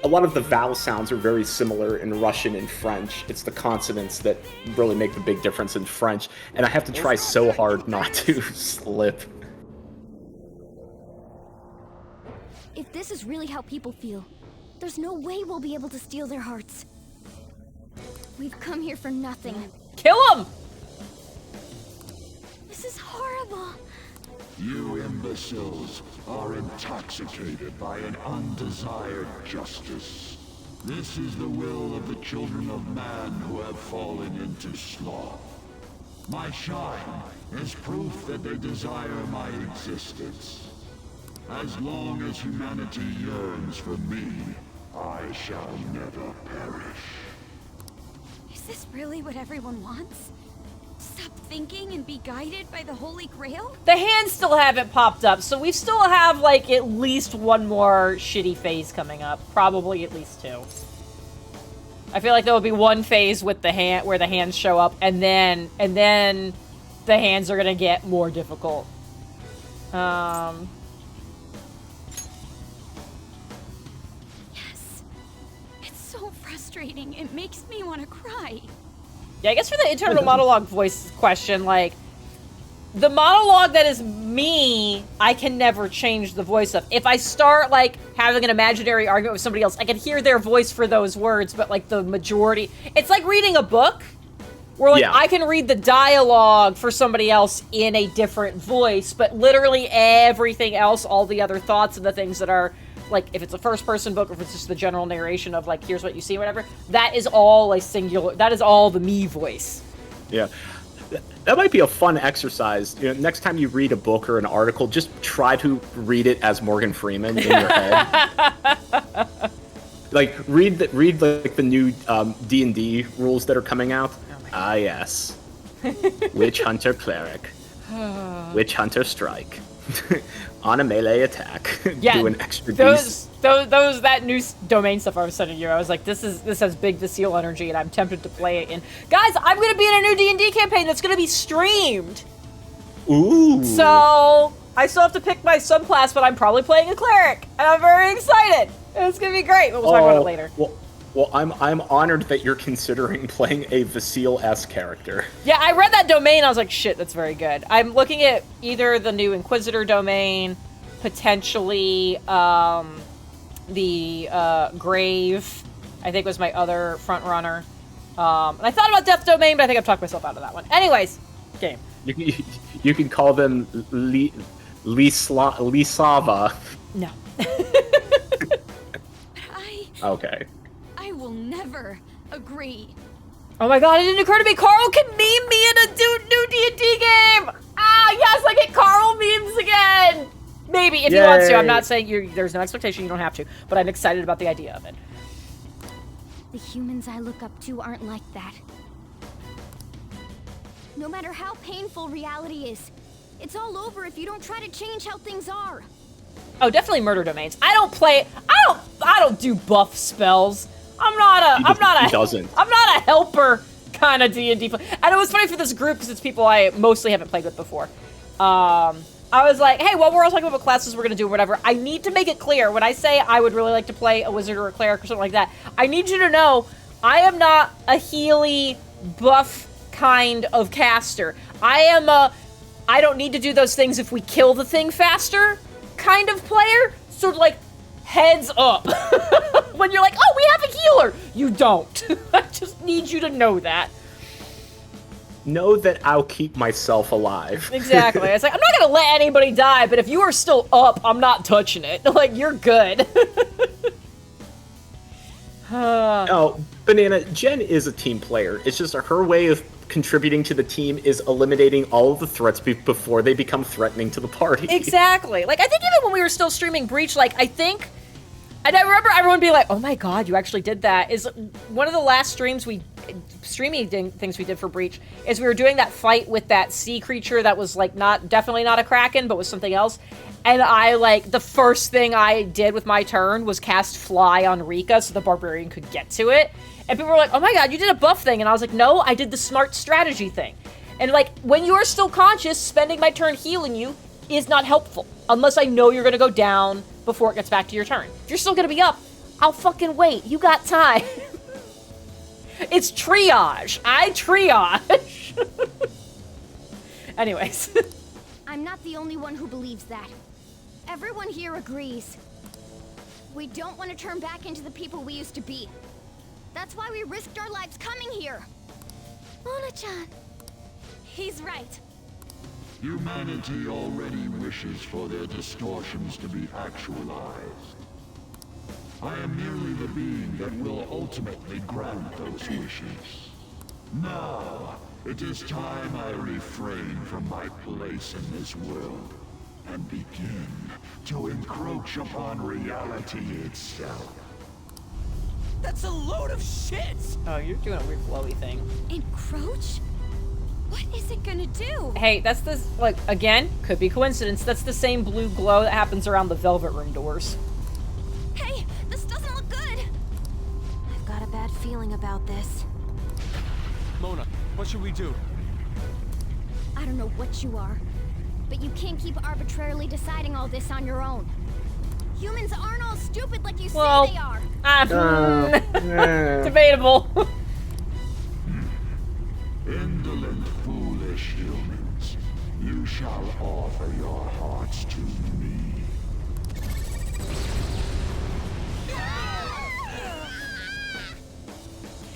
a lot of the vowel sounds are very similar in Russian and French. It's the consonants that really make the big difference in French, and I have to try so hard not to slip. If this is really how people feel, there's no way we'll be able to steal their hearts. We've come here for nothing. Kill him! This is horrible. You imbeciles are intoxicated by an undesired justice. This is the will of the children of man who have fallen into sloth. My shine is proof that they desire my existence. As long as humanity yearns for me, I shall never perish. Is this really what everyone wants? Stop thinking and be guided by the Holy Grail? The hands still haven't popped up, so we still have, like, at least one more shitty phase coming up. Probably at least two. I feel like there will be one phase with the hand where the hands show up, and then the hands are gonna get more difficult. Yes. It's so frustrating. It makes me want to cry. Yeah, I guess for the internal monologue voice question, like, the monologue that is me, I can never change the voice of. If I start, like, having an imaginary argument with somebody else, I can hear their voice for those words, but, like, the majority... It's like reading a book, where, like, I can read the dialogue for somebody else in a different voice, but literally everything else, all the other thoughts and the things that are... Like, if it's a first-person book, or if it's just the general narration of, like, here's what you see, whatever, that is all a singular... That is all the me voice. Yeah. That might be a fun exercise. You know, next time you read a book or an article, just try to read it as Morgan Freeman in your head. Like, read like the new D&D rules that are coming out. Oh yes. Witch Hunter Cleric. Witch Hunter Strike. On a melee attack. Yeah, do an extra piece. That new domain stuff I was sending you, I was like, this has big Vasile energy, and I'm tempted to play it in. Guys, I'm gonna be in a new D&D campaign that's gonna be streamed. Ooh. So I still have to pick my subclass, but I'm probably playing a cleric, and I'm very excited. It's gonna be great, but we'll talk about it later. Well, I'm honored that you're considering playing a Vasile-esque character. Yeah, I read that domain, I was like, shit, that's very good. I'm looking at either the new Inquisitor domain, potentially the Grave, I think was my other front runner. And I thought about Death Domain, but I think I've talked myself out of that one. Anyways, game. You can call them Lisava. No. Okay. I will never agree. Oh my god, it didn't occur to me. Carl can meme me in a new D&D game. Ah, yes, I get Carl memes again. Maybe, if he wants to. I'm not saying there's no expectation, you don't have to. But I'm excited about the idea of it. The humans I look up to aren't like that. No matter how painful reality is, it's all over if you don't try to change how things are. Oh, definitely murder domains. I don't do buff spells. I'm not a helper kind of D&D player. And it was funny for this group because it's people I mostly haven't played with before. I was like, hey, while we're all talking about classes we're going to do or whatever, I need to make it clear. When I say I would really like to play a wizard or a cleric or something like that, I need you to know I am not a Healy buff kind of caster. I don't need to do those things if we kill the thing faster kind of player. So, like, heads up. When you're like, oh, we have a healer. You don't. I just need you to know that. Know that I'll keep myself alive. Exactly. It's like, I'm not going to let anybody die, but if you are still up, I'm not touching it. Like, you're good. Oh, Banana, Jen is a team player. It's just her way of contributing to the team is eliminating all of the threats before they become threatening to the party. Exactly. Like, I think even when we were still streaming Breach, like, I think... And I remember everyone being like, oh my god, you actually did that. Is one of the last things we did for Breach is we were doing that fight with that sea creature that was, like, definitely not a Kraken, but was something else. And I, like, the first thing I did with my turn was cast Fly on Rika so the Barbarian could get to it. And people were like, oh my god, you did a buff thing. And I was like, no, I did the smart strategy thing. And, like, when you are still conscious, spending my turn healing you is not helpful. Unless I know you're going to go down before it gets back to your turn. If you're still going to be up, I'll fucking wait. You got time. It's triage. I triage. Anyways. I'm not the only one who believes that. Everyone here agrees. We don't want to turn back into the people we used to be. That's why we risked our lives coming here. Mona-chan. He's right. Humanity already wishes for their distortions to be actualized. I am merely the being that will ultimately grant those wishes. Now, it is time I refrain from my place in this world and begin to encroach upon reality itself. That's a load of shit! Oh, you're doing a weird flowy thing. Encroach? What is it gonna do? Hey, that's the, like, again, could be coincidence. That's the same blue glow that happens around the Velvet Room doors. Hey, this doesn't look good. I've got a bad feeling about this. Mona, what should we do? I don't know what you are, but you can't keep arbitrarily deciding all this on your own. Humans aren't all stupid like you say they are. Debatable. Indolent, foolish humans, you shall offer your hearts to me.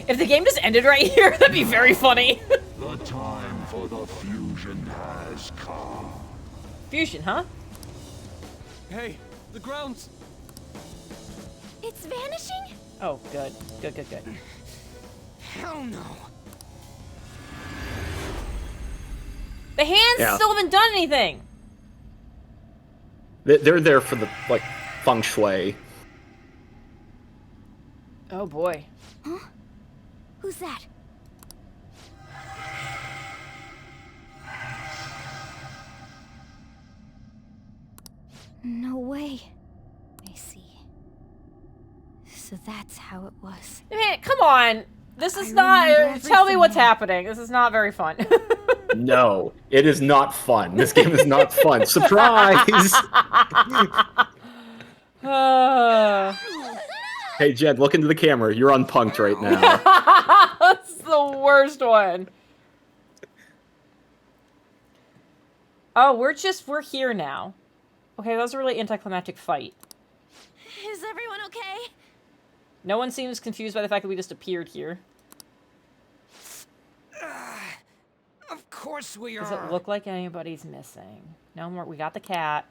If the game just ended right here, that'd be very funny. The time for the fusion has come. Fusion, huh? Hey, the ground's... It's vanishing? Oh, good. Good, good, good. Hell no. The hands still haven't done anything. They're there for the, like, feng shui. Oh, boy. Huh? Who's that? No way. I see. So that's how it was. Man, come on. This is not... Tell me what's happening. This is not very fun. No, it is not fun. This game is not fun. Surprise! Hey, Jed, look into the camera. You're unpunked right now. That's the worst one. Oh, we're here now. Okay, that was a really anticlimactic fight. Is everyone okay? No one seems confused by the fact that we just appeared here. Of course we are. Does it look like anybody's missing? No more. We got the cat.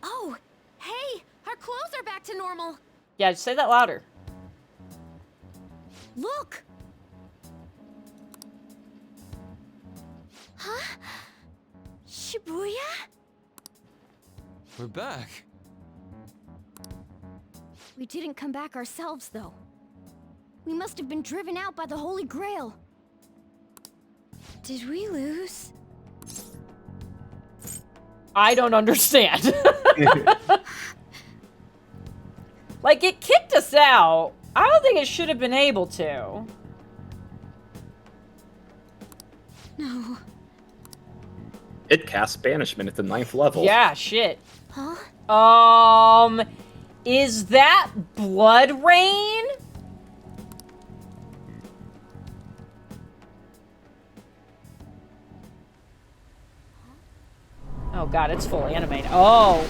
Oh, hey, our clothes are back to normal. Yeah, just say that louder. Look. Huh? Shibuya? We're back. We didn't come back ourselves, though. We must have been driven out by the Holy Grail. Did we lose? I don't understand. Like, it kicked us out. I don't think it should have been able to. No. It casts banishment at the 9th level. Yeah, shit. Huh? Is that blood rain? Oh god, it's full animated. Oh.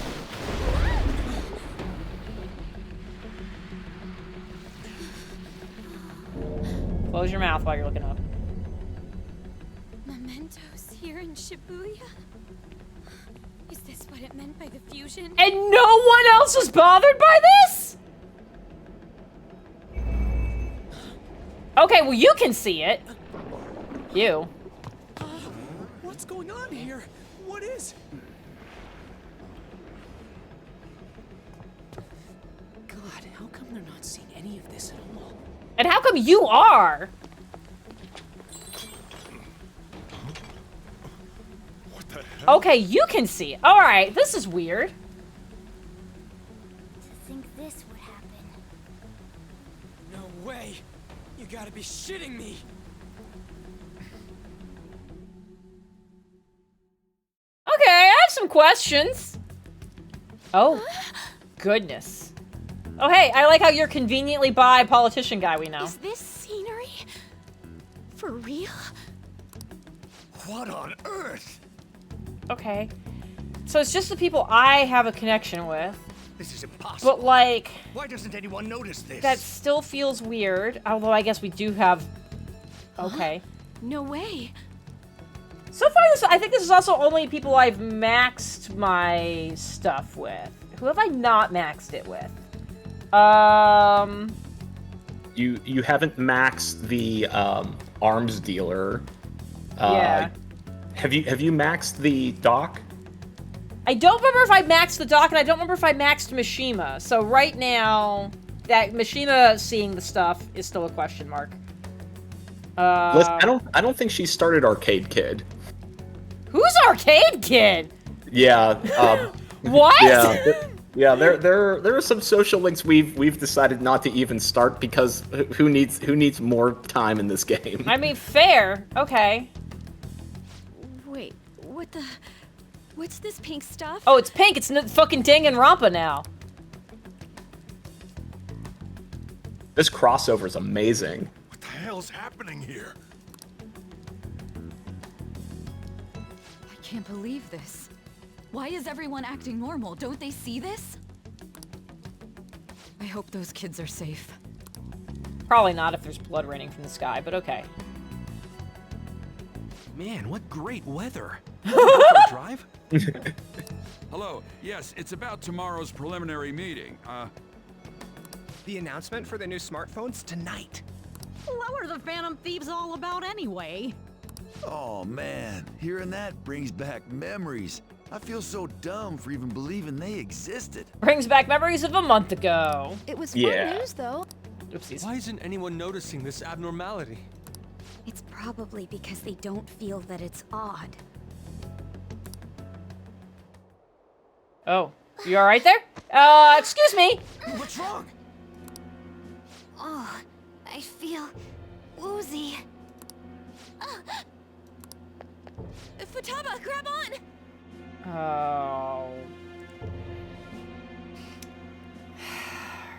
Close your mouth while you're looking up. Mementos here in Shibuya? Is this what it meant by the fusion? And no one else is bothered by this? Okay, well, you can see it. You. What's going on here? What is? God, how come they're not seeing any of this at all? And how come you are? What the hell? Okay, you can see it. All right, this is weird. To think this would happen. No way! You gotta be shitting me! Okay, I have some questions. Oh, goodness. Oh, hey, I like how you're conveniently by politician guy we know. Is this scenery? For real? What on earth? Okay. So it's just the people I have a connection with. This is impossible. But, like, Why doesn't anyone notice this? that still feels weird. Although I guess we do have... Okay. No way. So far, I think this is also only people I've maxed my stuff with. Who have I not maxed it with? You haven't maxed the arms dealer. Yeah. Have you maxed the dock? I don't remember if I maxed the dock, and I don't remember if I maxed Mishima. So right now, that Mishima seeing the stuff is still a question mark. Listen, I don't think she started Arcade Kid. Who's Arcade Kid? Yeah. What? Yeah. There are some social links we've decided not to even start because who needs more time in this game? I mean, fair. Okay. Wait, what the... What's this pink stuff? Oh, it's pink. It's fucking Danganronpa now. This crossover is amazing. What the hell's happening here? I can't believe this. Why is everyone acting normal? Don't they see this? I hope those kids are safe. Probably not if there's blood raining from the sky, but okay. Man, what great weather. Drive? Hello. Yes, it's about tomorrow's preliminary meeting. The announcement for the new smartphones tonight. What were the Phantom Thieves all about anyway? Oh man, hearing that brings back memories. I feel so dumb for even believing they existed. Brings back memories of a month ago. It was fun news, though. Oopsies. Why isn't anyone noticing this abnormality? It's probably because they don't feel that it's odd. Oh, you all right there? Excuse me. What's wrong? Oh, I feel woozy. Futaba, grab on! Oh.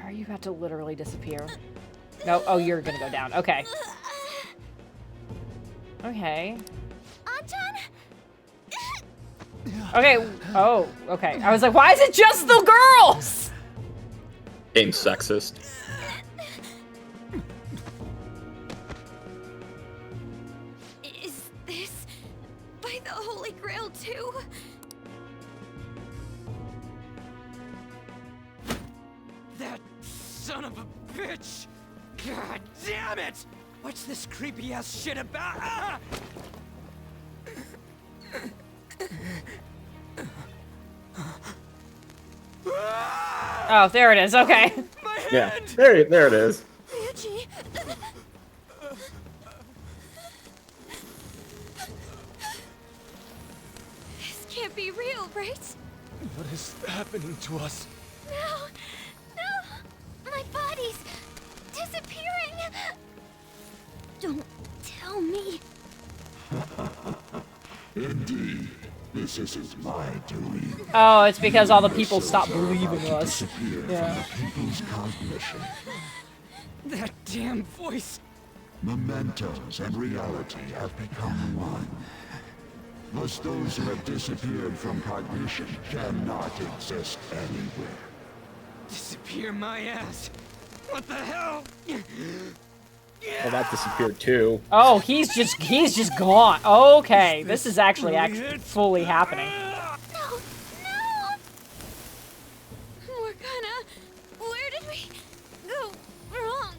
Are you about to literally disappear? No. Oh, you're gonna go down. Okay. Okay. Anton? Okay. Oh, okay. I was like, why is it just the girls? Being sexist. Is this by the Holy Grail too? That son of a bitch! God damn it! What's this creepy ass shit about? Ah! Oh, there it is. Okay. Yeah, there it is. Ryuji. This can't be real, right? What is happening to us? No! No! My body's disappearing! Don't tell me. Indeed, this isn't my doing. Oh, it's because all the people stopped believing us. Yeah. From the people's cognition. That damn voice! Mementos and reality have become one. Thus those who have disappeared from cognition cannot exist anywhere. Disappear my ass! What the hell? Well, that disappeared too. Oh, he's just gone. Okay, this is actually fully happening. No! No! Morgana, where did we go wrong?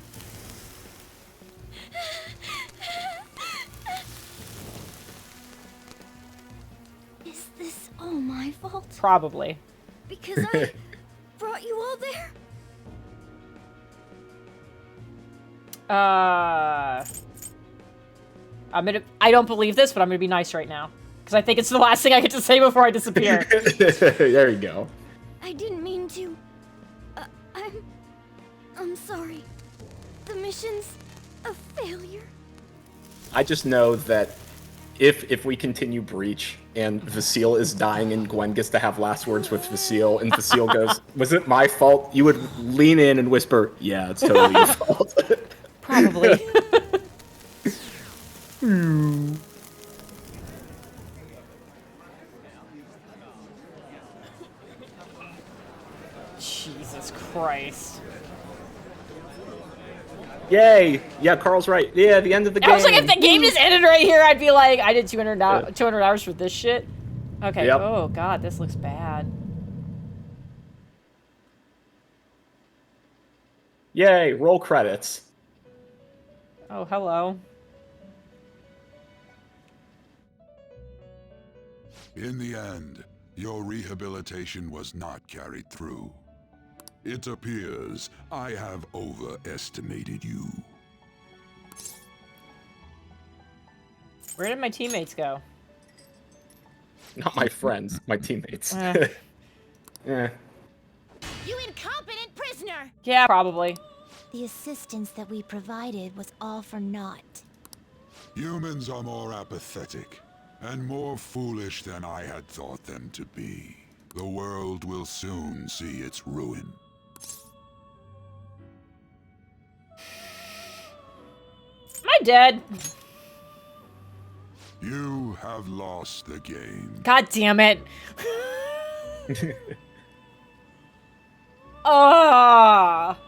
this all my fault? Probably. Because I brought you all there? I don't believe this, but I'm gonna be nice right now. Because I think it's the last thing I get to say before I disappear. There you go. I didn't mean to. I'm sorry. The mission's a failure. I just know that if we continue Breach and Vasile is dying and Gwen gets to have last words with Vasile and Vasile goes, "Was it my fault?" You would lean in and whisper, "Yeah, it's totally your fault." Probably. Jesus Christ. Yay! Yeah, Carl's right. Yeah, the end of the game. I was like, if the game just ended right here, I'd be like, I did 200 hours for this shit. Okay. Yep. Oh god, this looks bad. Yay! Roll credits. Oh, hello. In the end, your rehabilitation was not carried through. It appears I have overestimated you. Where did my teammates go? Not my friends, my teammates. Eh. Eh. You incompetent prisoner! Yeah, probably. The assistance that we provided was all for naught. Humans are more apathetic and more foolish than I had thought them to be. The world will soon see its ruin. Am I dead? You have lost the game. God damn it. Ah.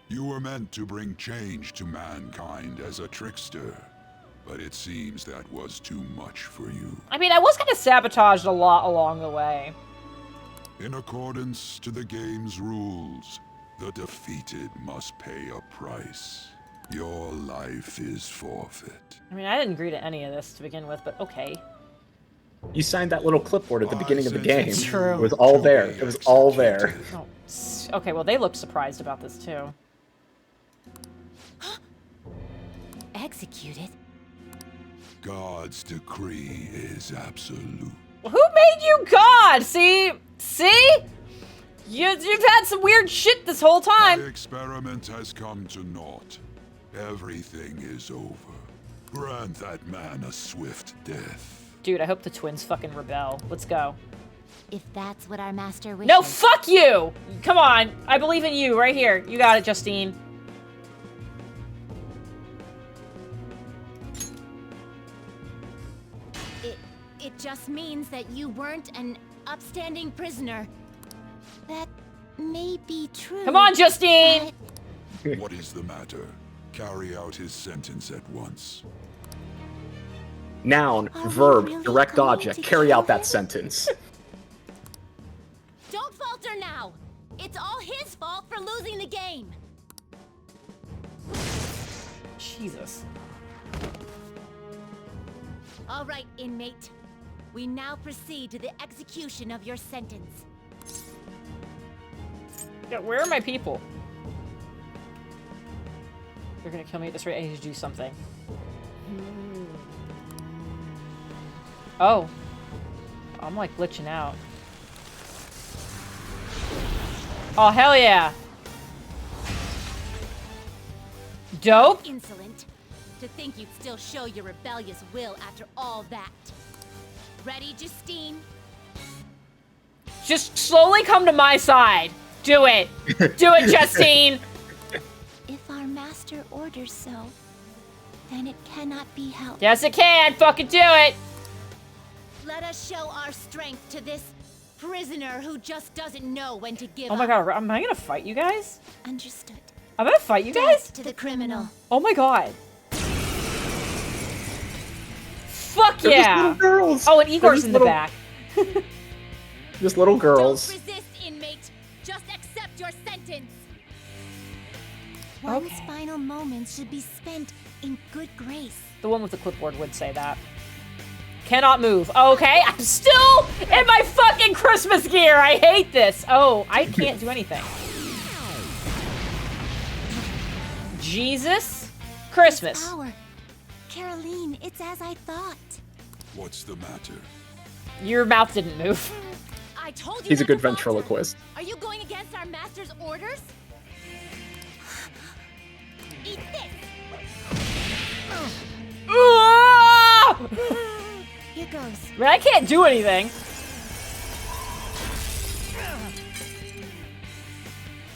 You were meant to bring change to mankind as a trickster, but it seems that was too much for you. I mean, I was kind of sabotaged a lot along the way. In accordance to the game's rules, the defeated must pay a price. Your life is forfeit. I mean, I didn't agree to any of this to begin with, but okay. You signed that little clipboard at the beginning of the game. It's true. It was all there. It was all there. Oh, okay, well, they look surprised about this, too. Executed? God's decree is absolute. Who made you God? See? See? You've had some weird shit this whole time. The experiment has come to naught. Everything is over. Grant that man a swift death. Dude, I hope the twins fucking rebel. Let's go. If that's what our master wishes. No, fuck you! Come on. I believe in you right here. You got it, Justine. It just means that you weren't an upstanding prisoner. That may be true. Come on, Justine! What is the matter? Carry out his sentence at once. Noun, verb, direct object. Carry out that sentence. Don't falter now! It's all his fault for losing the game! Jesus. All right, inmate. We now proceed to the execution of your sentence. Yeah, where are my people? They're gonna kill me at this rate. I need to do something. Oh. I'm like glitching out. Oh, hell yeah. Dope. Insolent. To think you'd still show your rebellious will after all that. Ready, Justine? Just slowly come to my side. Do it. Do it, Justine. If our master orders so, then it cannot be helped. Yes, it can. Fucking do it. Let us show our strength to this prisoner who just doesn't know when to give Oh my up. god, am I gonna fight you guys? Understood. I'm gonna fight you guys? Death to the criminal. Oh my god. Fuck They're yeah. just little girls. Oh, and They're Igor's just in the little- back. Just little girls. Don't resist, inmate. Just accept your sentence. One's Okay. final moments should be spent in good grace. The one with the clipboard would say that. Cannot move. Okay, I'm still in my fucking Christmas gear. I hate this. Oh, I can't do anything. Jesus. Christmas. Power. Caroline, it's as I thought. What's the matter? Your mouth didn't move. I told you. He's a not good to falter. ventriloquist. Are you going against our master's orders? Eat this. Here goes. I mean, I can't do anything.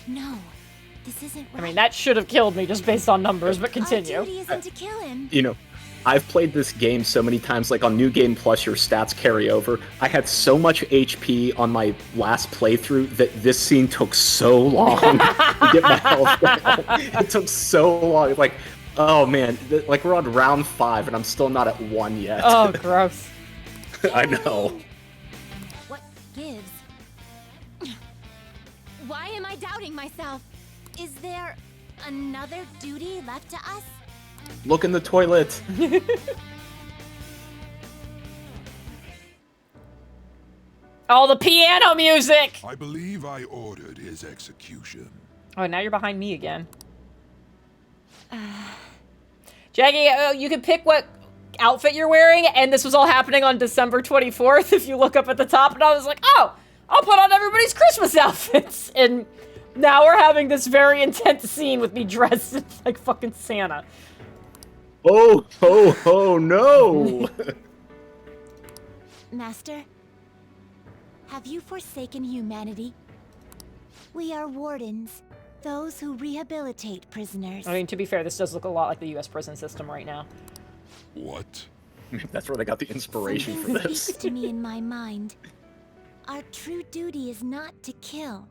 No, this isn't right. I mean, that should have killed me just based on numbers, but continue. Our duty isn't to kill him. You know, I've played this game so many times, like on New Game Plus, your stats carry over. I had so much HP on my last playthrough that this scene took so long to get my health down. It took so long. Like, oh man, like we're on round 5 and I'm still not at 1 yet. Oh, gross. I know. What gives? Why am I doubting myself? Is there another duty left to us? Look in the toilet. All the piano music! I believe I ordered his execution. Oh, now you're behind me again. Jackie, you can pick what outfit you're wearing, and this was all happening on December 24th, if you look up at the top, and I was like, oh, I'll put on everybody's Christmas outfits! And now we're having this very intense scene with me dressed like fucking Santa. Oh, no! Master, have you forsaken humanity? We are wardens, those who rehabilitate prisoners. I mean, to be fair, this does look a lot like the U.S. prison system right now. What? That's where they got the inspiration for Something this. speaks to me in my mind. Our true duty is not to kill.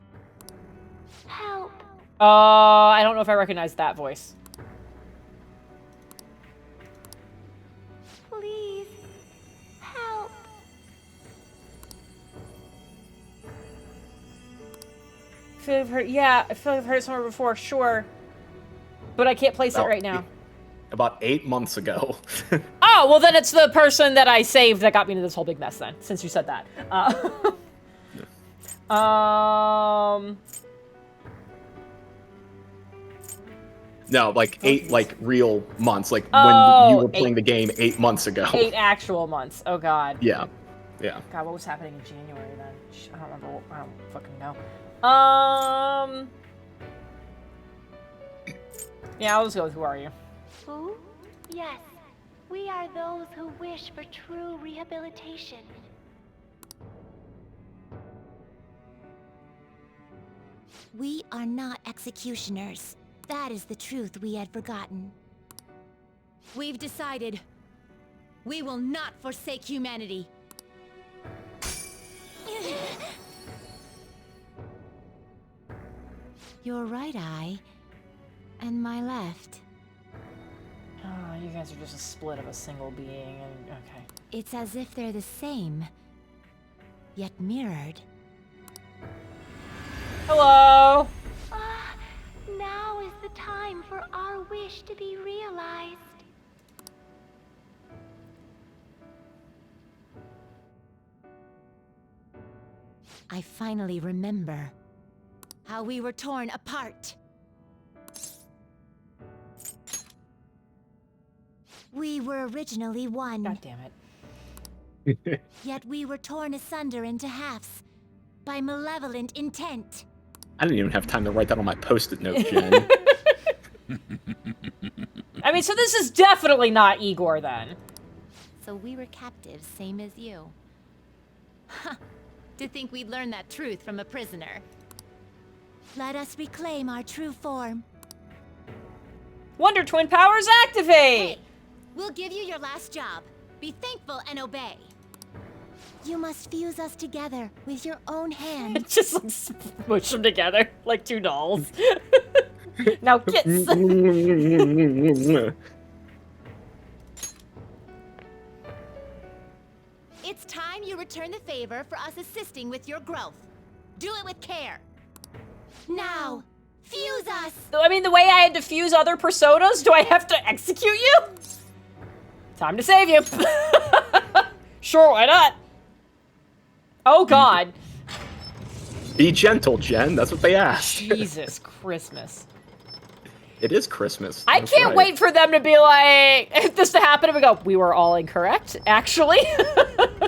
Help. I don't know if I recognize that voice. Please. Help. I feel like I've heard, yeah, I feel like I've heard it somewhere before, sure. But I can't place it right now. About 8 months ago. Oh, well then it's the person that I saved that got me into this whole big mess then, since you said that. No, like 8 like real months, like Oh, when you were playing the game 8 months ago. 8 actual months. Oh god. Yeah. Yeah. God, what was happening in January then? I don't remember. I don't fucking know. Yeah, I'll just go with who are you? Who? Yes. We are those who wish for true rehabilitation. We are not executioners. That is the truth we had forgotten. We've decided. We will not forsake humanity. Your right eye, and my left. Oh, you guys are just a split of a single being, and okay. It's as if they're the same, yet mirrored. Hello! Now is the time for our wish to be realized. I finally remember how we were torn apart. We were originally one. God damn it. Yet we were torn asunder into halves by malevolent intent. I didn't even have time to write that on my post-it note, Jen. I mean, so this is definitely not Igor then. So we were captives, same as you. Huh. To think we'd learn that truth from a prisoner. Let us reclaim our true form. Wonder Twin powers activate! Hey, we'll give you your last job. Be thankful and obey. You must fuse us together with your own hand. Just like smush them together like 2 dolls. Now kiss. It's time you return the favor for us assisting with your growth. Do it with care. Now, fuse us! I mean, the way I had to fuse other personas, do I have to execute you? Time to save you. Sure, why not? Oh God. Be gentle, Jen. That's what they asked. Jesus Christmas. It is Christmas. I That's can't right. wait for them to be like, if this to happen, and we go, we were all incorrect, actually.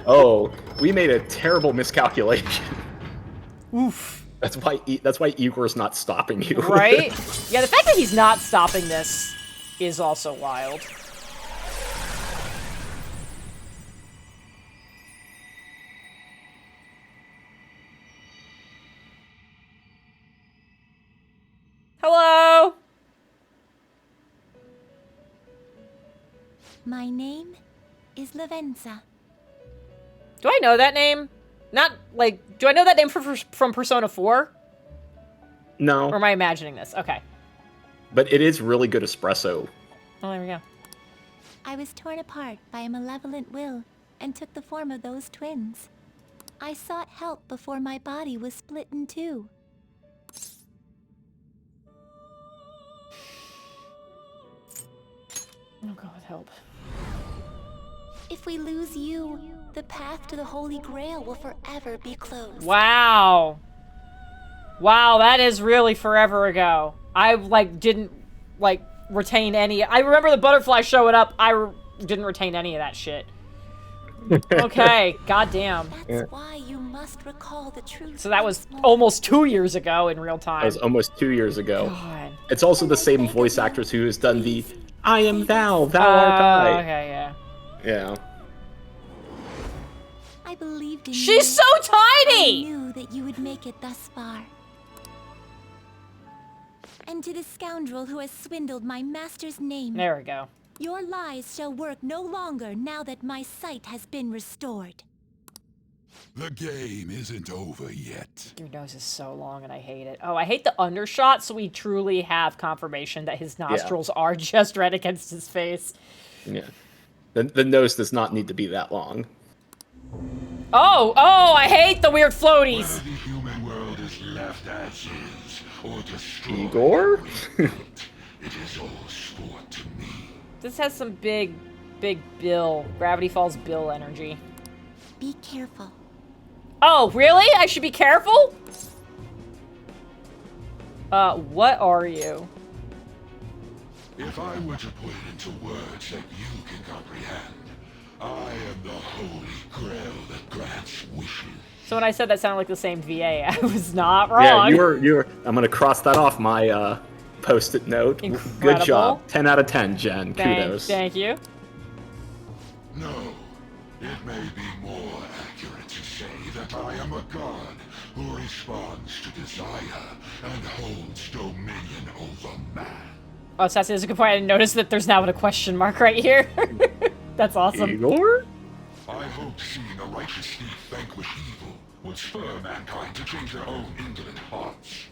Oh, we made a terrible miscalculation. Oof. That's why Igor's not stopping you. Right? Yeah, the fact that he's not stopping this is also wild. Hello? My name is Lavenza. Do I know that name? Not, like, do I know that name from Persona 4? No. Or am I imagining this? Okay. But it is really good espresso. Oh, there we go. I was torn apart by a malevolent will and took the form of those twins. I sought help before my body was split in two. Oh God, help. If we lose you, the path to the Holy Grail will forever be closed. Wow. Wow, that is really forever ago. I, like, didn't, like, retain any. I remember the butterfly showing up. I didn't retain any of that shit. Okay, goddamn. That's why you must recall the truth. So that was almost 2 years ago in real time. That was almost 2 years ago. God. It's also the same voice actress who has done the I am thou, thou art I. Okay, yeah. Yeah. I believed in you. She's so tiny! I knew that you would make it thus far. And to the scoundrel who has swindled my master's name. There we go. Your lies shall work no longer now that my sight has been restored. The game isn't over yet. Your nose is so long and I hate it. Oh, I hate the undershot, so we truly have confirmation that his nostrils are just right against his face. Yeah. The nose does not need to be that long. Oh, I hate the weird floaties. Whether the human world is left as is or destroyed, Igor? it is all sport to me. This has some big Bill, Gravity Falls Bill energy. Be careful. Oh, really? I should be careful? What are you? If I were to put it into words that you can comprehend, I am the Holy Grail that grants wishes. So when I said that sounded like the same VA, I was not wrong. Yeah, you were. I'm gonna cross that off my post-it note. Incredible. Good job. 10 out of 10, Jen. Kudos. Thank you. No, it may be more accurate to say that I am a god who responds to desire and holds dominion over man. Oh, Sassy, that's a good point. I didn't notice that there's now a question mark right here. That's awesome. Igor? I hoped seeing a righteous thief vanquish evil would spur mankind to change their own indolent hearts.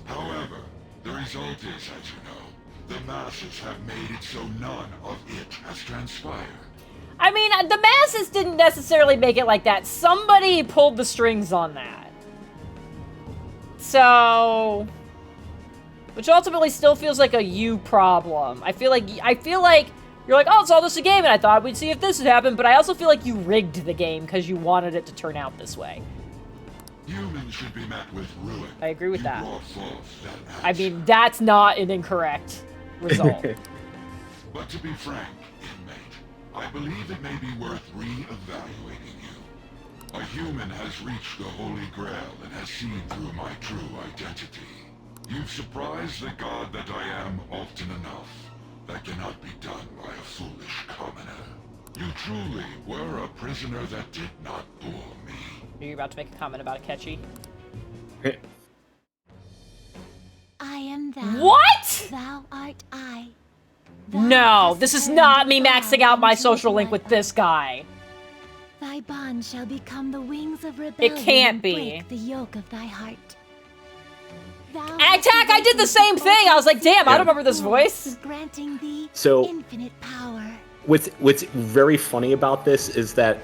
However, the result is, as you know, the masses have made it so none of it has transpired. I mean, the masses didn't necessarily make it like that. Somebody pulled the strings on that. So... which ultimately still feels like a you problem. I feel like you're like, oh, it's all just a game, and I thought we'd see if this would happen, but I also feel like you rigged the game because you wanted it to turn out this way. Humans should be met with ruin. I agree with that. Brought forth that I mean, that's not an incorrect result. But to be frank, inmate, I believe it may be worth re-evaluating you. A human has reached the Holy Grail and has seen through my true identity. You've surprised the god that I am often enough. That cannot be done by a foolish commoner. You truly were a prisoner that did not bore me. Are you about to make a comment about Akechi? I am thou. What? Thou art I. No, this is not me maxing out my social link with this guy. Thy bond shall become the wings of rebellion. It can't and be. Break the yoke of thy heart. Attack! I did the same thing. I was like, damn, I don't remember this voice. Granting thee So, infinite power. What's very funny about this is that,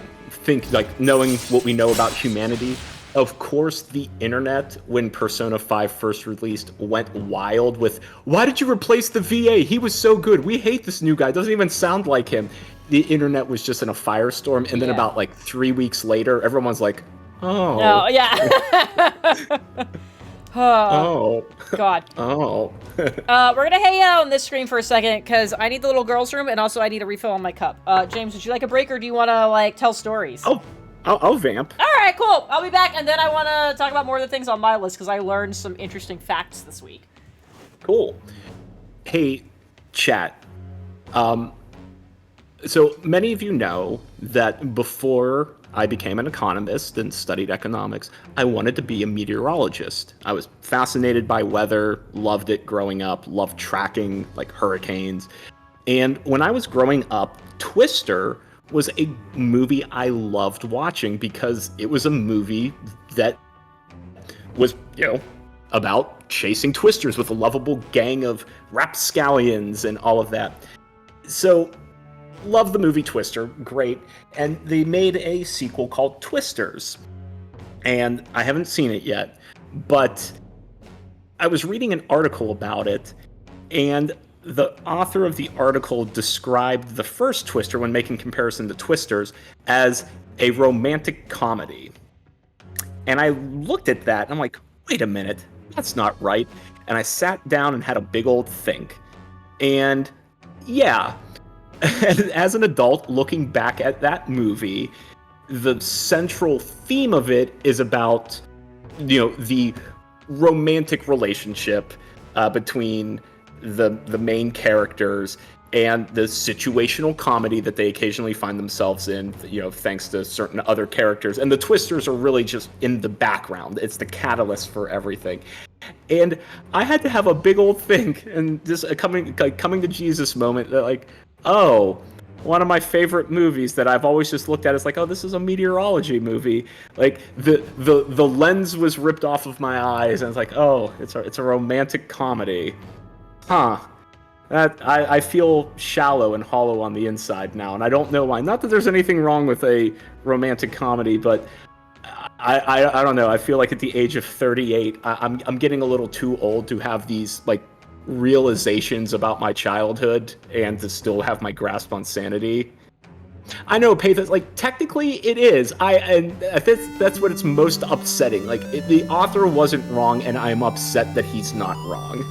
knowing what we know about humanity, of course the internet, when Persona 5 first released, went wild with, why did you replace the VA? He was so good. We hate this new guy. Doesn't even sound like him. the internet was just in a firestorm, and then about like 3 weeks later, everyone's like, "Oh, Oh yeah. oh, God. oh." We're gonna hang out on this screen for a second because I need the little girls' room, and also I need a refill on my cup. James, would you like a break, or do you want to like tell stories? I'll vamp. All right, cool. I'll be back, and then I want to talk about more of the things on my list because I learned some interesting facts this week. Cool. Hey, chat. So many of you know that before I became an economist and studied economics, I wanted to be a meteorologist. I was fascinated by weather, loved it growing up, loved tracking like hurricanes. And when I was growing up, Twister was a movie I loved watching because it was a movie that was, about chasing twisters with a lovable gang of rapscallions and all of that. So, love the movie Twister, great. And they made a sequel called Twisters. And I haven't seen it yet, but I was reading an article about it, and the author of the article described the first Twister, when making comparison to Twisters, as a romantic comedy. And I looked at that, and I'm like, wait a minute, that's not right. And I sat down and had a big old think. And yeah, as an adult looking back at that movie, the central theme of it is about, the romantic relationship between the main characters and the situational comedy that they occasionally find themselves in, thanks to certain other characters. And the twisters are really just in the background. It's the catalyst for everything. And I had to have a big old think, and just a coming to Jesus moment that, like, oh, one of my favorite movies that I've always just looked at is like, oh, this is a meteorology movie. Like the lens was ripped off of my eyes, and it's like, oh, it's a romantic comedy. Huh. That I feel shallow and hollow on the inside now, and I don't know why. Not that there's anything wrong with a romantic comedy, but I don't know. I feel like at the age of 38, I'm getting a little too old to have these like realizations about my childhood and to still have my grasp on sanity. I know, Pathos, like, technically it is. And that's what it's most upsetting. Like, the author wasn't wrong, and I'm upset that he's not wrong.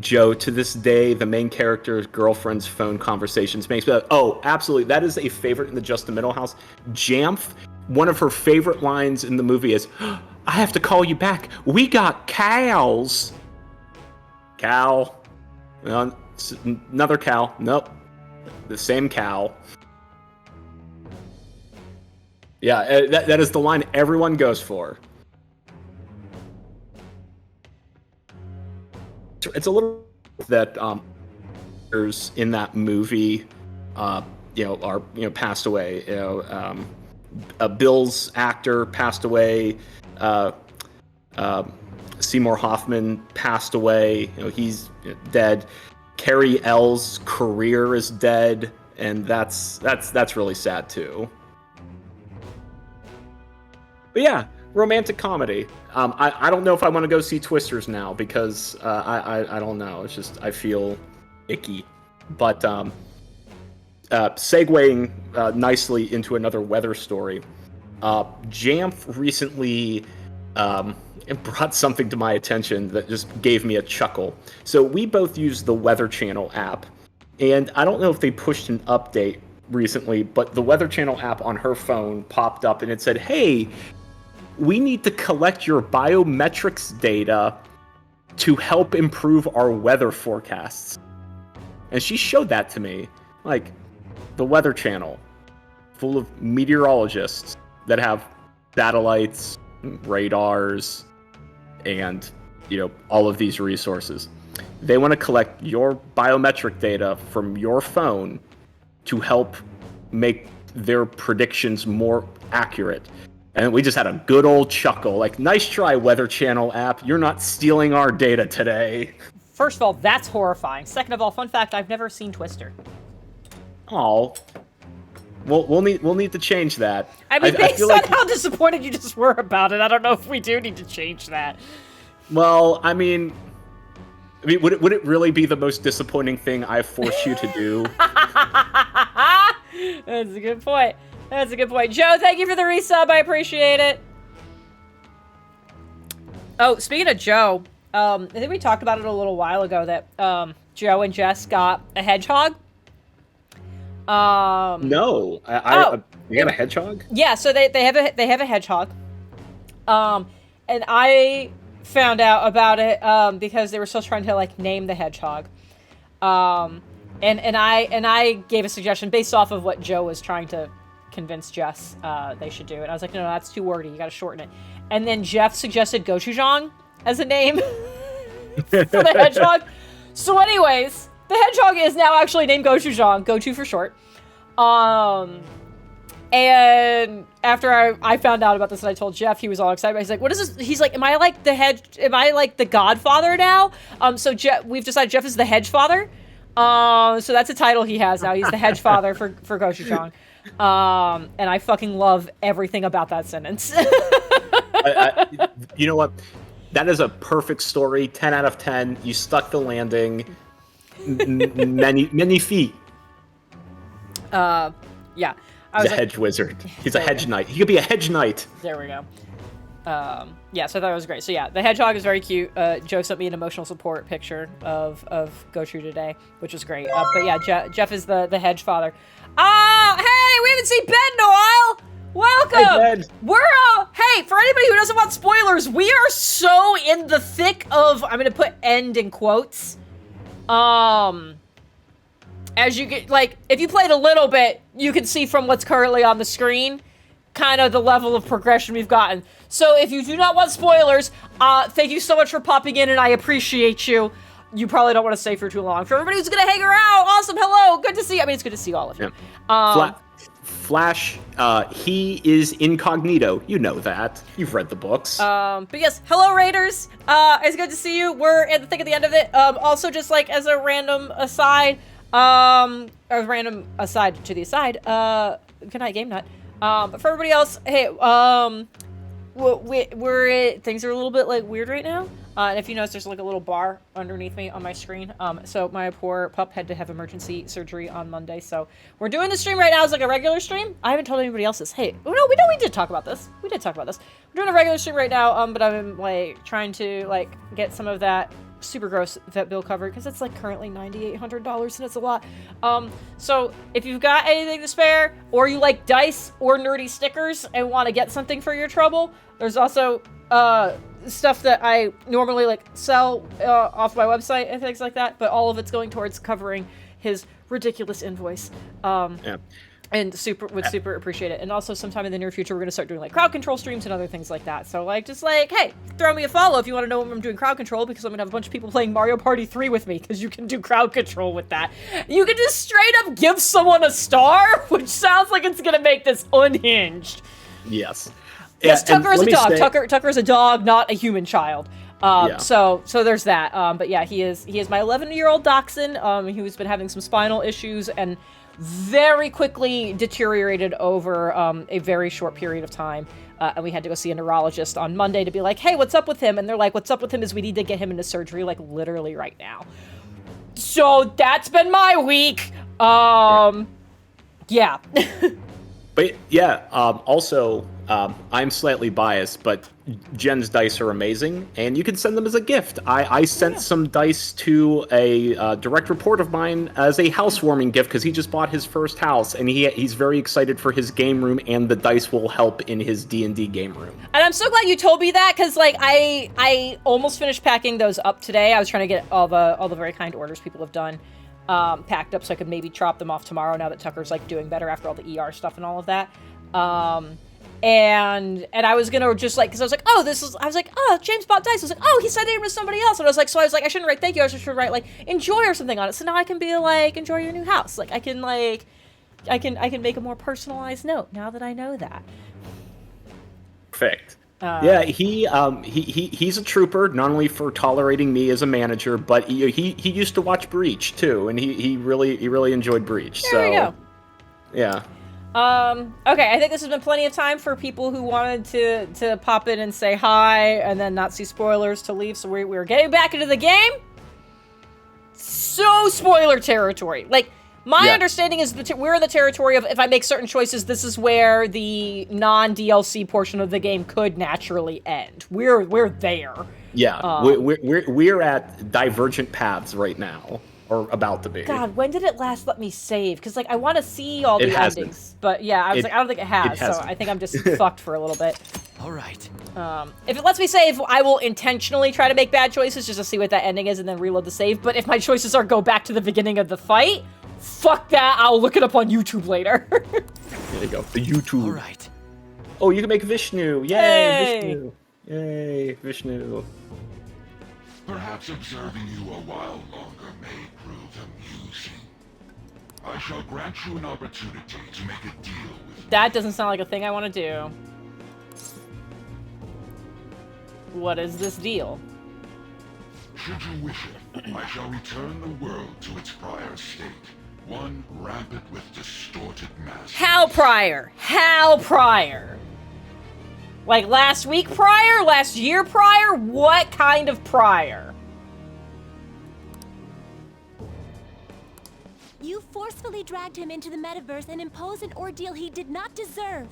Joe, to this day, the main character's girlfriend's phone conversations makes me... Oh, absolutely. That is a favorite in the Just the Middle house. Jamf, one of her favorite lines in the movie is, I have to call you back. We got cows. Cow. Another cow. Nope. The same cow. Yeah, that is the line everyone goes for. It's a little that in that movie are passed away. Bill's actor passed away. Seymour Hoffman passed away. He's dead. Carrie L's career is dead, and that's really sad too. But yeah, romantic comedy. I don't know if I want to go see Twisters now because I don't know. It's just I feel icky. But segueing nicely into another weather story, Jamf recently brought something to my attention that just gave me a chuckle. So we both use the Weather Channel app, and I don't know if they pushed an update recently, but the Weather Channel app on her phone popped up and it said, hey, we need to collect your biometrics data to help improve our weather forecasts. And she showed that to me. Like, the Weather Channel, full of meteorologists that have satellites, radars, and, all of these resources. They want to collect your biometric data from your phone to help make their predictions more accurate. And we just had a good old chuckle. Like, nice try, Weather Channel app. You're not stealing our data today. First of all, that's horrifying. Second of all, fun fact, I've never seen Twister. Oh. We'll need to change that. I mean, based on how disappointed you just were about it, I don't know if we do need to change that. Well, I mean, I mean, would it really be the most disappointing thing I've forced you to do? That's a good point. That's a good point. Joe, thank you for the resub. I appreciate it. Oh, speaking of Joe, I think we talked about it a little while ago that Joe and Jess got a hedgehog. No, you got a hedgehog? Yeah, so they have a hedgehog. And I found out about it because they were still trying to like name the hedgehog. And I gave a suggestion based off of what Joe was trying to convince Jess they should do. And I was like, no, that's too wordy. You got to shorten it. And then Jeff suggested gochujang as a name for the hedgehog. So anyways, the hedgehog is now actually named gochujang, Gochu for short. And after I found out about this and I told Jeff, he was all excited. He's like, what is this? He's like, am I like the Godfather now? So we've decided Jeff is the Hedge Father. So that's a title he has now. He's the Hedge Father for gochujang. And I fucking love everything about that sentence. You know what? That is a perfect story. 10 out of 10. You stuck the landing. Many feet. Yeah. He's a hedge wizard. He's a hedge knight. He could be a hedge knight. There we go. Yeah, so I thought it was great. So yeah, the hedgehog is very cute. Joe sent me an emotional support picture of Gochu today, which was great. But yeah, Jeff is the hedge father. Hey, we haven't seen Ben in a while. Welcome. Hey, Ben. We're hey, for anybody who doesn't want spoilers, we are so in the thick of, I'm gonna put end in quotes. As you get, like, if you played a little bit, you can see from what's currently on the screen, kind of the level of progression we've gotten. So if you do not want spoilers, thank you so much for popping in, and I appreciate you. You probably don't want to stay for too long. For everybody who's gonna hang around, awesome, hello, good to see you. I mean, it's good to see all of you. Yeah. Flash, he is incognito. You know that. You've read the books. But yes, hello Raiders. It's good to see you. We're at the thick of the end of it. Also, just like as a random aside, to the aside, good night, Game Nut. But for everybody else, hey, things are a little bit like weird right now. And if you notice, there's like a little bar underneath me on my screen. So my poor pup had to have emergency surgery on Monday. So we're doing the stream right now as like a regular stream. I haven't told anybody else this. Hey, oh no, we did talk about this. We did talk about this. We're doing a regular stream right now. But I'm like trying to like get some of that super gross vet bill covered because it's like currently $9,800 and it's a lot. So if you've got anything to spare, or you like dice or nerdy stickers and want to get something for your trouble, there's also stuff that I normally like sell off my website and things like that, but all of it's going towards covering his ridiculous invoice. Yeah. And super appreciate it. And also sometime in the near future, we're going to start doing like crowd control streams and other things like that. So like, just like, hey, throw me a follow if you want to know when I'm doing crowd control, because I'm going to have a bunch of people playing Mario Party 3 with me, because you can do crowd control with that. You can just straight up give someone a star, which sounds like it's going to make this unhinged. Yes. Yes, Yeah, Tucker is a dog. Tucker is a dog, not a human child. So there's that. But yeah, he is my 11-year-old dachshund, who's been having some spinal issues and very quickly deteriorated over a very short period of time. And we had to go see a neurologist on Monday to be like, hey, what's up with him? And they're like, what's up with him is we need to get him into surgery, like literally right now. So that's been my week. Yeah. But yeah, also, I'm slightly biased, but Jen's dice are amazing, and you can send them as a gift. I sent some dice to a direct report of mine as a housewarming gift, because he just bought his first house, and he's very excited for his game room, and the dice will help in his D&D game room. And I'm so glad you told me that, because like I almost finished packing those up today. I was trying to get all the very kind orders people have done packed up so I could maybe drop them off tomorrow now that Tucker's like doing better after all the ER stuff and all of that. And I was gonna just like, because I was like, oh, James bought dice. I was like, oh, he said it was somebody else. And I was like, I shouldn't write thank you. I should write like enjoy or something on it. So now I can be like, enjoy your new house. Like I can make a more personalized note now that I know that. Perfect. Yeah, he's a trooper, not only for tolerating me as a manager, but he used to watch Breach too, and he really enjoyed Breach. There we go. Yeah. Okay, I think this has been plenty of time for people who wanted to pop in and say hi and then not see spoilers to leave, so we're getting back into the game. no spoiler territory. Like, my Yeah. understanding is we're in the territory of if I make certain choices, this is where the non-DLC portion of the game could naturally end. We're there. Yeah, we're at divergent paths right now, or about to be. God, when did it last let me save? Because, like, I want to see all the hasn't. endings. But, yeah, I was like, I don't think it has, so hasn't. I think I'm just fucked for a little bit. All right. If it lets me save, I will intentionally try to make bad choices just to see what that ending is and then reload the save. But if my choices are go back to the beginning of the fight, fuck that, I'll look it up on YouTube later. There you go, the YouTube. All right. Oh, you can make Vishnu. Yay, Hey. Vishnu. Yay, Vishnu. Perhaps observing you a while longer may prove amusing. I shall grant you an opportunity to make a deal with That doesn't sound like a thing I want to do. What is this deal? Should you wish it, I shall return the world to its prior state. One rampant with distorted mass. How prior? How prior? Like last week prior? Last year prior? What kind of prior? You forcefully dragged him into the metaverse and imposed an ordeal he did not deserve.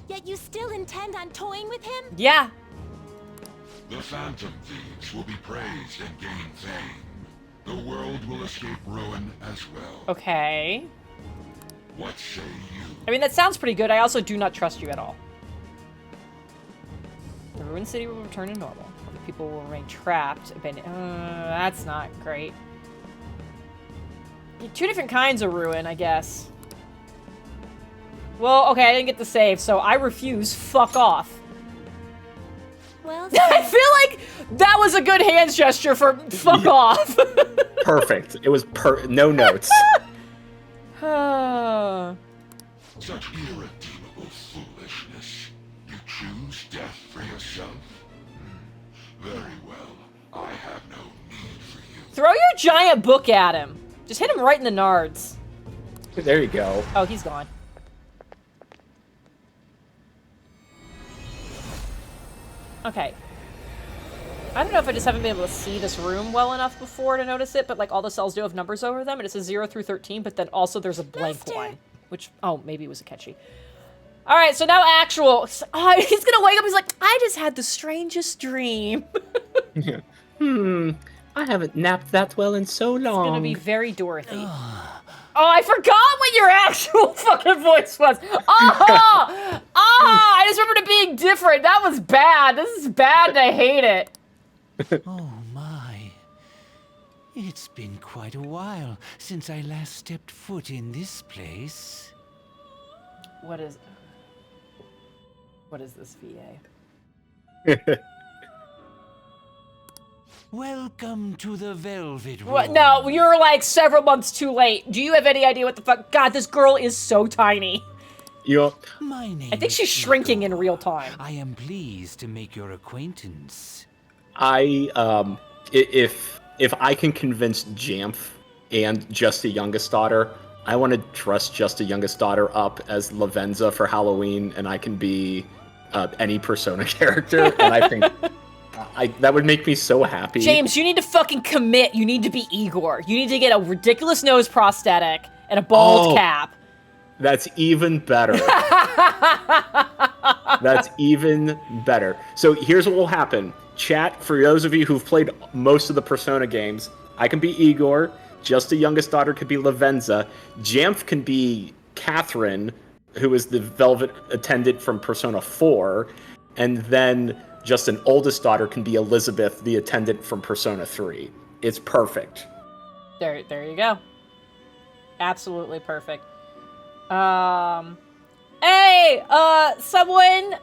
Yet you still intend on toying with him? Yeah. The Phantom Thieves will be praised and gain fame. The world will escape ruin as well. Okay. What say you? I mean, that sounds pretty good. I also do not trust you at all. The ruined city will return to normal. Other people will remain trapped. Abandoned. That's not great. Two different kinds of ruin, I guess. Well, okay, I didn't get the save, so I refuse. Fuck off. Well, I feel like that was a good hand gesture for fuck off. Perfect. It was no notes. Such irredeemable foolishness. You choose death for yourself? Very well. I have no need for you. Throw your giant book at him. Just hit him right in the nards. There you go. Oh, he's gone. Okay. I don't know if I just haven't been able to see this room well enough before to notice it, but like all the cells do have numbers over them, and it says 0 through 13, but then also there's a blank one. Which, oh, maybe it was a catchy. Alright, so now actual. Oh, he's gonna wake up, he's like, I just had the strangest dream. I haven't napped that well in so long. It's gonna be very Dorothy. Oh, I forgot what your actual fucking voice was. I just remembered it being different. That was bad. This is bad and I hate it. Oh my. It's been quite a while since I last stepped foot in this place. What is this VA? Welcome to the Velvet Room. What? No, you're like several months too late. Do you have any idea what the fuck? God, this girl is so tiny. My name I think is she's shrinking in real time. I am pleased to make your acquaintance. If I can convince Jamf and Just a Youngest Daughter, I want to dress Just a Youngest Daughter up as Lavenza for Halloween, and I can be any Persona character, and I think that would make me so happy. James, you need to fucking commit. You need to be Igor. You need to get a ridiculous nose prosthetic and a bald cap. That's even better. That's even better. So here's what will happen. Chat, for those of you who've played most of the Persona games, I can be Igor, Just a Youngest Daughter could be Lavenza, Jamf can be Catherine, who is the Velvet Attendant from Persona 4, and then Just an Oldest Daughter can be Elizabeth, the Attendant from Persona 3. It's perfect. There you go. Absolutely perfect. Hey, someone,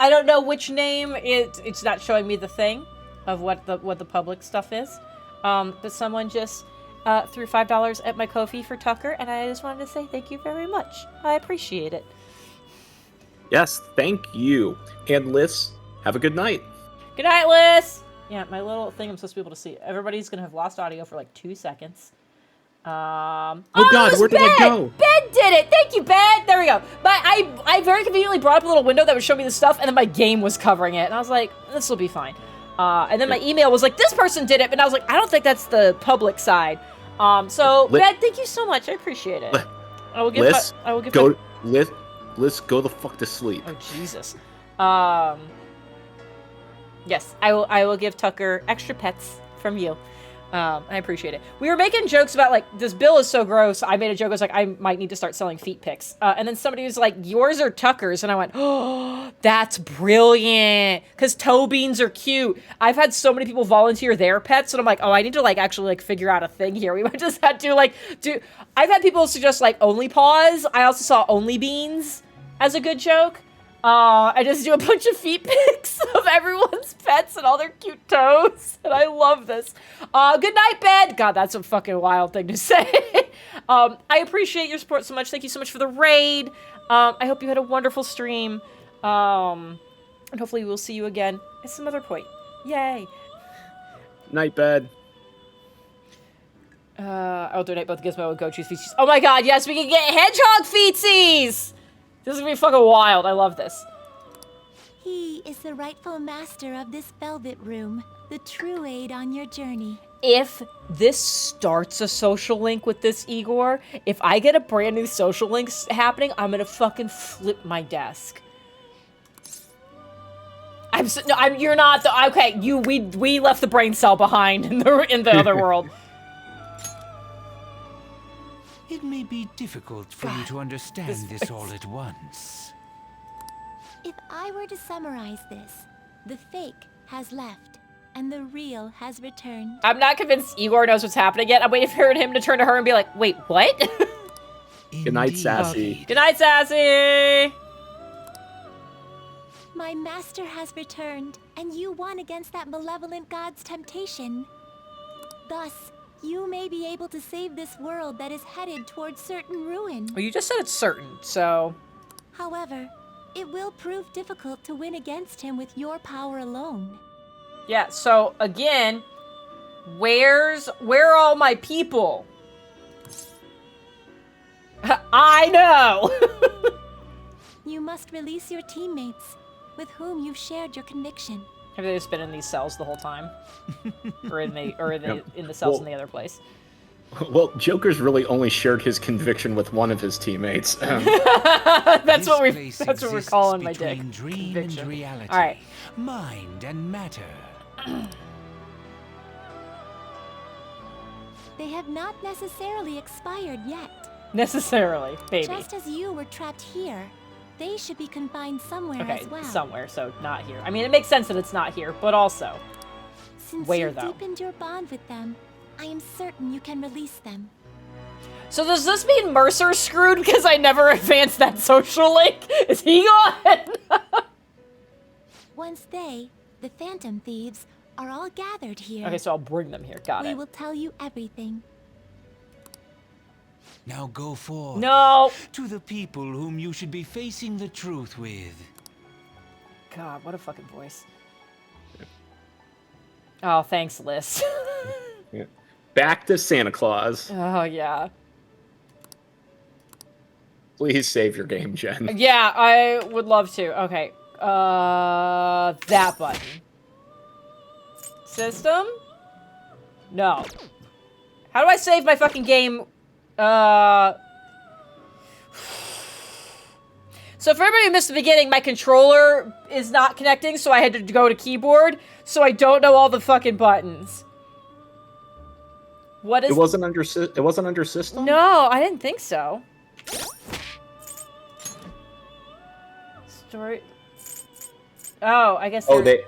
I don't know which name, it's not showing me the thing of what the public stuff is. But someone just threw $5 at my Ko-fi for Tucker, and I just wanted to say thank you very much. I appreciate it. Yes, thank you. And Liz, have a good night. Good night, Liz! Yeah, my little thing I'm supposed to be able to see. Everybody's gonna have lost audio for like 2 seconds. Oh God, where did I go? Ben did it! Thank you, Ben! There we go. But I very conveniently brought up a little window that would show me the stuff, and then my game was covering it. And I was like, this will be fine. And then my email was like, this person did it, and I was like, I don't think that's the public side. So Ben, thank you so much. I appreciate it. I will give. Liz, I will give. go. Liz, go the fuck to sleep. Oh Jesus. Yes, I will give Tucker extra pets from you. I appreciate it. We were making jokes about, like, this bill is so gross. I made a joke. I was like, I might need to start selling feet pics. And then somebody was like, yours are Tucker's. And I went, oh, that's brilliant. Because toe beans are cute. I've had so many people volunteer their pets. And I'm like, oh, I need to, like, actually, like, figure out a thing here. We might just have to, like, do... I've had people suggest, like, Only Paws. I also saw Only Beans as a good joke. I just do a bunch of feet pics of everyone's pets and all their cute toes. And I love this. Good night, Ben. God, that's a fucking wild thing to say. I appreciate your support so much. Thank you so much for the raid. I hope you had a wonderful stream. And hopefully we'll see you again at some other point. Yay. Night, bed. I'll donate both Gizmo and Gochu's feces. Oh my god, yes, we can get hedgehog feetsies! This is gonna be fucking wild. I love this. He is the rightful master of this velvet room, the true aid on your journey. If this starts a social link with this Igor, if I get a brand new social link happening, I'm gonna fucking flip my desk. You're not the, okay, we left the brain cell behind in the other world. It may be difficult for you to understand this all at once. If I were to summarize this, the fake has left, and the real has returned. I'm not convinced Igor knows what's happening yet. I'm waiting for him to turn to her and be like, wait, what? Good night, Sassy. Good night, Sassy! My master has returned, and you won against that malevolent god's temptation. Thus, you may be able to save this world that is headed towards certain ruin. Well, you just said it's certain, so... However, it will prove difficult to win against him with your power alone. Yeah, so, again, where are all my people? I know! You must release your teammates, with whom you've shared your conviction. Have they just been in these cells the whole time? Or in the cells in the other place? Well, Joker's really only shared his conviction with one of his teammates. That's what we're calling my dick. Dream Conviction. and reality, all right. Mind and matter. They have not necessarily expired yet. Necessarily, baby. Just as you were trapped here, they should be confined somewhere Okay, as well. somewhere, so not here. I mean, it makes sense that it's not here, but also, Since where you've though? deepened your bond with them, I am certain you can release them. So does this mean Mercer's screwed because I never advanced that social link? Is he gone? Once they, the Phantom Thieves, are all gathered here, Okay, so I'll bring them here. Got we it. will tell you everything. Now go forth. No! To the people whom you should be facing the truth with. God, what a fucking voice. Oh, thanks, Liz. Yeah. Back to Santa Claus. Oh, yeah. Please save your game, Jen. Yeah, I would love to. Okay. That button. System? No. How do I save my fucking game? So for everybody who missed the beginning, my controller is not connecting, so I had to go to keyboard, so I don't know all the fucking buttons. What is... It wasn't under system? No, I didn't think so. Story... Oh, I guess they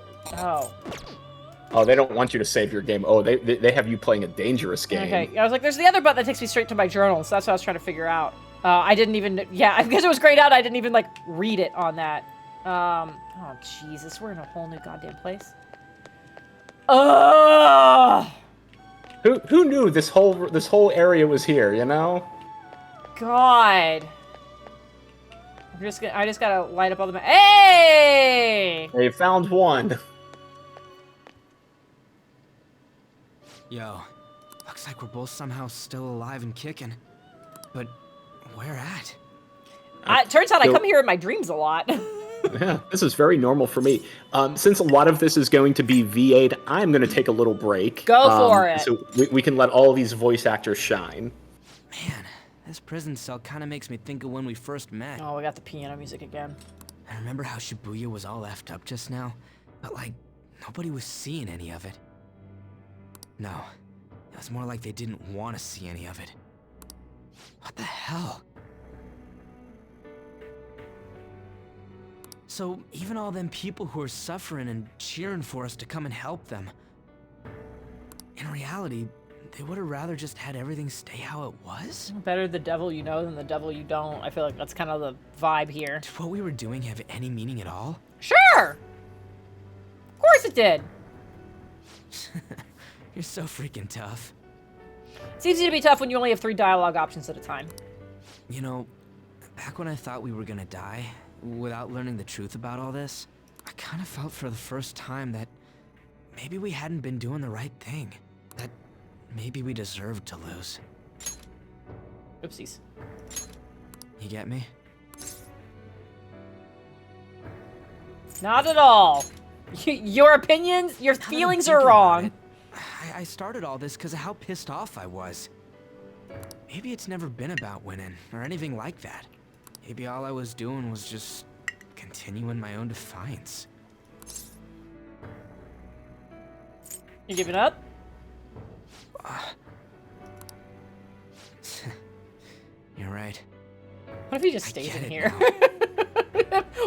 don't want you to save your game. Oh, they have you playing a dangerous game. Okay, I was like, there's the other button that takes me straight to my journal, so that's what I was trying to figure out. I didn't even, yeah, because it was grayed out, I didn't even, like, read it on that. Oh, Jesus, we're in a whole new goddamn place. Ugh! Who knew this whole area was here, you know? God. I just gotta light up all the... Hey! They found one. Yo, looks like we're both somehow still alive and kicking. But where at? Turns out I come here in my dreams a lot. Yeah, this is very normal for me. Since a lot of this is going to be VA'd, I'm going to take a little break. Go for it. So we can let all these voice actors shine. Man, this prison cell kind of makes me think of when we first met. Oh, we got the piano music again. I remember how Shibuya was all effed up just now, but like, nobody was seeing any of it. No, it was more like they didn't want to see any of it. What the hell? So, even all them people who are suffering and cheering for us to come and help them, in reality, they would have rather just had everything stay how it was? Better the devil you know than the devil you don't. I feel like that's kind of the vibe here. Did what we were doing have any meaning at all? Sure! Of course it did! You're so freaking tough. It's easy to be tough when you only have 3 dialogue options at a time. You know, back when I thought we were gonna die, without learning the truth about all this, I kind of felt for the first time that maybe we hadn't been doing the right thing. That maybe we deserved to lose. Oopsies. You get me? Not at all. Your opinions, your feelings are wrong. I started all this because of how pissed off I was. Maybe it's never been about winning, or anything like that. Maybe all I was doing was just continuing my own defiance. You giving up? You're right. What if he just stays in here?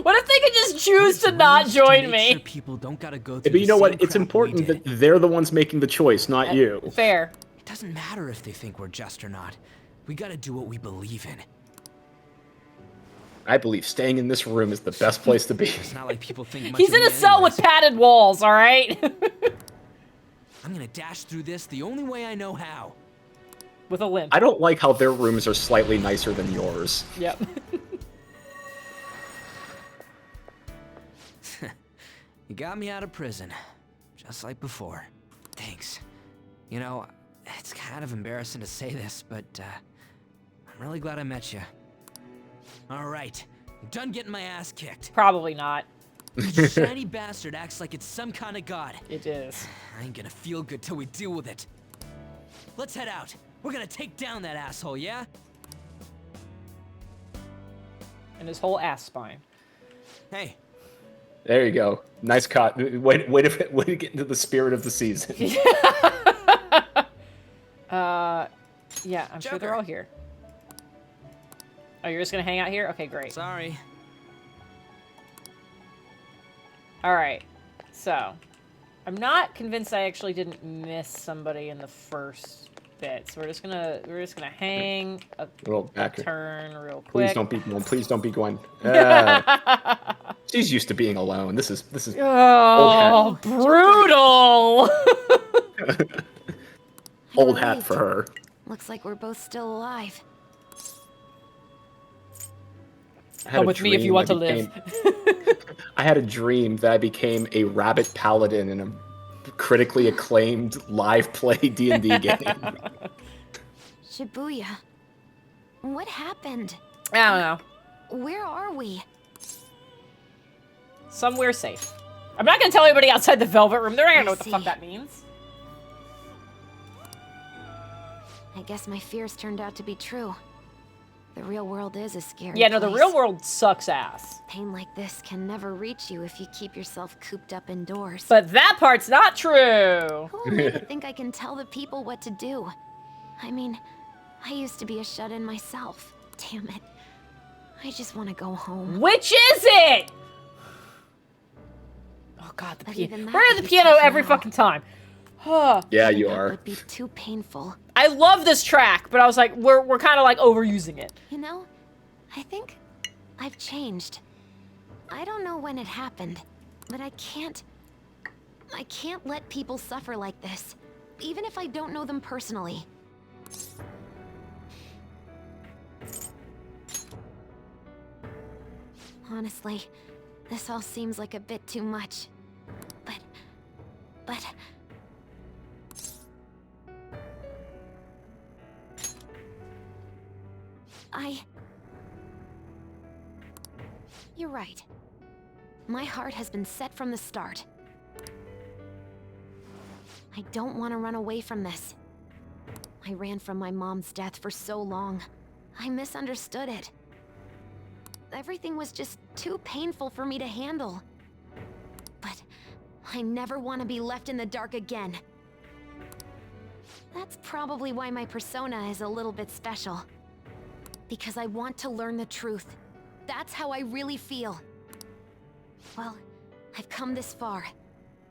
What if they could just choose to not join me? Sure people don't gotta go Yeah, through but you know the what? same It's crap important we did. that they're the ones making the choice, not you. Fair. It doesn't matter if they think we're just or not. We gotta do what we believe in. I believe staying in this room is the best place to be. It's not like people think much He's of in me a cell anyways. with padded walls, alright? I'm gonna dash through this the only way I know how. With a limp. I don't like how their rooms are slightly nicer than yours. Yep. You got me out of prison, just like before. Thanks. You know, it's kind of embarrassing to say this, but I'm really glad I met you. All right, I'm done getting my ass kicked. Probably not. This shiny bastard acts like it's some kind of god. It is. I ain't gonna feel good till we deal with it. Let's head out. We're gonna take down that asshole, yeah? And his whole ass spine. Hey. There you go. Nice cut. Way to get into the spirit of the season. Yeah, I'm sure they're all here. Oh, you're just gonna hang out here? Okay, great. Sorry. Alright. So, I'm not convinced I actually didn't miss somebody in the first bit. So we're just gonna hang a Little back. turn real quick. Please don't be Gwen. Please don't be Gwen. She's used to being alone. This is Oh, brutal! old hat for her. Looks like we're both still alive. Come with me if you want to live. I had a dream that I became a rabbit paladin in a critically acclaimed live play D&D game. Shibuya. What happened? I don't know. Where are we? Somewhere safe. I'm not gonna tell anybody outside the Velvet Room. They're not gonna know what the fuck that means. I guess my fears turned out to be true. The real world is a scary Yeah, no, the place. real world sucks ass. Pain like this can never reach you if you keep yourself cooped up indoors. But that part's not true. Who am I to think I can tell the people what to do? I mean, I used to be a shut-in myself. Damn it. I just want to go home. Which is it? Oh god, the piano. We're at the piano every fucking time. Yeah, you That are. would be too painful. I love this track, but I was like, we're kind of like overusing it. You know, I think I've changed. I don't know when it happened, but I can't let people suffer like this, even if I don't know them personally. Honestly, this all seems like a bit too much. But... You're right. My heart has been set from the start. I don't want to run away from this. I ran from my mom's death for so long. I misunderstood it. Everything was just too painful for me to handle. But I never want to be left in the dark again. That's probably why my persona is a little bit special. Because I want to learn the truth. That's how I really feel. Well, I've come this far.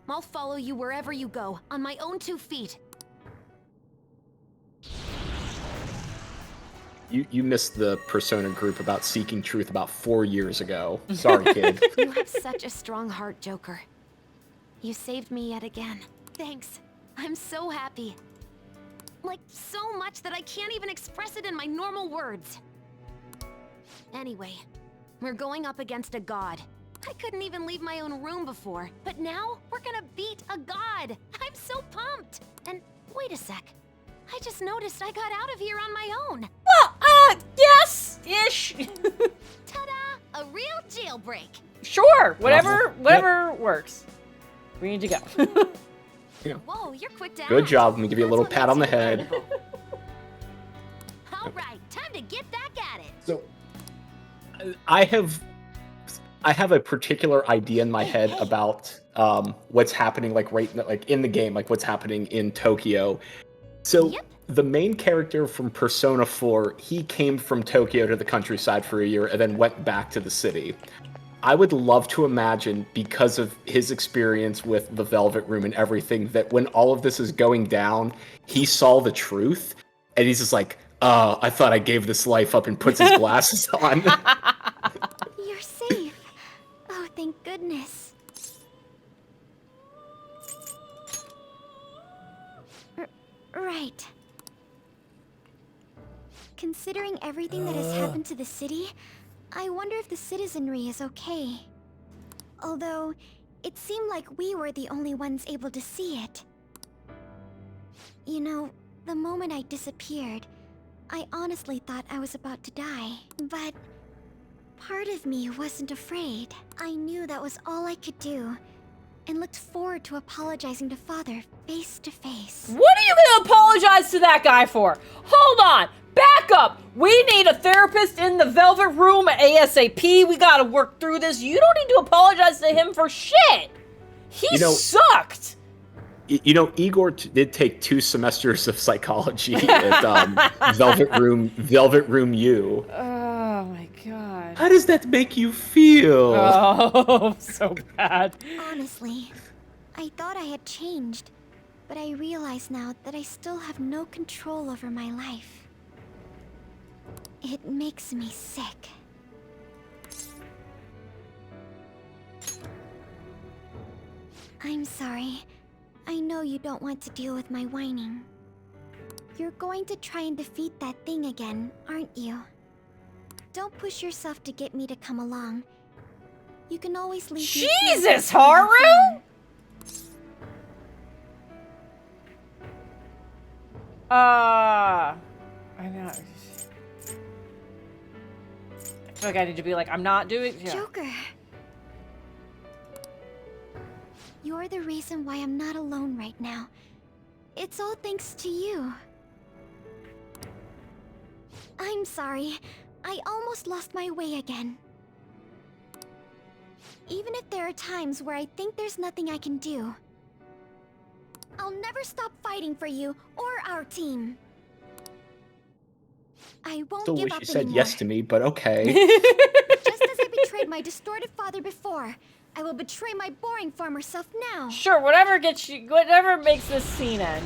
I'll follow you wherever you go, on my own 2 feet. You missed the Persona group about seeking truth about 4 years ago. Sorry, kid. You have such a strong heart, Joker. You saved me yet again. Thanks. I'm so happy. Like, so much that I can't even express it in my normal words. Anyway, we're going up against a god. I couldn't even leave my own room before, but now we're gonna beat a god! I'm so pumped! And wait a sec. I just noticed I got out of here on my own. Well, yes-ish. Ta-da! A real jailbreak. Sure, whatever works. We need to go. Yeah. Whoa, you're quick to Good act. job. Let me give you a little pat on the head. All right, time to get back at it. So, I have a particular idea in my head about what's happening, like in the game, like what's happening in Tokyo. So the main character from Persona 4, he came from Tokyo to the countryside for a year and then went back to the city. I would love to imagine, because of his experience with the Velvet Room and everything, that when all of this is going down, he saw the truth, and he's just like, I thought I gave this life up, and puts his glasses on. You're safe. Oh, thank goodness. Right. Considering everything that has happened to the city, I wonder if the citizenry is okay. Although, it seemed like we were the only ones able to see it. You know, the moment I disappeared, I honestly thought I was about to die. But part of me wasn't afraid. I knew that was all I could do, and looked forward to apologizing to Father face to face. What are you gonna apologize to that guy for? Hold on! Back up! We need a therapist in the Velvet Room ASAP. We gotta work through this. You don't need to apologize to him for shit! He sucked! You know, Igor did take 2 semesters of psychology at Velvet Room U. Oh my god. How does that make you feel? Oh, so bad. Honestly, I thought I had changed, but I realize now that I still have no control over my life. It makes me sick. I'm sorry. I know you don't want to deal with my whining. You're going to try and defeat that thing again, aren't you? Don't push yourself to get me to come along. You can always leave me. Jesus, Haru! I know. I feel like I need to be like, I'm not doing. Yeah. Joker. You're the reason why I'm not alone right now. It's all thanks to you. I'm sorry. I almost lost my way again. Even if there are times where I think there's nothing I can do, I'll never stop fighting for you or our team. I won't Still give wish up you said anymore. yes to me, but okay. Just as I betrayed my distorted father before, I will betray my boring former self now. Sure, whatever gets you, whatever makes this scene end.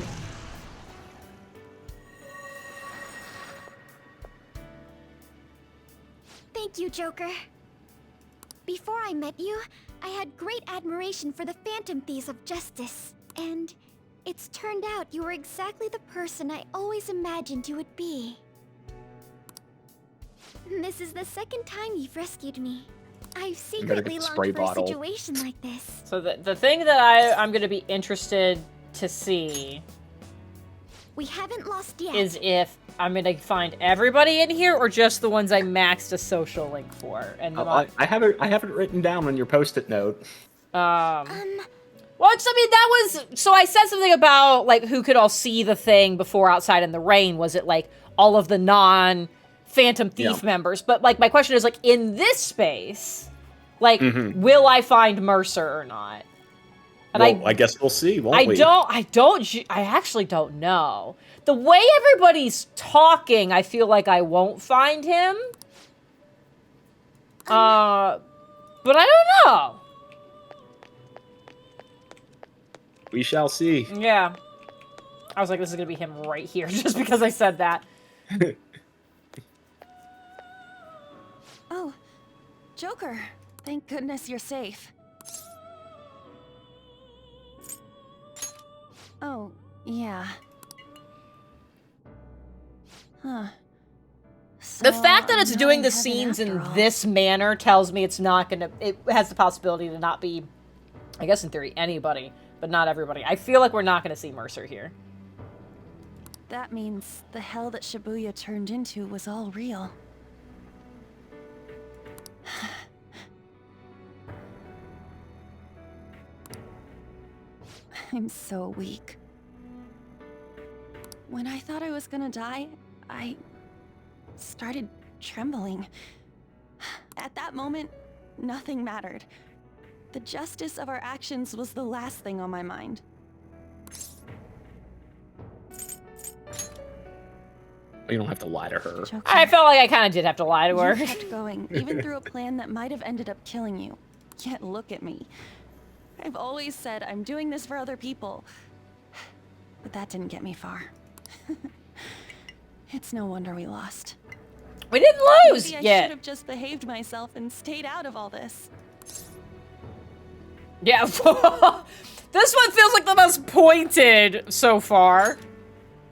Thank you, Joker. Before I met you, I had great admiration for the Phantom Thieves of Justice. And it's turned out you were exactly the person I always imagined you would be. This is the second time you've rescued me. I've secretly longed for a situation like this. So the thing that I'm going to be interested to see We haven't lost yet. is if I'm gonna find everybody in here, or just the ones I maxed a social link for? And I have it written down on your post-it note. Well, I mean, that was... So I said something about, like, who could all see the thing before Outside in the Rain. Was it, like, all of the non-Phantom Thief members? But, like, my question is, like, in this space, like, will I find Mercer or not? And well, I guess we'll see, won't we? I actually don't know. The way everybody's talking, I feel like I won't find him. But I don't know. We shall see. Yeah. I was like, this is gonna be him right here, just because I said that. Oh, Joker. Thank goodness you're safe. Oh, yeah. Huh. The fact that it's doing the scenes in this manner tells me it's not gonna... It has the possibility to not be, I guess in theory, anybody, but not everybody. I feel like we're not gonna see Mercer here. That means the hell that Shibuya turned into was all real. I'm so weak. When I thought I was gonna die, I started trembling. At that moment, nothing mattered. The justice of our actions was the last thing on my mind. You don't have to lie to her. Joker, I felt like I kind of did have to lie to her. you kept going, even through a plan that might have ended up killing you. Yet look at me. I've always said I'm doing this for other people. But that didn't get me far. It's no wonder we lost. We didn't lose Maybe I yet. should have just behaved myself and stayed out of all this. Yeah. This one feels like the most pointed so far.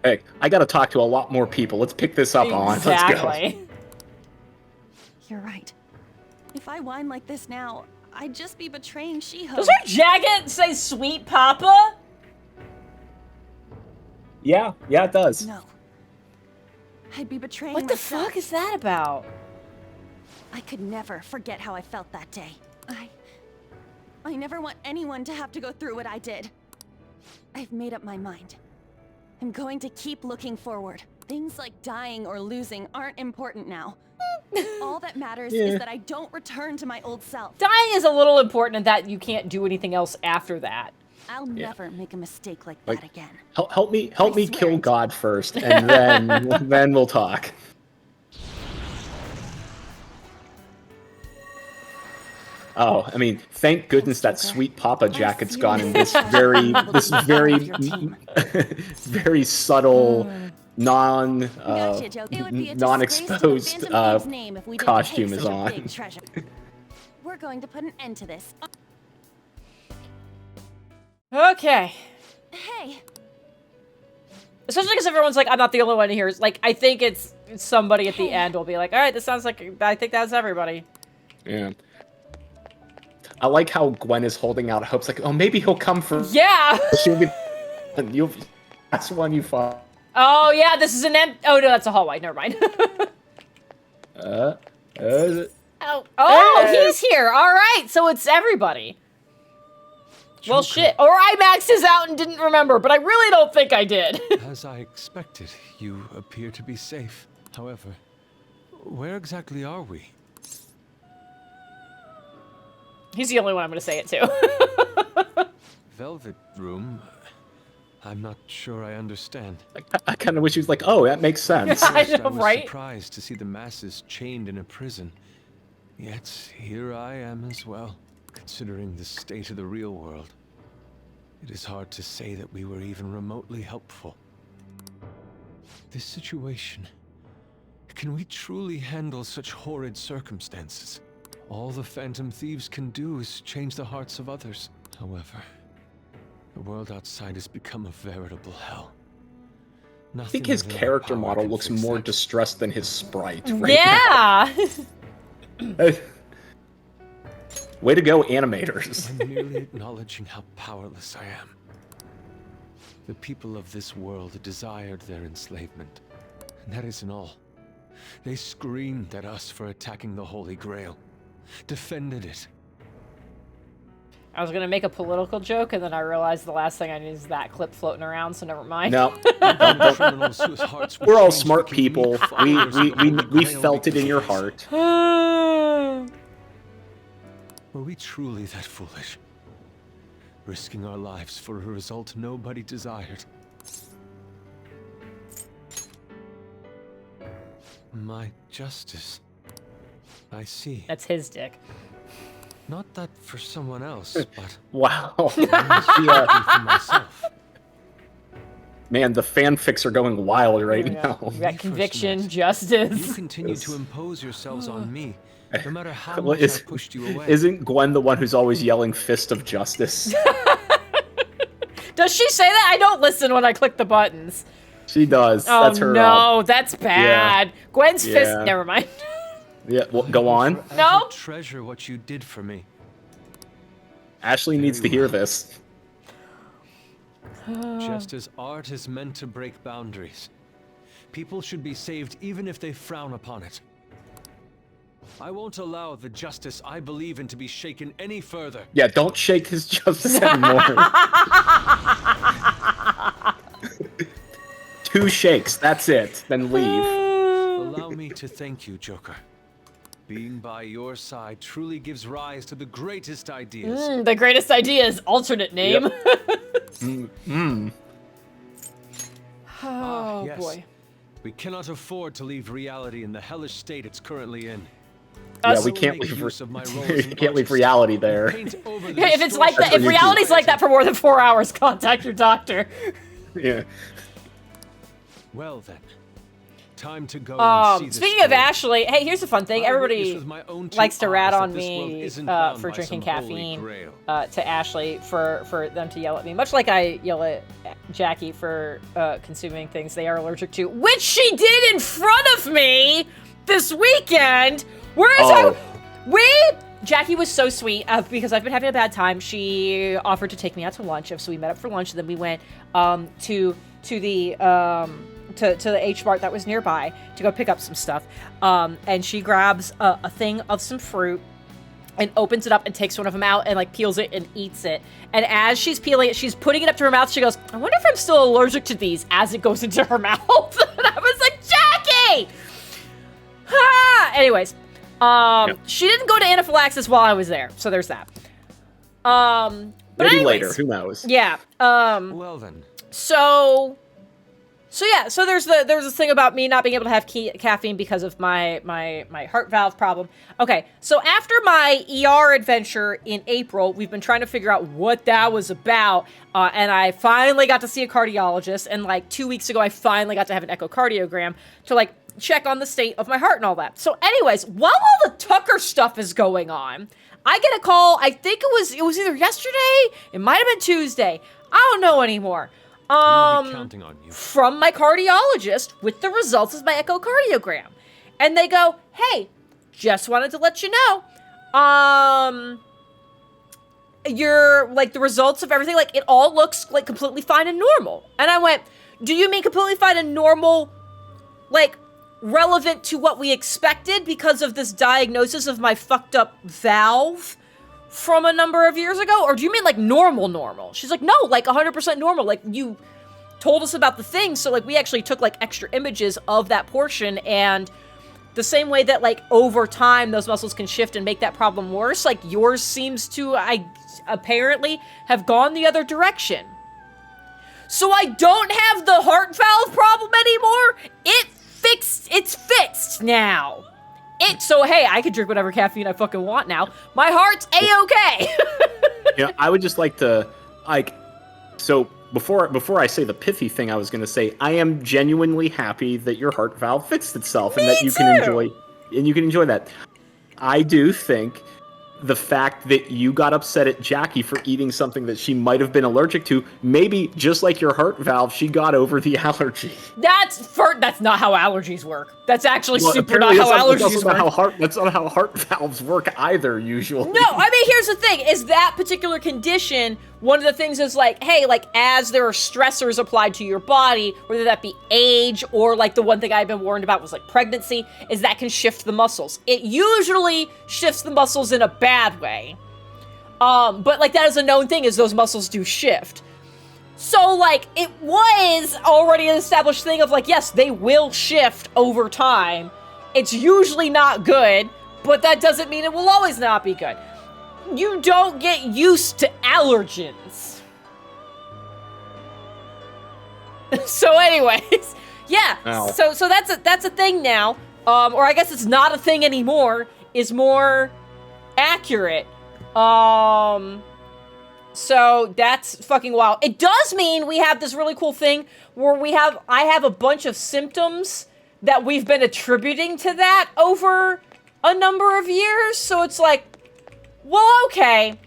Hey, I gotta talk to a lot more people. Let's pick this up on. Let's go. You're right. If I whine like this now, I'd just be betraying She-Ho. Does her jacket say Sweet Papa? Yeah, it does. No. I'd be betraying What the myself. fuck is that about? I could never forget how I felt that day. I never want anyone to have to go through what I did. I've made up my mind. I'm going to keep looking forward. Things like dying or losing aren't important now. All that matters is that I don't return to my old self. Dying is a little important in that you can't do anything else after that. I'll never make a mistake like that again. Help me kill God first, and then we'll talk. Oh, I mean, thank goodness that Sweet Papa jacket's gone in this very very subtle, non-exposed costume is on. We're going to put an end to this. Okay. Hey. Especially because everyone's like, I'm not the only one here. It's like, I think it's somebody at the end will be like, all right, this sounds like, I think that's everybody. Yeah. I like how Gwen is holding out hopes, like, oh, maybe he'll come for... Yeah! That's one you fought. Oh, yeah, this is an oh, no, that's a hallway. Never mind. He's here. All right, so it's everybody. Joker. Well, shit. Or I maxed his out and didn't remember, but I really don't think I did. As I expected, you appear to be safe. However, where exactly are we? He's the only one I'm going to say it to. Velvet Room? I'm not sure I understand. I kind of wish he was like, oh, that makes sense. I know, I was right? surprised to see the masses chained in a prison. Yet, here I am as well, considering the state of the real world. It is hard to say that we were even remotely helpful. This situation... Can we truly handle such horrid circumstances? All the Phantom Thieves can do is change the hearts of others. However, the world outside has become a veritable hell. I think his character model looks more distressed than his sprite right now. Way to go, animators. I'm merely acknowledging how powerless I am. The people of this world desired their enslavement, And that isn't all. They screamed at us for attacking the Holy Grail, defended it. I was gonna make a political joke, and then I realized the last thing I need is that clip floating around, so never mind. No. We're all smart people. We felt it in your heart. Were we truly that foolish? Risking our lives for a result nobody desired. My justice. I see. That's his dick. Not that for someone else, but Wow. for myself. Man, the fanfics are going wild right now. We got conviction, justice. You continue to impose yourselves on me, no matter how Well, much I pushed you away. Isn't Gwen the one who's always yelling "Fist of Justice"? Does she say that? I don't listen when I click the buttons. She does. Oh That's her. no, that's bad. Yeah. Gwen's fist. Yeah. Never mind. Yeah, well, go on. No. Treasure what you did for me. Ashley needs to hear this. Just as art is meant to break boundaries, people should be saved even if they frown upon it. I won't allow the justice I believe in to be shaken any further. Yeah, don't shake his justice anymore. 2 shakes, that's it. Then leave. Allow me to thank you, Joker. Being by your side truly gives rise to the greatest ideas. The greatest idea is alternate name. Yep. Oh yes. boy. We cannot afford to leave reality in the hellish state it's currently in. Yeah, we can't leave. We can't leave reality there. If it's like that, if reality's like that for more than 4 hours, contact your doctor. Yeah. Well then, time to go. And see Speaking of Ashley, hey, here's a fun thing. Everybody likes to rat on that this world me isn't bound for by drinking some holy caffeine grail. to Ashley for them to yell at me, much like I yell at Jackie for consuming things they are allergic to, which she did in front of me this weekend. Whereas Jackie was so sweet because I've been having a bad time. She offered to take me out to lunch, so we met up for lunch, and then we went to the H Mart that was nearby to go pick up some stuff. And she grabs a thing of some fruit and opens it up and takes one of them out and like peels it and eats it. And as she's peeling it, she's putting it up to her mouth. She goes, "I wonder if I'm still allergic to these," as it goes into her mouth. And I was like, Jackie! Anyways, she didn't go to anaphylaxis while I was there, so there's that. But Maybe anyways, later. Who knows? Yeah. Well then. So there's this thing about me not being able to have caffeine because of my heart valve problem. Okay, so after my ER adventure in April, we've been trying to figure out what that was about, and I finally got to see a cardiologist, and like 2 weeks ago, I finally got to have an echocardiogram to like check on the state of my heart and all that. So anyways, while all the Tucker stuff is going on, I get a call, I think it was either yesterday, it might have been Tuesday, I don't know anymore. Counting on you. From my cardiologist with the results of my echocardiogram. And they go, "Hey, just wanted to let you know, your, like, the results of everything, like, it all looks, like, completely fine and normal." And I went, "Do you mean completely fine and normal, like, relevant to what we expected because of this diagnosis of my fucked up valve from a number of years ago? Or do you mean like normal?" She's like, "No, like 100% normal. Like you told us about the thing. So like we actually took like extra images of that portion, and the same way that like over time those muscles can shift and make that problem worse, like yours seems to apparently have gone the other direction. So I don't have the heart valve problem anymore. It's fixed now. So hey, I can drink whatever caffeine I fucking want now. My heart's A-okay." You know, I would just like to, like, so before I say the pithy thing, I was going to say, I am genuinely happy that your heart valve fixed itself and that you can enjoy that. I do think the fact that you got upset at Jackie for eating something that she might have been allergic to, maybe just like your heart valve, she got over the allergy. That's not how allergies work. That's actually super not how allergies work. That's not how heart valves work either, usually. No, I mean, here's the thing, is that particular condition one of the things is like, hey, like as there are stressors applied to your body, whether that be age or like the one thing I've been warned about was like pregnancy, is that can shift the muscles. It usually shifts the muscles in a bad way. But like that is a known thing, is those muscles do shift. So like it was already an established thing of like, yes, they will shift over time. It's usually not good, but that doesn't mean it will always not be good. You don't get used to allergens. So anyways, yeah. Ow. So that's a thing now. Or I guess it's not a thing anymore, is more accurate. So that's fucking wild. It does mean we have this really cool thing where I have a bunch of symptoms that we've been attributing to that over a number of years. So it's like, well, okay.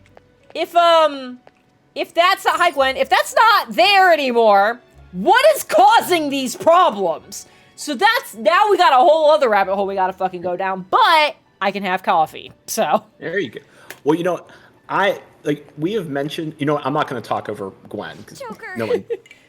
If that's not, hi Gwen, if that's not there anymore, what is causing these problems? So now we got a whole other rabbit hole we gotta fucking go down, but I can have coffee, so. There you go. Well, we have mentioned, I'm not going to talk over Gwen. Joker.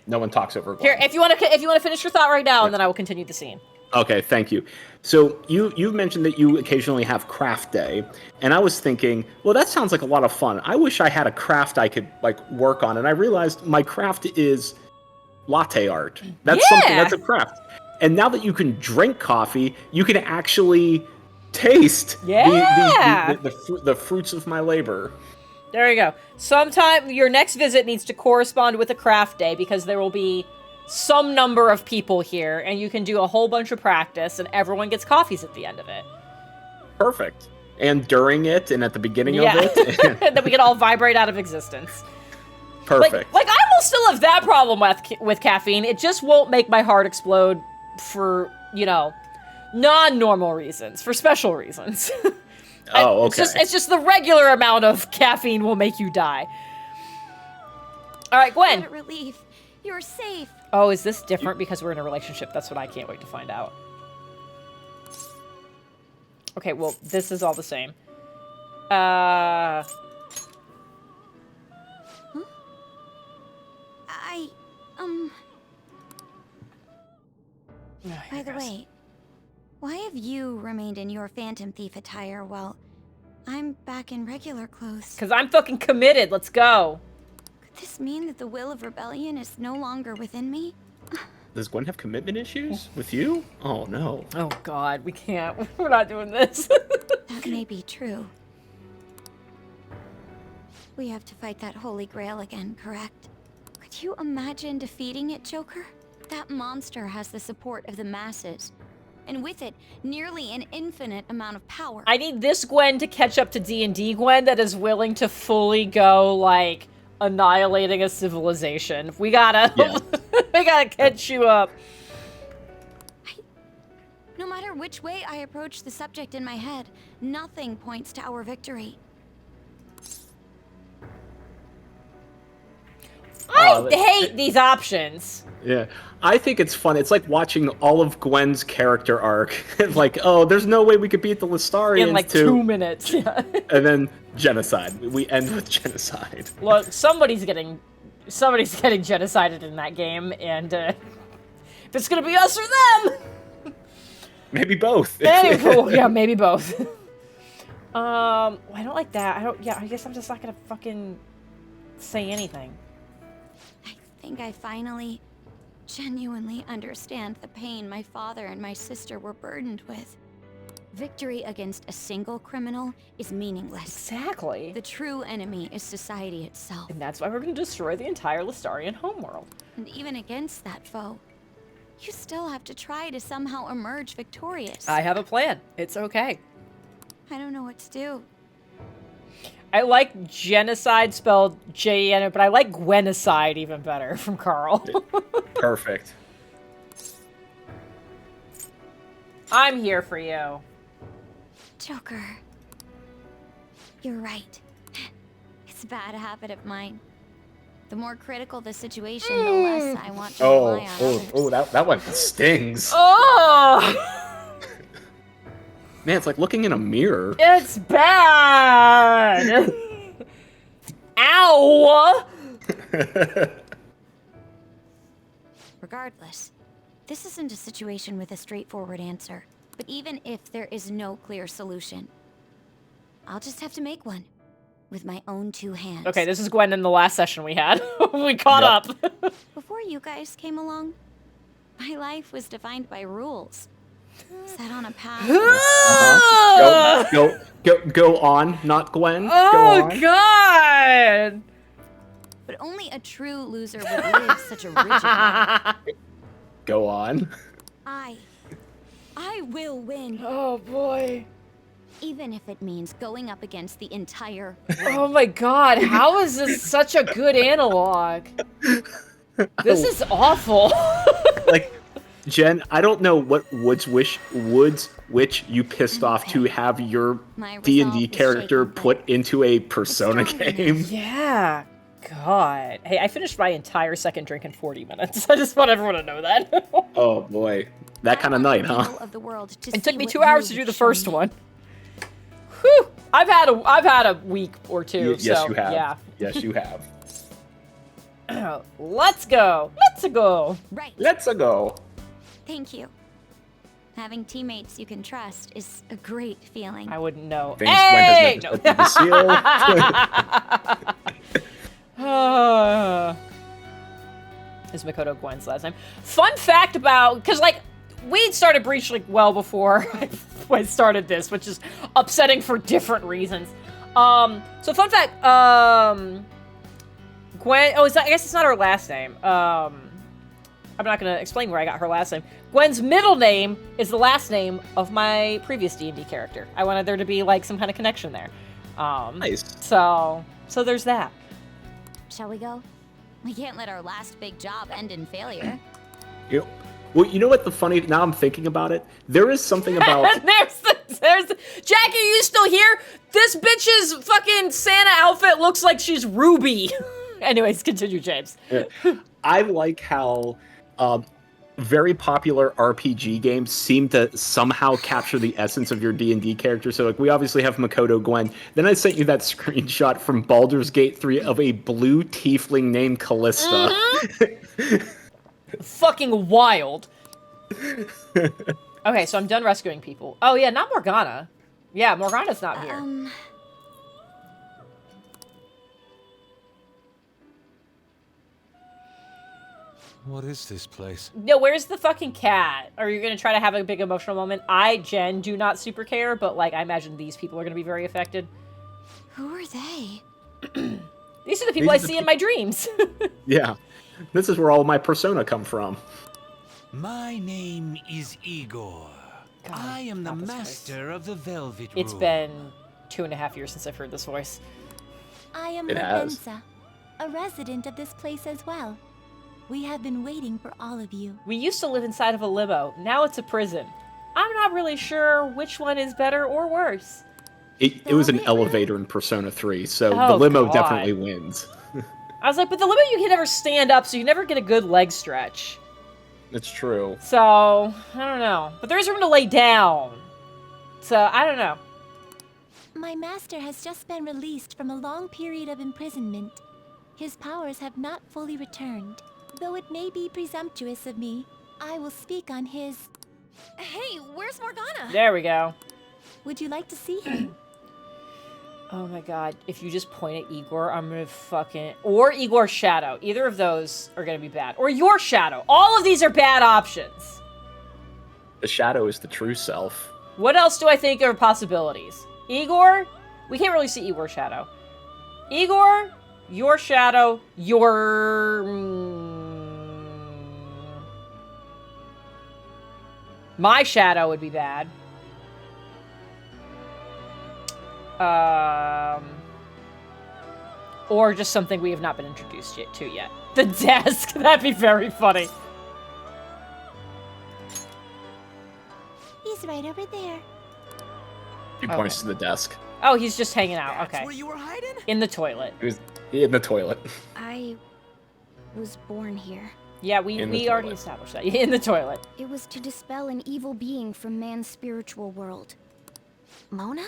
No one talks over Gwen. Here, if you want to finish your thought right now, and then I will continue the scene. Okay, thank you. So you mentioned that you occasionally have craft day, and I was thinking, well, that sounds like a lot of fun. I wish I had a craft I could work on, and I realized my craft is latte art. That's something that's a craft. And now that you can drink coffee, you can actually taste the fruits of my labor. There you go. Sometime your next visit needs to correspond with a craft day, because there will be some number of people here, and you can do a whole bunch of practice, and everyone gets coffees at the end of it. Perfect. And during it, and at the beginning of it. And then we can all vibrate out of existence. Perfect. Like I will still have that problem with caffeine. It just won't make my heart explode for, non-normal reasons, for special reasons. Oh, okay. It's just the regular amount of caffeine will make you die. All right, Gwen. What a relief. You're safe. Oh, is this different because we're in a relationship? That's what I can't wait to find out. Okay, well, this is all the same. Huh? By the way, why have you remained in your Phantom Thief attire while I'm back in regular clothes? Because I'm fucking committed. Let's go. Could this mean that the will of rebellion is no longer within me? Does Gwen have commitment issues with you? Oh, no. Oh, God. We can't. We're not doing this. That may be true. We have to fight that Holy Grail again, correct? Could you imagine defeating it, Joker? That monster has the support of the masses. And with it, nearly an infinite amount of power. I need this Gwen to catch up to D&D Gwen that is willing to fully go, annihilating a civilization. We gotta... Yeah. We gotta catch you up. No matter which way I approach the subject in my head, nothing points to our victory. I hate these options. Yeah. I think it's fun. It's like watching all of Gwen's character arc. There's no way we could beat the Lestarians in 2 minutes. Yeah. And then genocide. We end with genocide. Look, somebody's getting genocided in that game, and if it's gonna be us or them, maybe both. Maybe both. I don't like that. I guess I'm just not gonna fucking say anything. I think I finally, genuinely understand the pain my father and my sister were burdened with. Victory against a single criminal is meaningless. Exactly. The true enemy is society itself. And that's why we're going to destroy the entire Lestarian homeworld. And even against that foe, you still have to try to somehow emerge victorious. I have a plan. It's okay. I don't know what to do. I like genocide spelled J-E-N, but I like Gwenicide even better from Carl. Perfect. I'm here for you. Joker. You're right. It's a bad habit of mine. The more critical the situation, the less I want to rely on others. That one stings. Oh! Man, it's like looking in a mirror. It's bad! Ow! Regardless, this isn't a situation with a straightforward answer. But even if there is no clear solution, I'll just have to make one. With my own 2 hands. Okay, this is Gwen in the last session we had. We caught up. Before you guys came along, my life was defined by rules. Set on a path. Go on, not Gwen. Oh, go on. God! But only a true loser would live such a rigid life. Go on. I will win. Oh, boy. Even if it means going up against the entire Oh my god, how is this such a good analog? This is awful. Like, Jen, I don't know what Woods which you pissed off to have your D&D character put into a Persona game. Yeah. God. Hey, I finished my entire second drink in 40 minutes. I just want everyone to know that. Oh boy. That kind of night, huh? of the world to It took see me what 2 hours to you do the have shown first me. one. Whew. I've had a week or two. Yes, so, you have. Yeah. Yes, you have. Let's go. Let's go. Right. Let's go. Thank you. Having teammates you can trust is a great feeling. I wouldn't know. Thanks, Hey! Gwen has never said the seal. Is Makoto Gwen's last name. Fun fact about, because like, we started Breach like well before I started this, which is upsetting for different reasons. So fun fact, Gwen, I guess it's not her last name. I'm not gonna explain where I got her last name. Gwen's middle name is the last name of my previous D&D character. I wanted there to be like some kind of connection there. Nice. So there's that. Shall we go? We can't let our last big job end in failure. Well, you know what the funny, now I'm thinking about it, there is something about... there's Jackie, are you still here? This bitch's fucking Santa outfit looks like she's Ruby. Anyways, continue, James. I like how very popular RPG games seem to somehow capture the essence of your D&D character. So, like, we obviously have Makoto Gwen. Then I sent you that screenshot from Baldur's Gate 3 of a blue tiefling named Callista. Fucking wild. Okay, so I'm done rescuing people. Oh yeah, not Morgana. Yeah, Morgana's not here. What is this place? No, where's the fucking cat? Are you gonna try to have a big emotional moment? I, Jen, do not super care, but like I imagine these people are gonna be very affected. Who are they? These are the people I see in my dreams. Yeah. This is where all my persona come from. My name is Igor. God, I am the master of the Velvet Room. It's been 2.5 years since I've heard this voice. I am It has. Lavenza, a resident of this place as well. We have been waiting for all of you. We used to live inside of a limo. Now it's a prison. I'm not really sure which one is better or worse. It was an elevator in Persona 3, so Oh, the limo God. definitely wins. I was like, but the limo you can never stand up, so you never get a good leg stretch. It's true. So, I don't know. But there's room to lay down. So, I don't know. My master has just been released from a long period of imprisonment. His powers have not fully returned. Though it may be presumptuous of me, I will speak on his... Hey, where's Morgana? There we go. Would you like to see him? Oh my god, if you just point at Igor, I'm gonna fucking... Or Igor's shadow. Either of those are gonna be bad. Or your shadow. All of these are bad options. The shadow is the true self. What else do I think are possibilities? Igor? We can't really see Igor's shadow. Igor, your shadow, your... My shadow would be bad. Or just something we have not been introduced to yet. The desk. That'd be very funny. He's right over there. He points to the desk. Oh, he's just hanging out. Okay. Where you were hiding? In the toilet. He was in the toilet. I was born here. Yeah, we already established that. In the toilet. It was to dispel an evil being from man's spiritual world. Mona?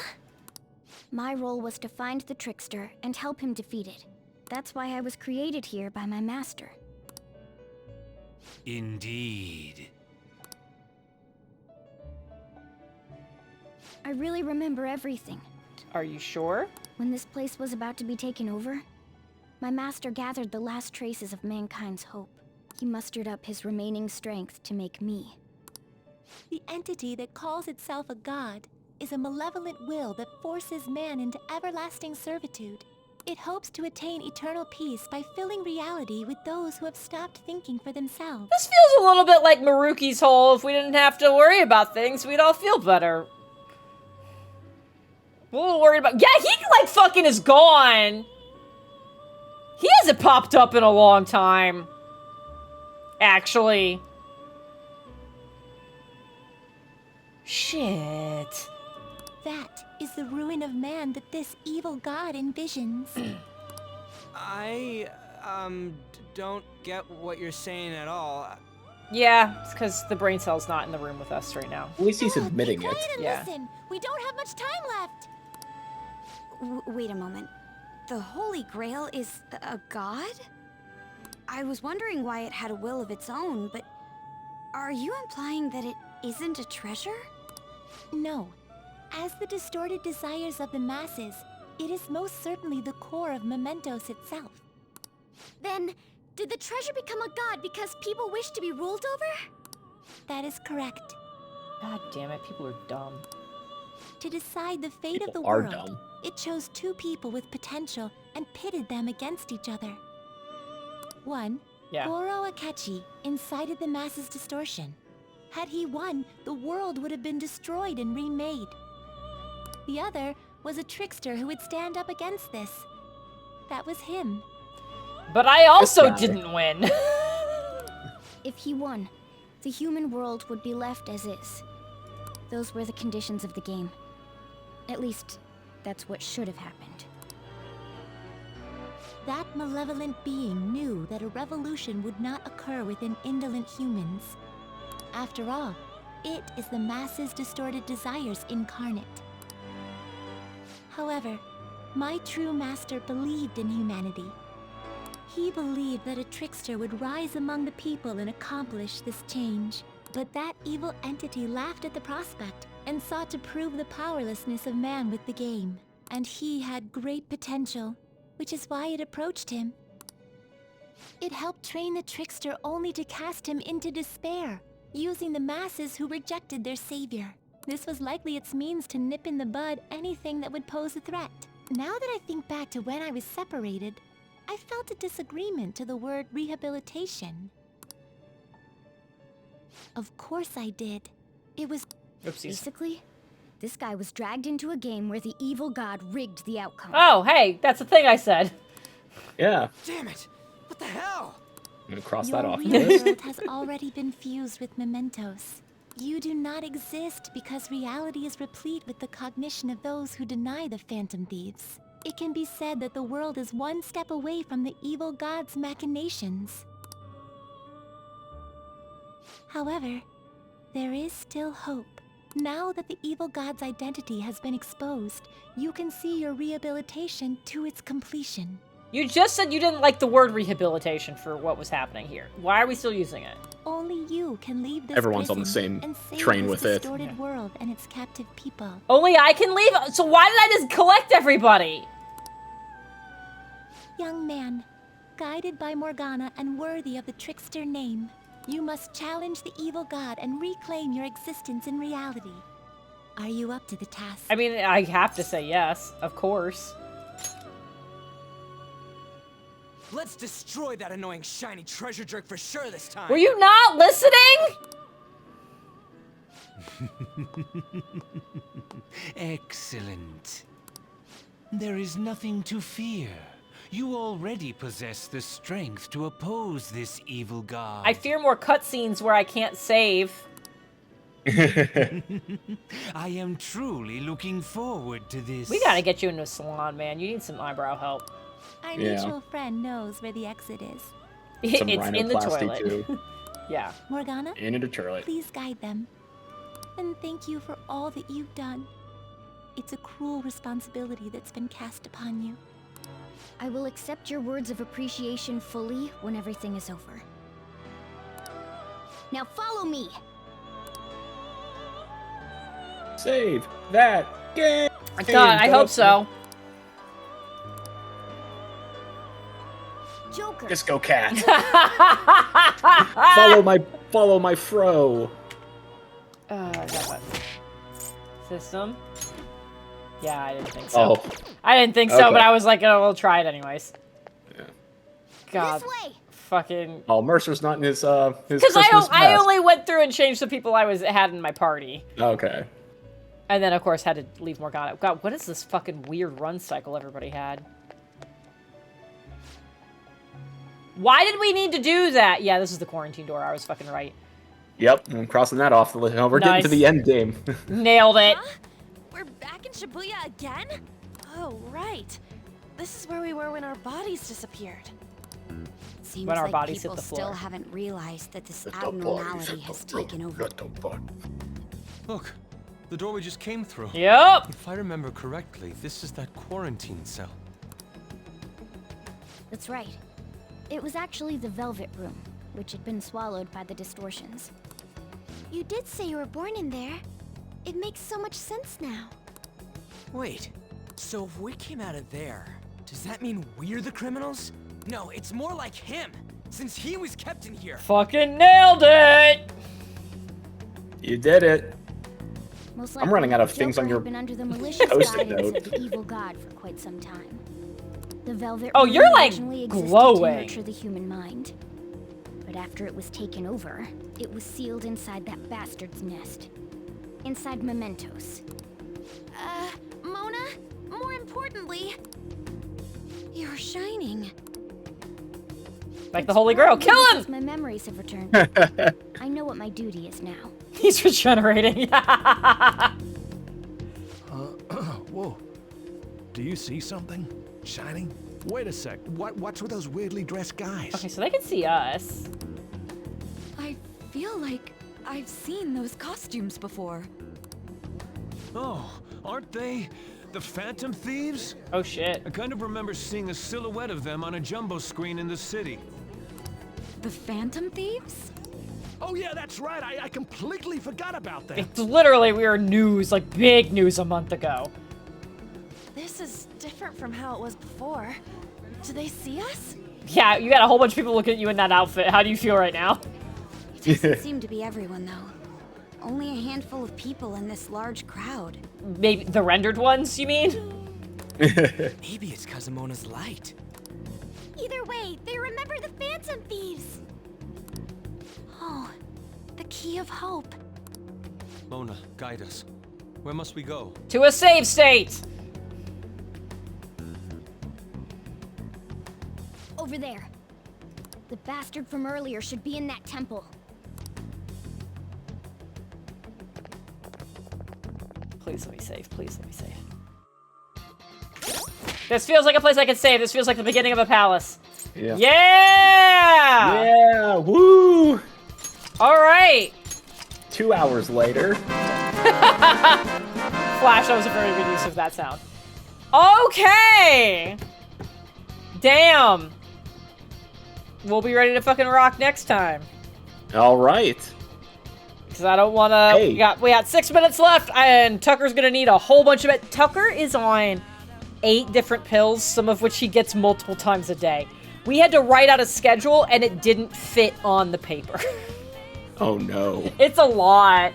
My role was to find the trickster and help him defeat it. That's why I was created here by my master. Indeed. I really remember everything. Are you sure? When this place was about to be taken over, my master gathered the last traces of mankind's hope. He mustered up his remaining strength to make me. The entity that calls itself a god is a malevolent will that forces man into everlasting servitude. It hopes to attain eternal peace by filling reality with those who have stopped thinking for themselves. This feels a little bit like Maruki's whole, if we didn't have to worry about things, we'd all feel better. We're a little worried about— yeah, he like fucking is gone. He hasn't popped up in a long time. Actually. Shit. That is the ruin of man that this evil god envisions. I, don't get what you're saying at all. Yeah, it's because the brain cell's not in the room with us right now. At least he's admitting Be it. quiet and Yeah. listen. We don't have much time left. Wait a moment. The Holy Grail is a god? I was wondering why it had a will of its own, but are you implying that it isn't a treasure? No. As the distorted desires of the masses, it is most certainly the core of Mementos itself. Then, did the treasure become a god because people wish to be ruled over? That is correct. God damn it, people are dumb. To decide the fate of the People are world, dumb. it chose two people with potential and pitted them against each other. One, Yeah. Goro Akechi, incited the masses' distortion. Had he won, the world would have been destroyed and remade. The other was a trickster who would stand up against this. That was him. But I also guy. didn't win. If he won, the human world would be left as is. Those were the conditions of the game. At least, that's what should have happened. That malevolent being knew that a revolution would not occur within indolent humans. After all, it is the masses' distorted desires incarnate. However, my true master believed in humanity. He believed that a trickster would rise among the people and accomplish this change. But that evil entity laughed at the prospect and sought to prove the powerlessness of man with the game. And he had great potential, which is why it approached him. It helped train the trickster only to cast him into despair, using the masses who rejected their savior. This was likely its means to nip in the bud anything that would pose a threat. Now that I think back to when I was separated, I felt a disagreement to the word rehabilitation. Of course I did. It was... Oopsies. Basically, this guy was dragged into a game where the evil god rigged the outcome. Oh, hey, that's the thing I said. Yeah. Damn it! What the hell? I'm gonna cross Your that off the real list. world has already been fused with mementos. You do not exist because reality is replete with the cognition of those who deny the phantom thieves. It can be said that the world is one step away from the evil god's machinations. However, there is still hope. Now that the evil god's identity has been exposed, you can see your rehabilitation to its completion. You just said you didn't like the word rehabilitation for what was happening here. Why are we still using it? Only you can leave this Everyone's on the prison same and save train this with it. distorted world and its captive people. Only I can leave? So why did I just collect everybody? Young man, guided by Morgana and worthy of the trickster name, you must challenge the evil god and reclaim your existence in reality. Are you up to the task? I mean, I have to say yes, of course. Let's destroy that annoying shiny treasure jerk for sure this time. Were you not listening? Excellent. There is nothing to fear. You already possess the strength to oppose this evil god. I fear more cutscenes where I can't save. I am truly looking forward to this. We gotta get you into a salon, man. You need some eyebrow help. Our Yeah. mutual friend knows where the exit is. Some It's in the rhinoplasty, toilet. too. Yeah. Morgana, In a toilet. please guide them. And thank you for all that you've done. It's a cruel responsibility that's been cast upon you. I will accept your words of appreciation fully when everything is over. Now follow me! Save that game. God, I hope so. Joker. Disco cat. follow my fro. System. Yeah, I didn't think so. Oh. I didn't think so, Okay. but I was like, oh, we'll try it anyways. Yeah. God. Fucking. Oh, Mercer's not in his Because Christmas I best. only went through and changed the people I had in my party. Okay. And then, of course, had to leave Morgana. God, what is this fucking weird run cycle everybody had? Why did we need to do that? Yeah, this is the quarantine door. I was fucking right. Yep, I'm crossing that off the list. We're getting to Nice. the end game. Nailed it. We're back in Shibuya again? Oh, right. This is where we were when our bodies disappeared. Seems When our like bodies hit people the still floor. haven't realized that this abnormality has taken over. Look, the door we just came through. Yep. If I remember correctly, this is that quarantine cell. That's right. It was actually the Velvet Room, which had been swallowed by the distortions. You did say you were born in there. It makes so much sense now. Wait, so if we came out of there, does that mean we're the criminals? No, it's more like him, since he was kept in here. Fucking nailed it. You did it. Most I'm running out of Joker things on had your been under the malicious post-it guidance note. of the evil god for quite some time. The Velvet Oh, Room you're, like, originally existed glowing. to nurture the human mind. But after it was taken over, it was sealed inside that bastard's nest. Inside mementos. Mona? More importantly, You're shining. Like the Holy Grail. Kill him! Because my memories have returned. I know what my duty is now. He's regenerating. Whoa. Do you see something? Shining? Wait a sec. What's with those weirdly dressed guys? Okay, so they can see us. I feel like I've seen those costumes before. Oh, aren't they the Phantom Thieves? Oh shit. I kind of remember seeing a silhouette of them on a jumbo screen in the city. The Phantom Thieves? Oh yeah, that's right. I completely forgot about that. It's literally, we were news, like big news a month ago. This is different from how it was before. Do they see us? Yeah, you got a whole bunch of people looking at you in that outfit. How do you feel right now? It doesn't seem to be everyone, though. Only a handful of people in this large crowd. Maybe the rendered ones, you mean? Maybe it's Kazumona's light. either way, they remember the Phantom Thieves. Oh, the key of hope. Mona, guide us. Where must we go? To a save state! Over there. The bastard from earlier should be in that temple. Please let me save. Please let me save. This feels like a place I can save. This feels like the beginning of a palace. Yeah. Yeah! Yeah! Woo! All right. 2 hours later. Flash, that was a very good use of that sound. Okay! Damn. We'll be ready to fucking rock next time. All right. Because I don't want to... Hey. We got 6 minutes left, and Tucker's going to need a whole bunch of it. Tucker is on 8 different pills, some of which he gets multiple times a day. We had to write out a schedule, and it didn't fit on the paper. Oh, no. It's a lot.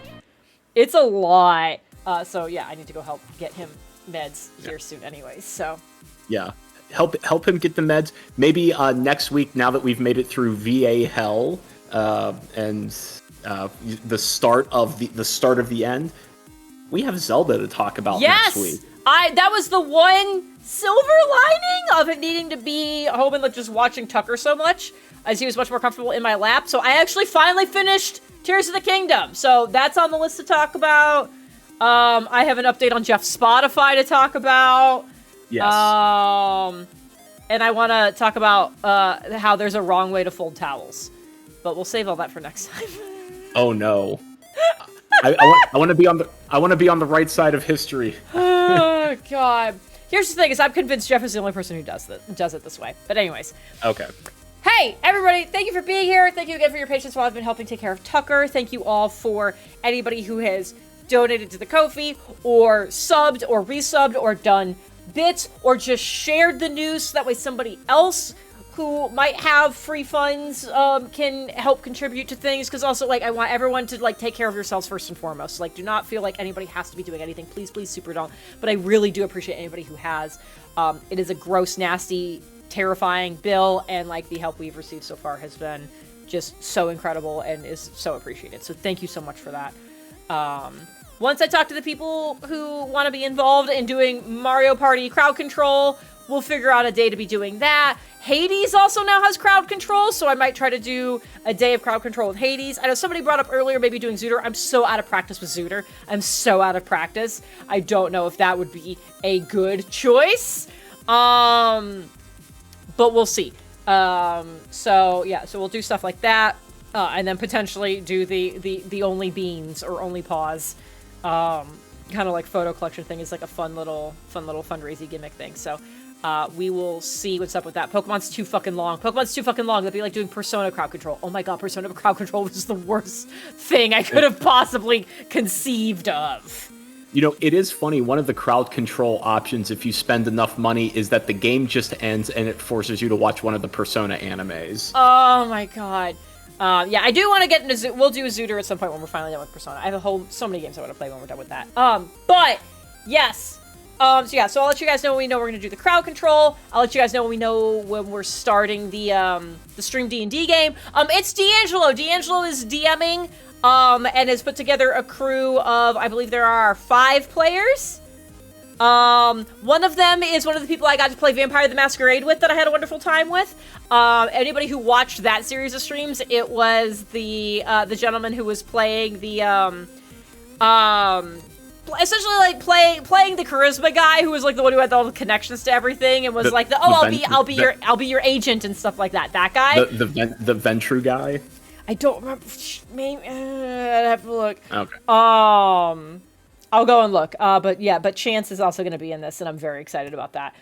It's a lot. So, yeah, I need to go help get him meds here soon anyways, so... Yeah. Help him get the meds. Maybe next week, now that we've made it through VA hell and the start of the end, we have Zelda to talk about next week. That was the one silver lining of it needing to be home and just watching Tucker so much, as he was much more comfortable in my lap. So I actually finally finished Tears of the Kingdom. So that's on the list to talk about. I have an update on Jeff's Spotify to talk about. Yes. And I want to talk about how there's a wrong way to fold towels. But we'll save all that for next time. Oh no. I want to be on the right side of history. Oh god. here's the thing: is I'm convinced Jeff is the only person who does it this way. But anyways. Okay. Hey, everybody, thank you for being here. Thank you again for your patience while I've been helping take care of Tucker. Thank you all for anybody who has donated to the Ko-fi, or subbed, or resubbed, or done bits, or just shared the news so that way somebody else who might have free funds can help contribute to things. Because also, like, I want everyone to, like, take care of yourselves first and foremost. Like, do not feel like anybody has to be doing anything. Please, please, super don't. But I really do appreciate anybody who has. It is a gross, nasty, terrifying bill, and like the help we've received so far has been just so incredible and is so appreciated. So thank you so much for that. Once I talk to the people who want to be involved in doing Mario Party crowd control, we'll figure out a day to be doing that. Hades also now has crowd control, so I might try to do a day of crowd control with Hades. I know somebody brought up earlier maybe doing Zooter. I'm so out of practice with Zooter. I'm so out of practice. I don't know if that would be a good choice. But we'll see. So we'll do stuff like that, and then potentially do the only beans or only paws, kind of like photo collection thing. Is like a fun little fundraising gimmick thing. So we will see what's up with that. Pokemon's too fucking long. That'd be like doing Persona crowd control. Oh my god, Persona crowd control was the worst thing I could have possibly conceived of. You know, it is funny, one of the crowd control options, if you spend enough money, is that the game just ends and it forces you to watch one of the Persona animes. Oh my god. Yeah, I do want to get into we'll do a Zooter at some point when we're finally done with Persona. I have so many games I want to play when we're done with that. But, yes. So I'll let you guys know when we know we're going to do the crowd control. I'll let you guys know when we know when we're starting the Stream D&D game. It's D'Angelo. D'Angelo is DMing. And has put together a crew of, I believe there are 5 players. One of them is one of the people I got to play Vampire the Masquerade with that I had a wonderful time with. Anybody who watched that series of streams, it was the gentleman who was playing the, essentially like playing the charisma guy who was like the one who had all the connections to everything and was I'll be your agent and stuff like that. That guy. The Ventru guy. I don't remember. Maybe I'd have to look. Okay. I'll go and look. But Chance is also going to be in this, and I'm very excited about that.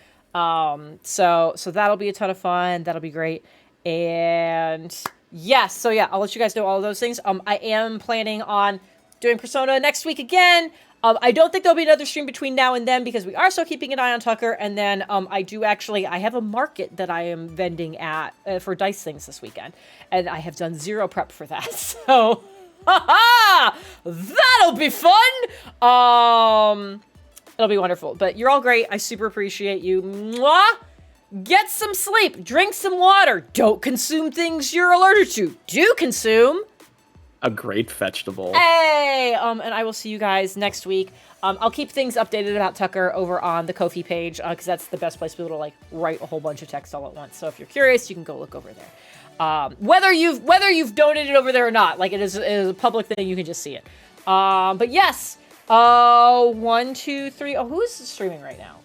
So that'll be a ton of fun. That'll be great. And yes, so yeah, I'll let you guys know all of those things. I am planning on doing Persona next week again. I don't think there'll be another stream between now and then because we are still keeping an eye on Tucker. And then I have a market that I am vending at for dice things this weekend. And I have done zero prep for that. So, that'll be fun. It'll be wonderful. But you're all great. I super appreciate you. Mwah! Get some sleep. Drink some water. Don't consume things you're allergic to. Do consume a great vegetable. Hey! And I will see you guys next week. I'll keep things updated about Tucker over on the Ko-fi page, because that's the best place to be able to, like, write a whole bunch of text all at once. So if you're curious, you can go look over there. Whether you've donated over there or not, like, it is a public thing, you can just see it. But yes, 1, 2, 3. Oh, who's streaming right now?